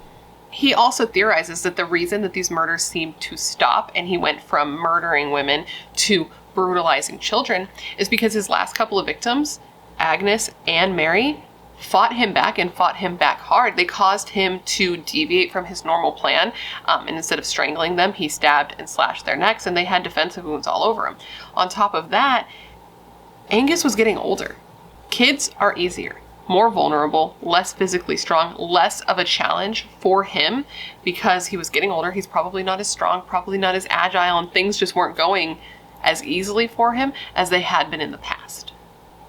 [SPEAKER 1] He also theorizes that the reason that these murders seemed to stop and he went from murdering women to brutalizing children is because his last couple of victims, Agnes and Mary, fought him back and fought him back hard. They caused him to deviate from his normal plan, and instead of strangling them, he stabbed and slashed their necks, and they had defensive wounds all over him. On top of that, Angus was getting older. Kids are easier, more vulnerable, less physically strong, less of a challenge for him because he was getting older. He's probably not as strong, probably not as agile, and things just weren't going as easily for him as they had been in the past.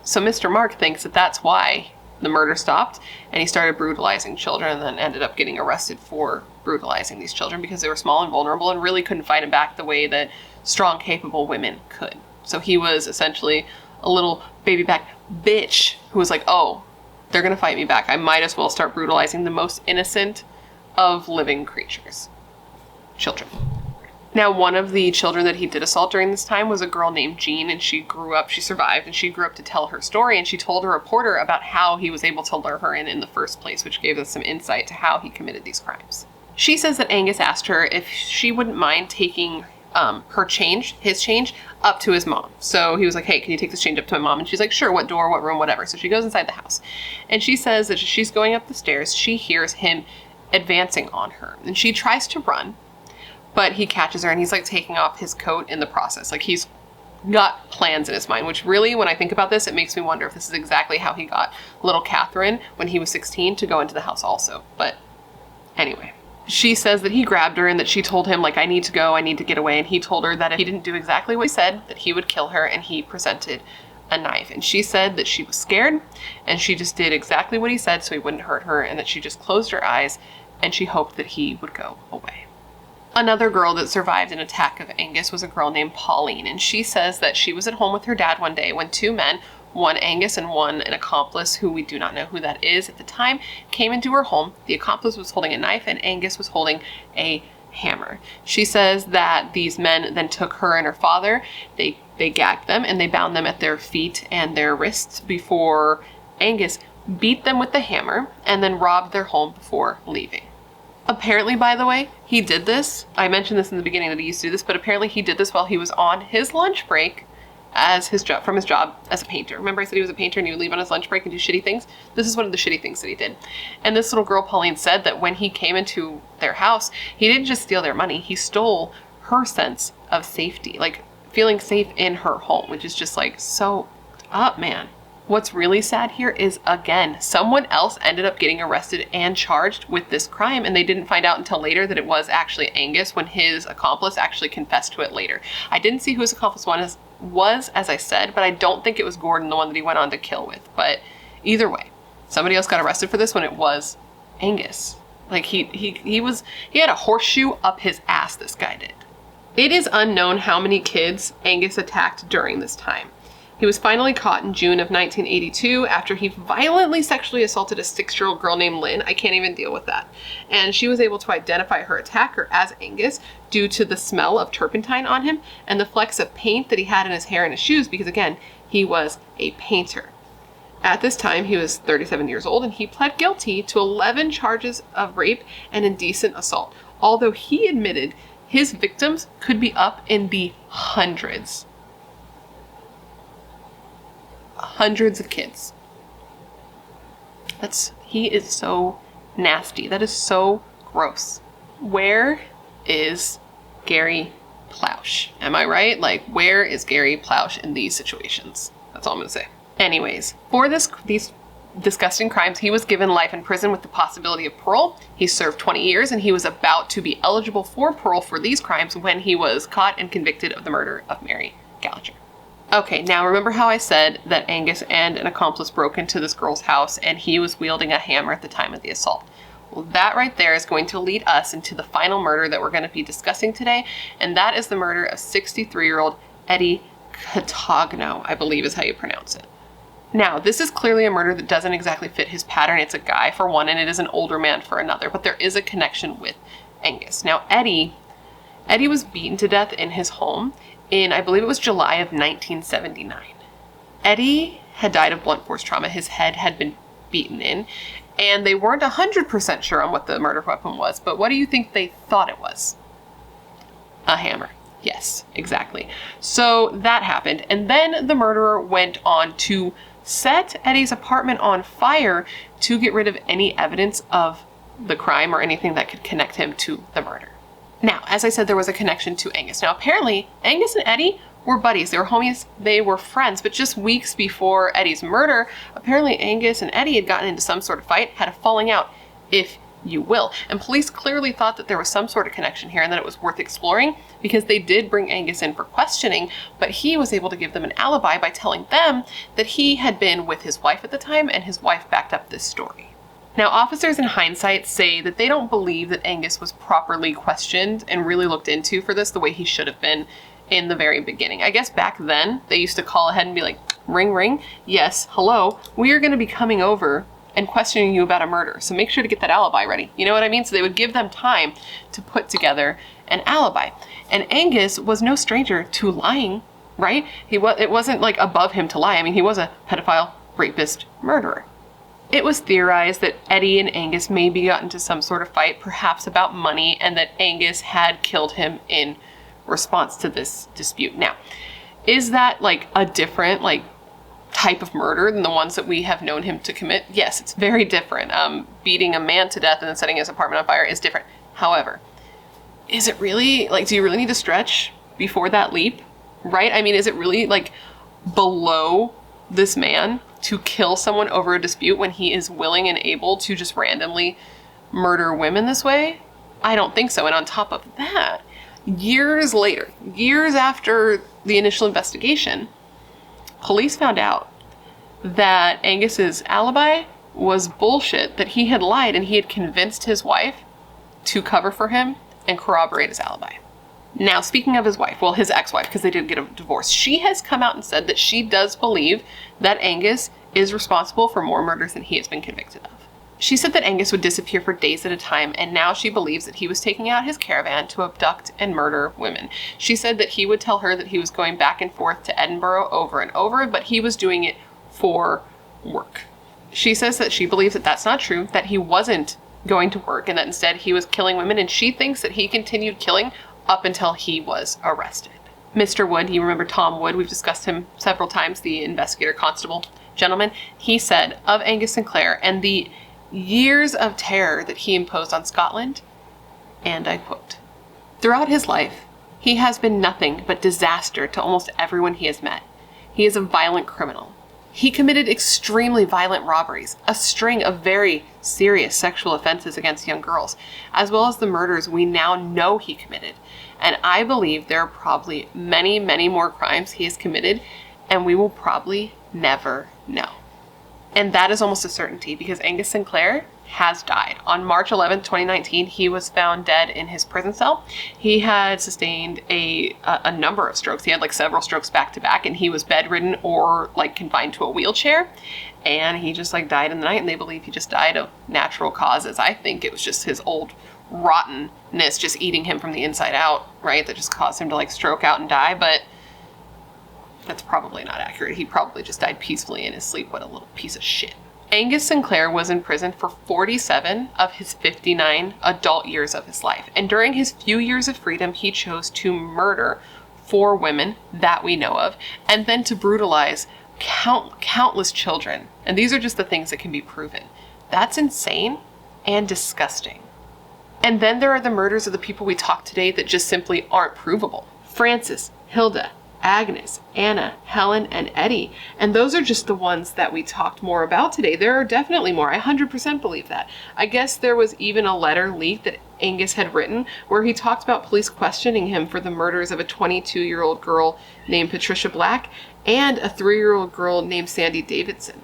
[SPEAKER 1] So Mr. Mark thinks that that's why the murder stopped and he started brutalizing children, and then ended up getting arrested for brutalizing these children because they were small and vulnerable and really couldn't fight him back the way that strong, capable women could. So he was essentially a little baby back bitch who was like, oh, they're gonna fight me back. I might as well start brutalizing the most innocent of living creatures. Children. Now, one of the children that he did assault during this time was a girl named Jean, and she survived, and she grew up to tell her story, and she told a reporter about how he was able to lure her in the first place, which gave us some insight to how he committed these crimes. She says that Angus asked her if she wouldn't mind taking his change, up to his mom. So he was like, hey, can you take this change up to my mom? And she's like, sure, what door, what room, whatever. So she goes inside the house, and she says that as she's going up the stairs, she hears him advancing on her, and she tries to run, but he catches her, and he's like taking off his coat in the process. Like, he's got plans in his mind, which really, when I think about this, it makes me wonder if this is exactly how he got little Catherine when he was 16 to go into the house also. But anyway, she says that he grabbed her and that she told him, like, I need to go, I need to get away. And he told her that if he didn't do exactly what he said, that he would kill her, and he presented a knife. And she said that she was scared, and she just did exactly what he said so he wouldn't hurt her, and that she just closed her eyes and she hoped that he would go away. Another girl that survived an attack of Angus was a girl named Pauline, and she says that she was at home with her dad one day when two men, one Angus and one an accomplice, who we do not know who that is at the time, came into her home. The accomplice was holding a knife and Angus was holding a hammer. She says that these men then took her and her father, they gagged them and they bound them at their feet and their wrists before Angus beat them with the hammer and then robbed their home before leaving. Apparently, by the way, he did this. I mentioned this in the beginning that he used to do this, but apparently he did this while he was on his lunch break from his job as a painter. Remember I said he was a painter and he would leave on his lunch break and do shitty things? This is one of the shitty things that he did. And this little girl, Pauline, said that when he came into their house, he didn't just steal their money, he stole her sense of safety, like feeling safe in her home, which is just like so up, man. What's really sad here is, again, someone else ended up getting arrested and charged with this crime, and they didn't find out until later that it was actually Angus when his accomplice actually confessed to it later. I didn't see who his accomplice was, as I said, but I don't think it was Gordon, the one that he went on to kill with. But either way, somebody else got arrested for this when it was Angus. Like, he had a horseshoe up his ass, this guy did. It is unknown how many kids Angus attacked during this time. He was finally caught in June of 1982 after he violently sexually assaulted a 6-year-old girl named Lynn. I can't even deal with that. And she was able to identify her attacker as Angus due to the smell of turpentine on him and the flecks of paint that he had in his hair and his shoes because, again, he was a painter. At this time, he was 37 years old and he pled guilty to 11 charges of rape and indecent assault, although he admitted his victims could be up in the hundreds. Hundreds of kids. He is so nasty. That is so gross. Where is Gary Plausch? Am I right? Like, where is Gary Plausch in these situations? That's all I'm gonna say. Anyways, for these disgusting crimes, he was given life in prison with the possibility of parole. He served 20 years and he was about to be eligible for parole for these crimes when he was caught and convicted of the murder of Mary Gallagher. Okay, now remember how I said that Angus and an accomplice broke into this girl's house and he was wielding a hammer at the time of the assault? Well, that right there is going to lead us into the final murder that we're going to be discussing today, and that is the murder of 63-year-old Eddie Catagno, I believe is how you pronounce it. Now, this is clearly a murder that doesn't exactly fit his pattern. It's a guy for one, and it is an older man for another, but there is a connection with Angus. Now, Eddie was beaten to death in his home in, I believe it was July of 1979. Eddie had died of blunt force trauma. His head had been beaten in, and they weren't 100% sure on what the murder weapon was, but what do you think they thought it was? A hammer. Yes, exactly. So that happened, and then the murderer went on to set Eddie's apartment on fire to get rid of any evidence of the crime or anything that could connect him to the murder. Now, as I said, there was a connection to Angus. Now, apparently, Angus and Eddie were buddies. They were homies. They were friends. But just weeks before Eddie's murder, apparently Angus and Eddie had gotten into some sort of fight, had a falling out, if you will. And police clearly thought that there was some sort of connection here and that it was worth exploring because they did bring Angus in for questioning, but he was able to give them an alibi by telling them that he had been with his wife at the time and his wife backed up this story. Now, officers in hindsight say that they don't believe that Angus was properly questioned and really looked into for this the way he should have been in the very beginning. I guess back then, they used to call ahead and be like, ring, ring. Yes, hello. We are going to be coming over and questioning you about a murder. So make sure to get that alibi ready. You know what I mean? So they would give them time to put together an alibi. And Angus was no stranger to lying, right? It wasn't like above him to lie. I mean, he was a pedophile, rapist, murderer. It was theorized that Eddie and Angus maybe got into some sort of fight, perhaps about money, and that Angus had killed him in response to this dispute. Now, is that like a different type of murder than the ones that we have known him to commit? Yes, it's very different. Beating a man to death and then setting his apartment on fire is different. However, is it really, do you really need to stretch before that leap, right? I mean, is it really below this man to kill someone over a dispute when he is willing and able to just randomly murder women this way? I don't think so. And on top of that, years later, years after the initial investigation, police found out that Angus's alibi was bullshit, that he had lied and he had convinced his wife to cover for him and corroborate his alibi. Now, speaking of his wife, well, his ex-wife, because they did get a divorce, she has come out and said that she does believe that Angus is responsible for more murders than he has been convicted of. She said that Angus would disappear for days at a time, and now she believes that he was taking out his caravan to abduct and murder women. She said that he would tell her that he was going back and forth to Edinburgh over and over, but he was doing it for work. She says that she believes that that's not true, that he wasn't going to work, and that instead he was killing women, and she thinks that he continued killing up until he was arrested. Mr. Wood, you remember Tom Wood, we've discussed him several times, the investigator constable gentleman, he said of Angus Sinclair and the years of terror that he imposed on Scotland, and I quote, "Throughout his life, he has been nothing but disaster to almost everyone he has met. He is a violent criminal. He committed extremely violent robberies, a string of very serious sexual offenses against young girls, as well as the murders we now know he committed. And I believe there are probably many, many more crimes he has committed, and we will probably never know." And that is almost a certainty, because Angus Sinclair has died. On March 11th, 2019, he was found dead in his prison cell. He had sustained a number of strokes. He had several strokes back to back, and he was bedridden or confined to a wheelchair. And he just died in the night, and they believe he just died of natural causes. I think it was just his old rottenness just eating him from the inside out, right? That just caused him to stroke out and die, but that's probably not accurate. He probably just died peacefully in his sleep. What a little piece of shit. Angus Sinclair was in prison for 47 of his 59 adult years of his life. And during his few years of freedom, he chose to murder 4 women that we know of, and then to brutalize countless children. And these are just the things that can be proven. That's insane and disgusting. And then there are the murders of the people we talked today that just simply aren't provable. Francis, Hilda, Agnes, Anna, Helen, and Eddie. And those are just the ones that we talked more about today. There are definitely more. I 100% believe that. I guess there was even a letter leaked that Angus had written where he talked about police questioning him for the murders of a 22-year-old girl named Patricia Black and a 3-year-old girl named Sandy Davidson.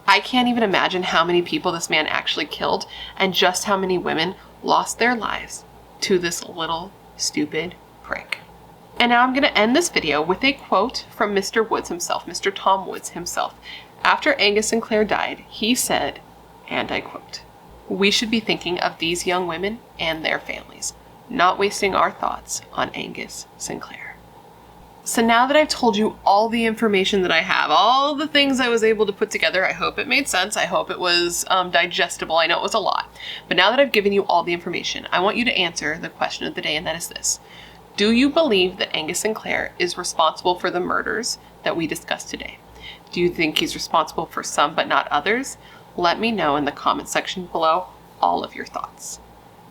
[SPEAKER 1] I can't even imagine how many people this man actually killed and just how many women lost their lives to this little stupid prick. And now I'm going to end this video with a quote from Mr. Woods himself, Mr. Tom Woods himself. After Angus Sinclair died, he said, and I quote, "We should be thinking of these young women and their families, not wasting our thoughts on Angus Sinclair." So now that I've told you all the information that I have, all the things I was able to put together, I hope it made sense. I hope it was digestible. I know it was a lot. But now that I've given you all the information, I want you to answer the question of the day, and that is this. Do you believe that Angus Sinclair is responsible for the murders that we discussed today? Do you think he's responsible for some but not others? Let me know in the comment section below all of your thoughts.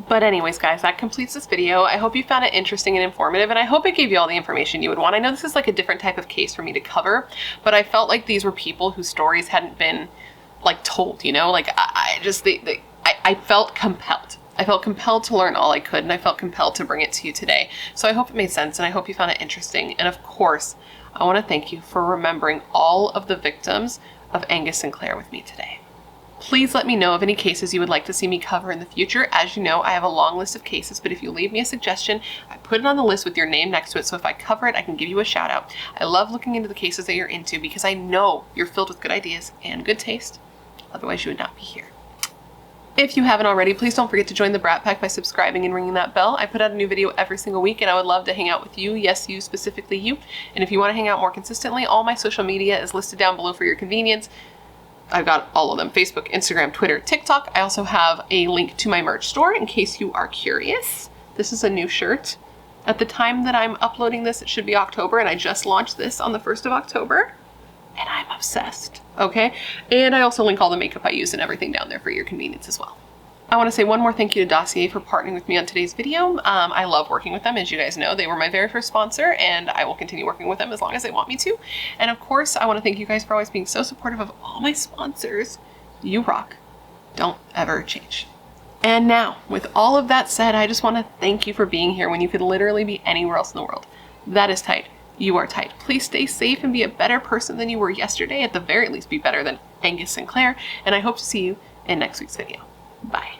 [SPEAKER 1] But anyways, guys, that completes this video. I hope you found it interesting and informative, and I hope it gave you all the information you would want. I know this is a different type of case for me to cover, but I felt like these were people whose stories hadn't been told, you know? I felt compelled. I felt compelled to learn all I could, and I felt compelled to bring it to you today. So I hope it made sense, and I hope you found it interesting. And of course, I want to thank you for remembering all of the victims of Angus Sinclair with me today. Please let me know of any cases you would like to see me cover in the future. As you know, I have a long list of cases, but if you leave me a suggestion, I put it on the list with your name next to it, so if I cover it, I can give you a shout out. I love looking into the cases that you're into because I know you're filled with good ideas and good taste, Otherwise, you would not be here. If you haven't already, please don't forget to join the Brat Pack by subscribing and ringing that bell. I put out a new video every single week, and I would love to hang out with you. Yes, you, specifically you. And if you want to hang out more consistently, all my social media is listed down below for your convenience. I've got all of them: Facebook, Instagram, Twitter, TikTok. I also have a link to my merch store in case you are curious. This is a new shirt. At the time that I'm uploading this, it should be October, and I just launched this on the 1st of October. And I'm obsessed, okay? And I also link all the makeup I use and everything down there for your convenience as well. I want to say one more thank you to Dossier for partnering with me on today's video. I love working with them, as you guys know. They were my very first sponsor, and I will continue working with them as long as they want me to. And of course, I want to thank you guys for always being so supportive of all my sponsors. You rock. Don't ever change. And now, with all of that said, I just want to thank you for being here when you could literally be anywhere else in the world. That is tight. You are tight. Please stay safe and be a better person than you were yesterday. At the very least, be better than Angus Sinclair. And I hope to see you in next week's video. Bye.